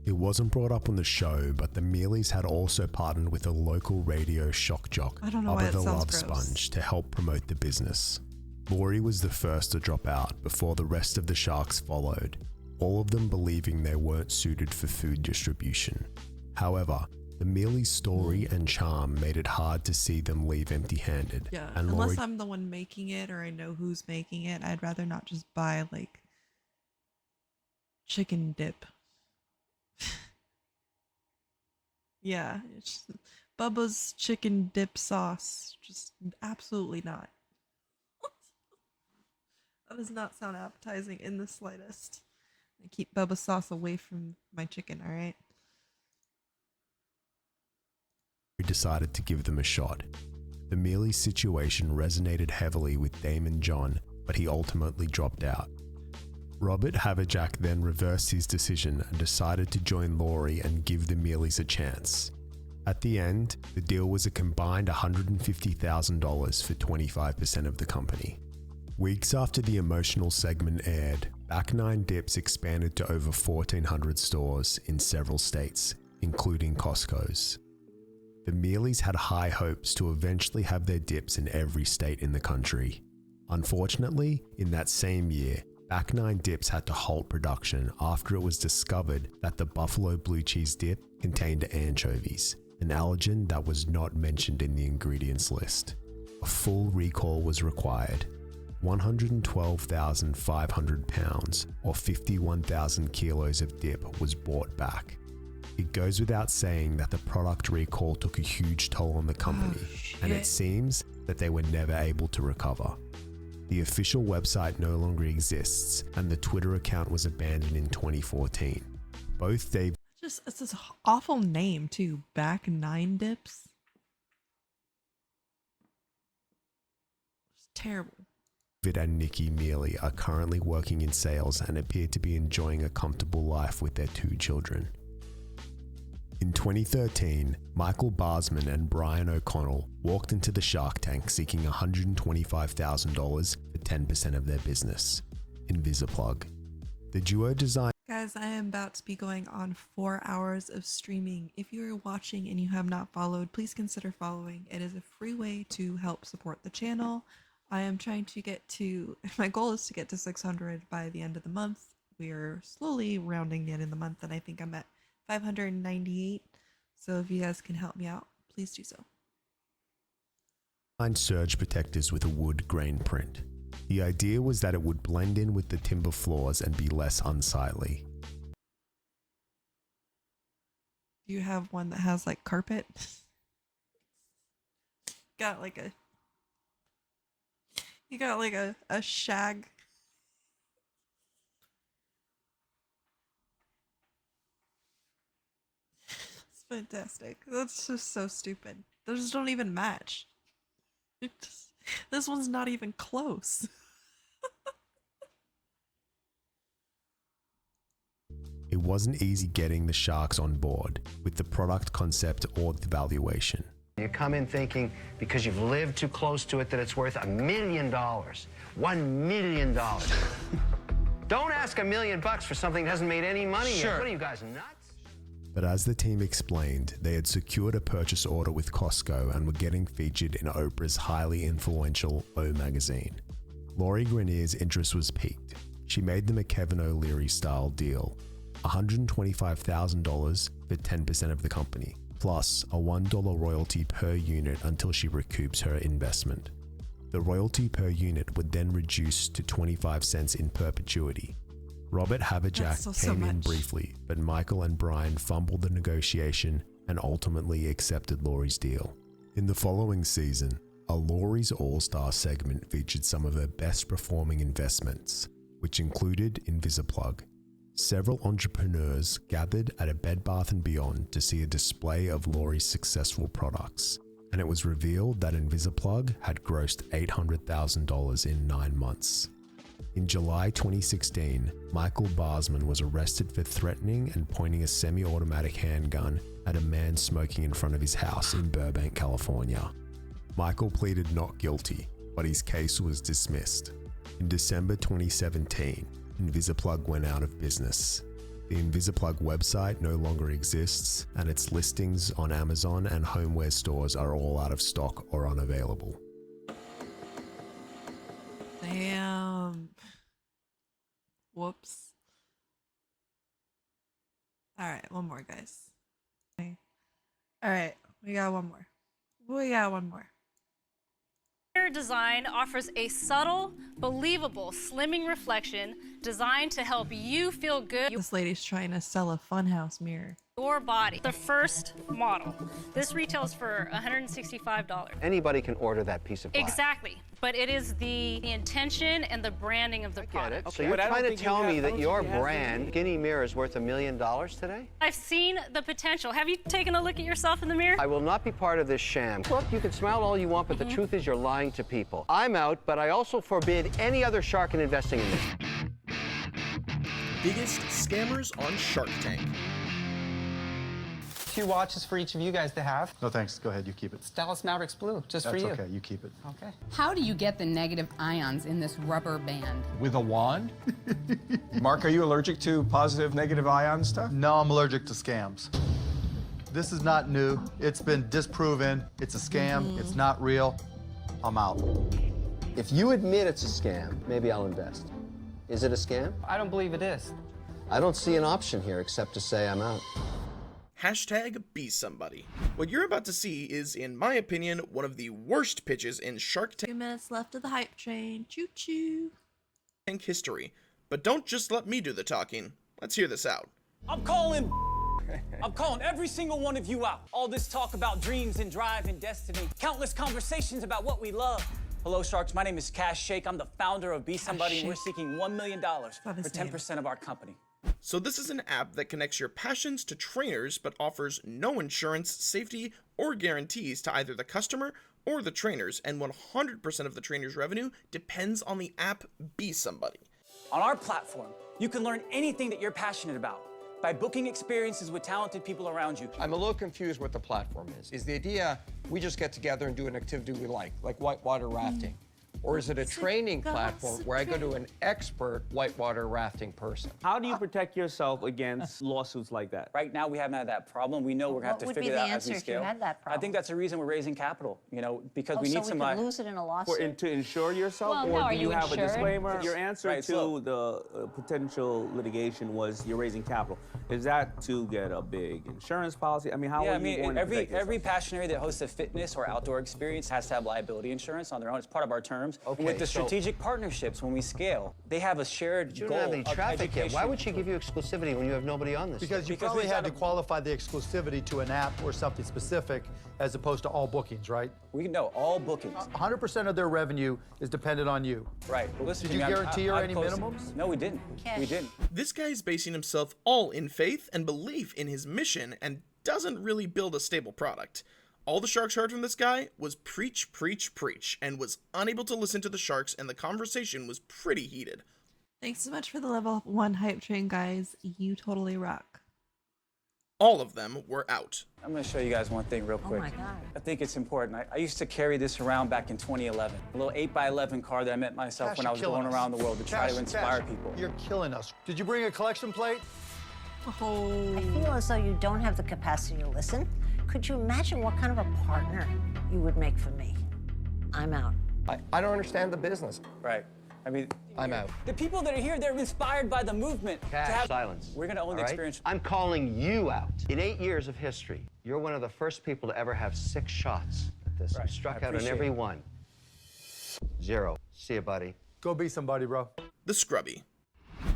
It wasn't brought up on the show, but the Mealys had also partnered with a local radio shock jock, I don't know why Bubba it the sounds Love gross. Sponge, to help promote the business. Laurie was the first to drop out before the rest of the Sharks followed, all of them believing they weren't suited for food distribution. However, the Mealy story and charm made it hard to see them leave empty-handed. Yeah, and unless Laurie I'm the one making it or I know who's making it, I'd rather not just buy like chicken dip. Yeah, it's just Bubba's chicken dip sauce. Just absolutely not. That does not sound appetizing in the slightest. I keep Bubba sauce away from my chicken, all right? decided to give them a shot. The Mealy situation resonated heavily with Damon John, but he ultimately dropped out. Robert Havajak then reversed his decision and decided to join Lori and give the Mealies a chance. At the end, the deal was a combined $150,000 for 25% of the company. Weeks after the emotional segment aired, Back Nine Dips expanded to over 1,400 stores in several states, including Costco's. The Mealies had high hopes to eventually have their dips in every state in the country. Unfortunately, in that same year, Back Nine Dips had to halt production after it was discovered that the Buffalo Blue Cheese dip contained anchovies, an allergen that was not mentioned in the ingredients list. A full recall was required. 112,500 pounds, or 51,000 kilos of dip was brought back. It goes without saying that the product recall took a huge toll on the company, and it seems that they were never able to recover. The official website no longer exists, and the Twitter account was abandoned in 2014. Both Dave... It's this awful name too, Back Nine Dips. It's terrible. David and Nikki Mealy are currently working in sales and appear to be enjoying a comfortable life with their 2 children. In 2013, Michael Barsman and Brian O'Connell walked into the Shark Tank seeking $125,000 for 10% of their business, Invisiplug. The duo designed... Guys, I am about to be going on 4 hours of streaming. If you are watching and you have not followed, please consider following. It is a free way to help support the channel. I am trying to get to... My goal is to get to 600 by the end of the month. We are slowly rounding the end of the month, and I think I'm at 598. So if you guys can help me out, please do so. Surge protectors with a wood grain print. The idea was that it would blend in with the timber floors and be less unsightly. Do you have one that has like carpet? Got like a... You got like a shag. It's fantastic. That's just so stupid. Those don't even match. This one's not even close. It wasn't easy getting the Sharks on board with the product concept or the valuation. You come in thinking because you've lived too close to it that it's worth $1 million. $1 million. Don't ask $1 million for something that hasn't made any money yet. What are you guys, nuts? But as the team explained, they had secured a purchase order with Costco and were getting featured in Oprah's highly influential O magazine. Lori Grenier's interest was piqued. She made them a Kevin O'Leary-style deal, $125,000 for 10% of the company, plus a $1 royalty per unit until she recoups her investment. The royalty per unit would then reduce to 25 cents in perpetuity. Robert Havajak came in briefly, but Michael and Brian fumbled the negotiation and ultimately accepted Lori's deal. In the following season, a Lori's All-Star segment featured some of her best performing investments, which included Invisiplug. Several entrepreneurs gathered at a Bed Bath & Beyond to see a display of Lori's successful products, and it was revealed that Invisiplug had grossed $800,000 in 9 months. In July 2016, Michael Barsman was arrested for threatening and pointing a semi-automatic handgun at a man smoking in front of his house in Burbank, California. Michael pleaded not guilty, but his case was dismissed. In December 2017, Invisiplug went out of business. The Invisiplug website no longer exists, and its listings on Amazon and homeware stores are all out of stock or unavailable. Damn. Whoops. Alright, one more, guys. Alright, we got one more. Hair design offers a subtle, believable slimming reflection designed to help you feel good. This lady's trying to sell a funhouse mirror. Your body. The first model. This retails for $165. Anybody can order that piece of glass. Exactly. But it is the intention and the branding of the product. So you're trying to tell me that your brand, Skinny Mirror, is worth $1 million today? I've seen the potential. Have you taken a look at yourself in the mirror? I will not be part of this sham. Look, you can smile all you want, but the truth is you're lying to people. I'm out, but I also forbid any other shark in investing in this. biggest scammers on Shark Tank. 2 watches for each of you guys to have. No thanks. Go ahead. You keep it. It's Dallas Mavericks blue, just for you. That's okay. You keep it. Okay. How do you get the negative ions in this rubber band? With a wand? Mark, are you allergic to positive, negative ion stuff? No, I'm allergic to scams. This is not new. It's been disproven. It's a scam. It's not real. I'm out. If you admit it's a scam, maybe I'll invest. Is it a scam? I don't believe it is. I don't see an option here except to say I'm out. Hashtag be somebody. What you're about to see is, in my opinion, one of the worst pitches in Shark 2 minutes left of the hype train. Choo-choo. Tank history. But don't just let me do the talking. Let's hear this out. I'm calling every single one of you out. All this talk about dreams and drive and destiny. Countless conversations about what we love. Hello, Sharks. My name is Cash Shake. I'm the founder of Be Somebody, and we're seeking $1 million for 10% of our company. So this is an app that connects your passions to trainers, but offers no insurance, safety, or guarantees to either the customer or the trainers, and 100% of the trainers' revenue depends on the app Be Somebody. On our platform, you can learn anything that you're passionate about by booking experiences with talented people around you. I'm a little confused what the platform is. Is the idea we just get together and do an activity we like whitewater rafting? Or is it a training platform where I go to an expert whitewater rafting person? How do you protect yourself against lawsuits like that? Right now, we haven't had that problem. We know we're going to have to figure that out as we scale. What would be the answer if you had that problem? I think that's the reason we're raising capital, because we so need some... we could lose it in a lawsuit? To insure yourself? Well, or no, do you have insured? a disclaimer? Your answer Right, to the potential litigation was you're raising capital. Is that to get a big insurance policy? I mean, how are you going to protect yourself? Every passionary that hosts a fitness or outdoor experience has to have liability insurance on their own. It's part of our terms. Okay, With the strategic partnerships, when we scale, they have a shared You goal don't have any of traffic yet. education. Why would she give you exclusivity when you have nobody on this? Because you Because probably we've had got to a- qualify the exclusivity to an app or something specific as opposed to all bookings, right? We know all bookings. 100% of their revenue is dependent on you. Right. Well, listen, Did you guarantee her any minimums? No, we didn't. We didn't. This guy is basing himself all in faith and belief in his mission and doesn't really build a stable product. All the Sharks heard from this guy was preach, preach, preach, and was unable to listen to the Sharks, and the conversation was pretty heated. Thanks so much for the level 1 hype train, guys. You totally rock. All of them were out. I'm going to show you guys one thing real quick. my God. I think it's important. I used to carry this around back in 2011. A little 8x11 car that I met myself Cash, when I you're was killing going us. around the world to try to Cash, inspire Cash, people. You're killing us. Did you bring a collection plate? Oh. I feel as though you don't have the capacity to listen. Could you imagine what kind of a partner you would make for me? I'm out. I don't understand the business. Right. I mean, I'm out. the people that are here, they're inspired by the movement. Cash, silence. We're going to own All the right? experience. I'm calling you out. In 8 years of history, you're one of the first people to ever have 6 shots at this. Right. You struck I out on appreciate every it. one. 0. See you, buddy. Go be somebody, bro. The Scrubby.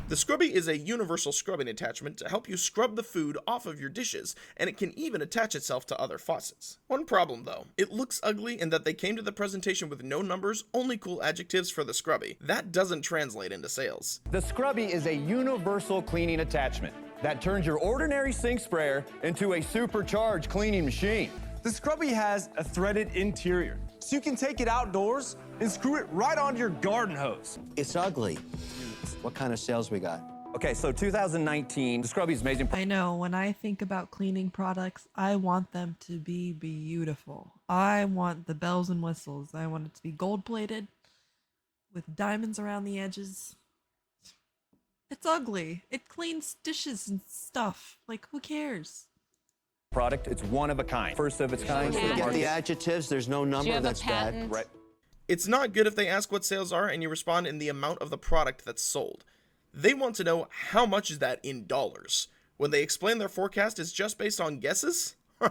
The Scrubby is a universal scrubbing attachment to help you scrub the food off of your dishes, and it can even attach itself to other faucets. One problem though, it looks ugly in that they came to the presentation with no numbers, only cool adjectives for the Scrubby. That doesn't translate into sales. The Scrubby is a universal cleaning attachment that turns your ordinary sink sprayer into a supercharged cleaning machine. The Scrubby has a threaded interior, so you can take it outdoors and screw it right onto your garden hose. It's ugly. What kind of sales we got? Okay, so 2019, the Scrubby's amazing. I know, when I think about cleaning products, I want them to be beautiful. I want the bells and whistles. I want it to be gold-plated with diamonds around the edges. It's ugly. It cleans dishes and stuff. Like, who cares? Product, it's one of a kind. First of its kind. You get the adjectives, there's no number that's bad. Right. It's not good if they ask what sales are and you respond in the amount of the product that's sold. They want to know how much is that in dollars. When they explain their forecast is just based on guesses? I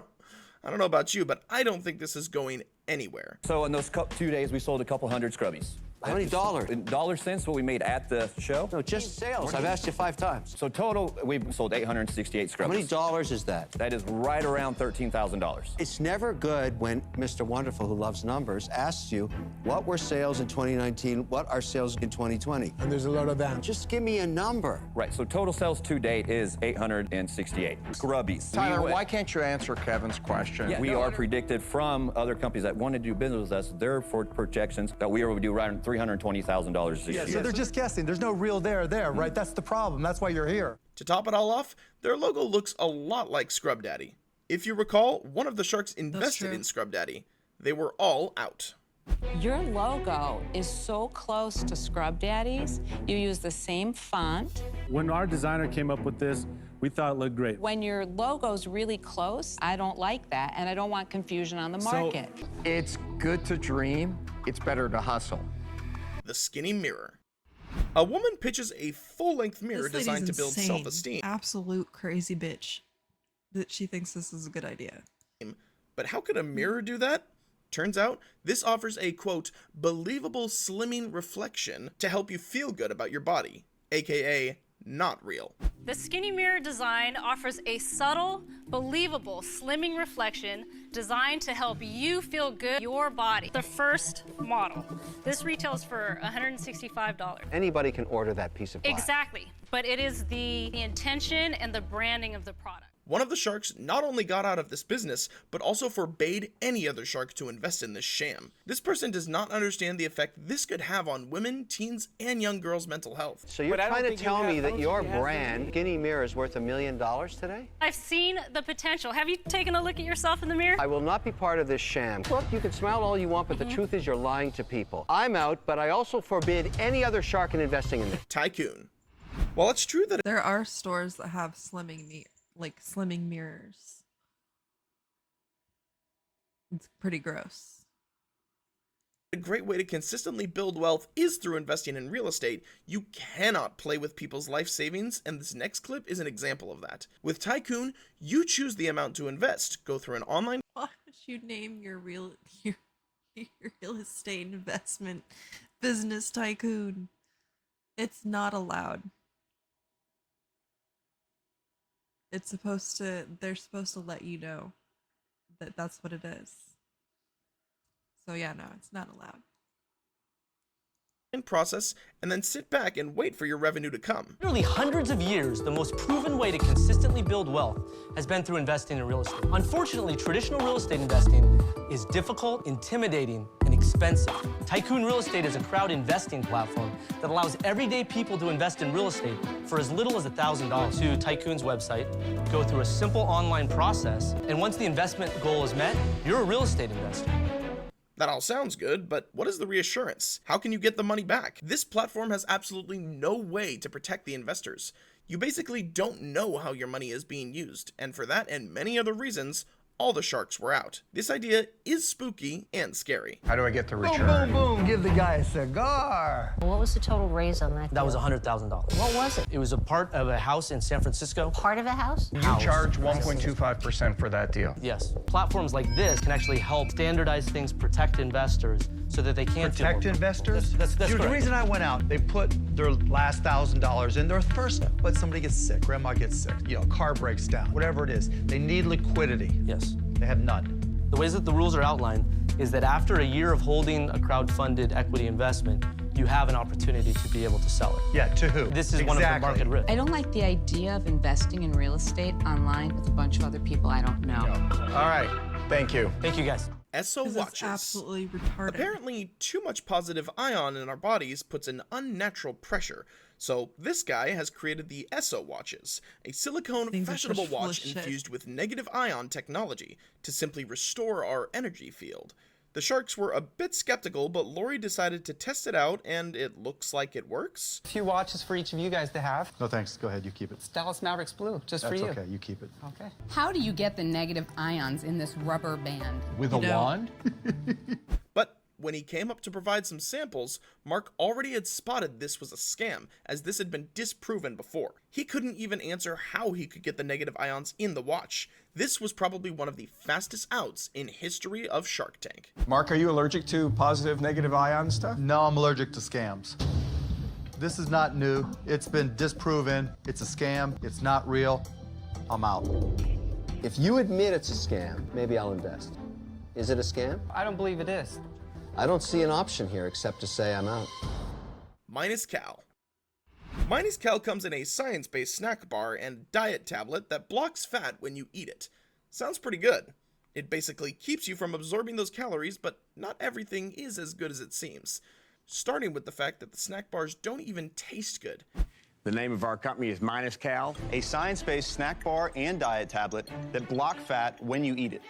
don't know about you, but I don't think this is going anywhere. So in those 2 days, we sold a couple hundred Scrubbies. How many dollars? In dollar cents, what we made at the show? No, just sales. I've asked you 5 times. So total, we sold 868 Scrubbies. How many dollars is that? That is right around $13,000. It's never good when Mr. Wonderful, who loves numbers, asks you what were sales in 2019, what are sales in 2020. And there's a lot of them. Just give me a number. Right, so total sales to date is 868 Scrubbies. Tyler, why can't you answer Kevin's question? We are predicted from other companies that want to do business with us, their projections, that we are going to do around $320,000 this year. So they're just guessing. There's no real there, right? That's the problem. That's why you're here. To top it all off, their logo looks a lot like Scrub Daddy. If you recall, one of the sharks invested in Scrub Daddy. They were all out. Your logo is so close to Scrub Daddy's. You use the same font. When our designer came up with this, we thought it looked great. When your logo's really close, I don't like that, and I don't want confusion on the market. It's good to dream. It's better to hustle. The skinny mirror. A woman pitches a full-length mirror This lady's designed to build insane. self-esteem. Absolute crazy bitch that she thinks this is a good idea. But how could a mirror do that? Turns out, this offers a, quote, believable slimming reflection to help you feel good about your body, aka not real. The skinny mirror design offers a subtle, believable slimming reflection designed to help you feel good your body. The first model. This retails for $165. Anybody can order that piece of glass. Exactly, but it is the intention and the branding of the product. One of the sharks not only got out of this business, but also forbade any other shark to invest in this sham. This person does not understand the effect this could have on women, teens, and young girls' mental health. So you're trying to tell me that your brand, Skinny Mirror, is worth $1 million today? I've seen the potential. Have you taken a look at yourself in the mirror? I will not be part of this sham. Look, you can smile all you want, but the truth is you're lying to people. I'm out, but I also forbid any other shark in investing in this. Tycoon. While it's true that There are stores that have slimming mirrors. It's pretty gross. a great way to consistently build wealth is through investing in real estate, you cannot play with people's life savings, and this next clip is an example of that. With Tycoon, you choose the amount to invest, go through an online... Why would you name your real estate investment business Tycoon? It's not allowed. It's supposed to, they're supposed to let you know that that's what it is. So yeah, no, it's not allowed. process, and then sit back and wait for your revenue to come. Literally hundreds of years, the most proven way to consistently build wealth has been through investing in real estate. Unfortunately, traditional real estate investing is difficult, intimidating, and expensive. Tycoon Real Estate is a crowd investing platform that allows everyday people to invest in real estate for as little as $1,000. To Tycoon's website, go through a simple online process, and once the investment goal is met, you're a real estate investor. That all sounds good, but what is the reassurance? How can you get the money back? This platform has absolutely no way to protect the investors. You basically don't know how your money is being used, and for that and many other reasons, all the sharks were out. This idea is spooky and scary. How do I get the Boom, return? boom, boom, give the guy a cigar. What was the total raise on that? That was $100,000. What was it? It was a part of a house in San Francisco. Part of a house? You charge 1.25% for that deal. Yes. Platforms like this can actually help standardize things, protect investors, so that they can't Protect investors? That's The correct. reason I went out, they put their last $1,000 in their first, but somebody gets sick, grandma gets sick, car breaks down, whatever it is. They need liquidity. Yes. They have none. The ways that the rules are outlined is that after a year of holding a crowd-funded equity investment, you have an opportunity to be able to sell it. Yeah, to who? This is one of the market risks. I don't like the idea of investing in real estate online with a bunch of other people I don't know. All right. Thank you. Thank you, guys. ESSO watches. It's absolutely retarded. Apparently, too much positive ion in our bodies puts an unnatural pressure. So this guy has created the ESSO watches, a silicone Things are fashionable full of watch shit. infused with negative ion technology to simply restore our energy field. The sharks were a bit skeptical, but Lori decided to test it out, and it looks like it works. A few watches for each of you guys to have. No thanks, go ahead, you keep it. It's Dallas Mavericks Blue, just for That's you. okay, you keep it. Okay. How do you get the negative ions in this rubber band? With a wand? But when he came up to provide some samples, Mark already had spotted this was a scam, as this had been disproven before. He couldn't even answer how he could get the negative ions in the watch. This was probably one of the fastest outs in history of Shark Tank. Mark, are you allergic to positive, negative ion stuff? No, I'm allergic to scams. This is not new. It's been disproven. It's a scam. It's not real. I'm out. If you admit it's a scam, maybe I'll invest. Is it a scam? I don't believe it is. I don't see an option here except to say I'm out. Minus Cal. Minus Cal comes in a science-based snack bar and diet tablet that blocks fat when you eat it. Sounds pretty good. It basically keeps you from absorbing those calories, but not everything is as good as it seems. starting with the fact that the snack bars don't even taste good. The name of our company is Minus Cal, A science-based snack bar and diet tablet that block fat when you eat it.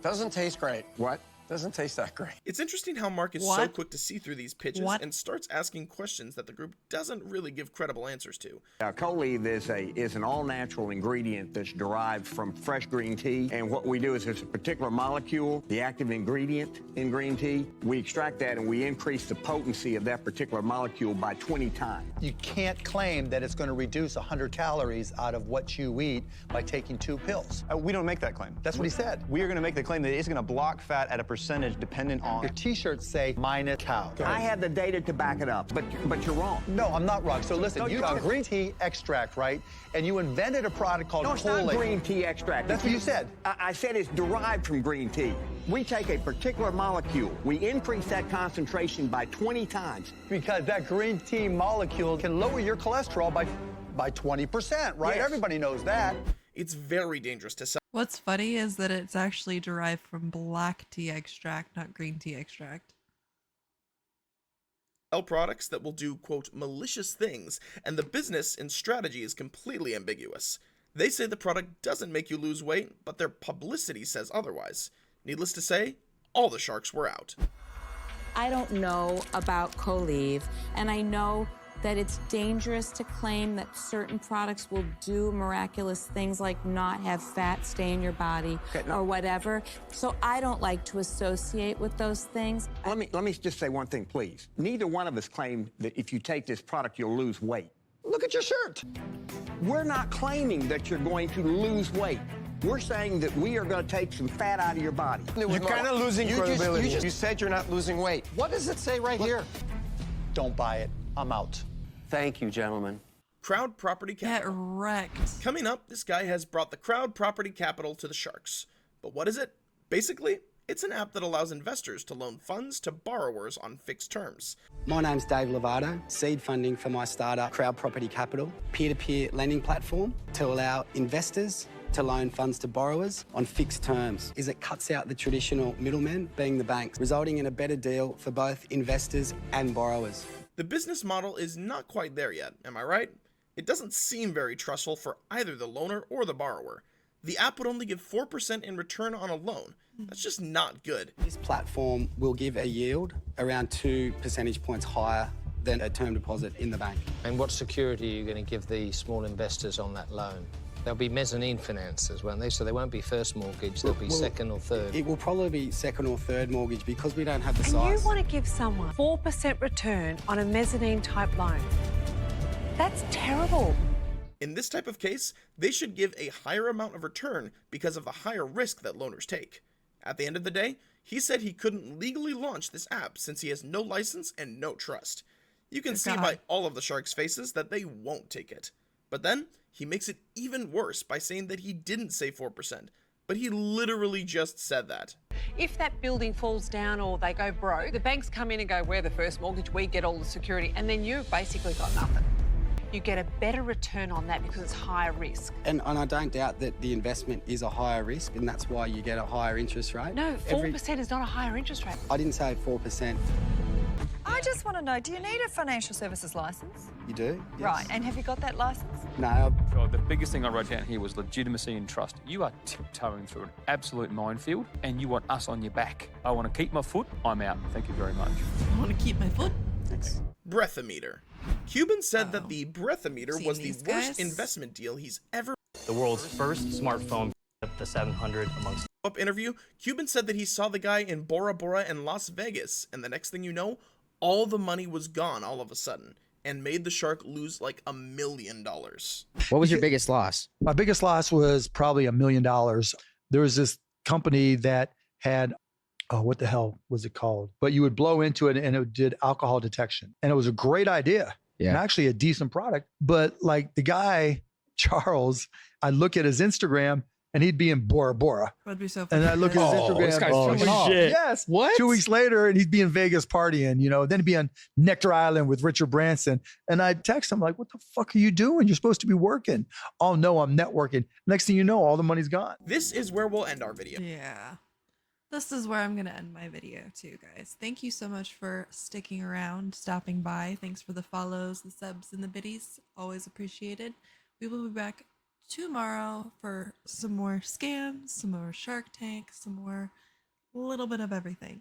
Doesn't taste great. What? Doesn't taste that great. It's interesting how Mark is so quick to see through these pitches and starts asking questions that the group doesn't really give credible answers to. Now, Colive is an all-natural ingredient that's derived from fresh green tea, and what we do is there's a particular molecule, the active ingredient in green tea. We extract that and we increase the potency of that particular molecule by 20 times. You can't claim that it's going to reduce 100 calories out of what you eat by taking 2 pills. We don't make that claim. That's what he said. We are going to make the claim that it's going to block fat at a percentage dependent on... Your t-shirts say Minus Cal. I have the data to back it up, but you're wrong. No, I'm not wrong. So listen, No, you you're got not. green tea extract, right? And you invented a product called No, it's not Colate. green tea extract. That's what you said. I said it's derived from green tea. We take a particular molecule, we increase that concentration by 20 times. Because that green tea molecule can lower your cholesterol by 20%, right? Yes. Everybody knows that. It's very dangerous to sell What's funny is that it's actually derived from black tea extract, not green tea extract. products that will do, quote, malicious things, and the business and strategy is completely ambiguous. They say the product doesn't make you lose weight, but their publicity says otherwise. Needless to say, all the sharks were out. I don't know about Colive, and I know that it's dangerous to claim that certain products will do miraculous things like not have fat stay in your body or whatever. So I don't like to associate with those things. Let me just say one thing, please. Neither one of us claimed that if you take this product, you'll lose weight. Look at your shirt. We're not claiming that you're going to lose weight. We're saying that we are going to take some fat out of your body. You're kind of losing credibility. You said you're not losing weight. What does it say right here? Don't buy it. I'm out. Thank you, gentlemen. Crowd Property Capital. Get wrecked. Coming up, this guy has brought the Crowd Property Capital to the sharks. But what is it? Basically, it's an app that allows investors to loan funds to borrowers on fixed terms. My name's Dave Lovato, seed funding for my startup, Crowd Property Capital, peer-to-peer lending platform to allow investors to loan funds to borrowers on fixed terms. It cuts out the traditional middlemen, being the banks, resulting in a better deal for both investors and borrowers. The business model is not quite there yet, am I right? It doesn't seem very trustful for either the loaner or the borrower. The app would only give 4% in return on a loan. That's just not good. This platform will give a yield around 2 percentage points higher than a term deposit in the bank. And what security are you going to give the small investors on that loan? There'll be mezzanine finances, won't they? So they won't be first mortgage, they'll be second or third. It will probably be second or third mortgage because we don't have the And size. you want to give someone 4% return on a mezzanine type loan? That's terrible. In this type of case, they should give a higher amount of return because of the higher risk that loaners take. At the end of the day, he said he couldn't legally launch this app since he has no license and no trust. You can see by all of the sharks' faces that they won't take it. But then, he makes it even worse by saying that he didn't say 4%, but he literally just said that. If that building falls down or they go broke, the banks come in and go, we're the first mortgage, we get all the security, and then you've basically got nothing. You get a better return on that because it's higher risk. And I don't doubt that the investment is a higher risk, and that's why you get a higher interest rate. No, 4% is not a higher interest rate. I didn't say 4%. I just want to know, do you need a financial services licence? You do? Yes. Right, and have you got that licence? No. So the biggest thing I wrote down here was legitimacy and trust. You are tiptoeing through an absolute minefield, and you want us on your back. I want to keep my foot. I'm out. Thank you very much. I want to keep my foot. Thanks. Breathometer. Cuban said that the breathometer was the these worst guys? investment deal he's ever. The world's first smartphone, the 700 amongst. Up interview, Cuban said that he saw the guy in Bora Bora and Las Vegas, and the next thing you know, all the money was gone all of a sudden, and made the shark lose like $1 million. What was your biggest loss? My biggest loss was probably $1 million. There was this company that had, oh, what the hell was it called? But you would blow into it and it did alcohol detection. And it was a great idea and actually a decent product. But like the guy, Charles, I look at his Instagram and he'd be in Bora Bora. That'd be so funny. And I look at his Instagram. This guy's shit. Yes. What? 2 weeks later, and he'd be in Vegas partying, you know, then he'd be on Nectar Island with Richard Branson. And I'd text him like, what the fuck are you doing? You're supposed to be working. Oh no, I'm networking. Next thing you know, all the money's gone. This is where we'll end our video. Yeah. this is where I'm going to end my video too, guys. Thank you so much for sticking around, stopping by. Thanks for the follows, the subs, and the biddies. Always appreciated. We will be back tomorrow for some more scams, some more Shark Tank, some more little bit of everything.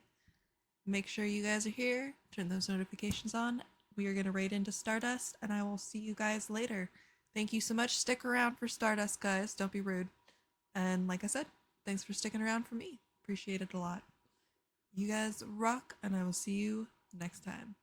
Make sure you guys are here. Turn those notifications on. We are going to raid into Stardust, and I will see you guys later. Thank you so much. Stick around for Stardust, guys. Don't be rude. And like I said, thanks for sticking around for me. Appreciate it a lot. You guys rock, and I will see you next time.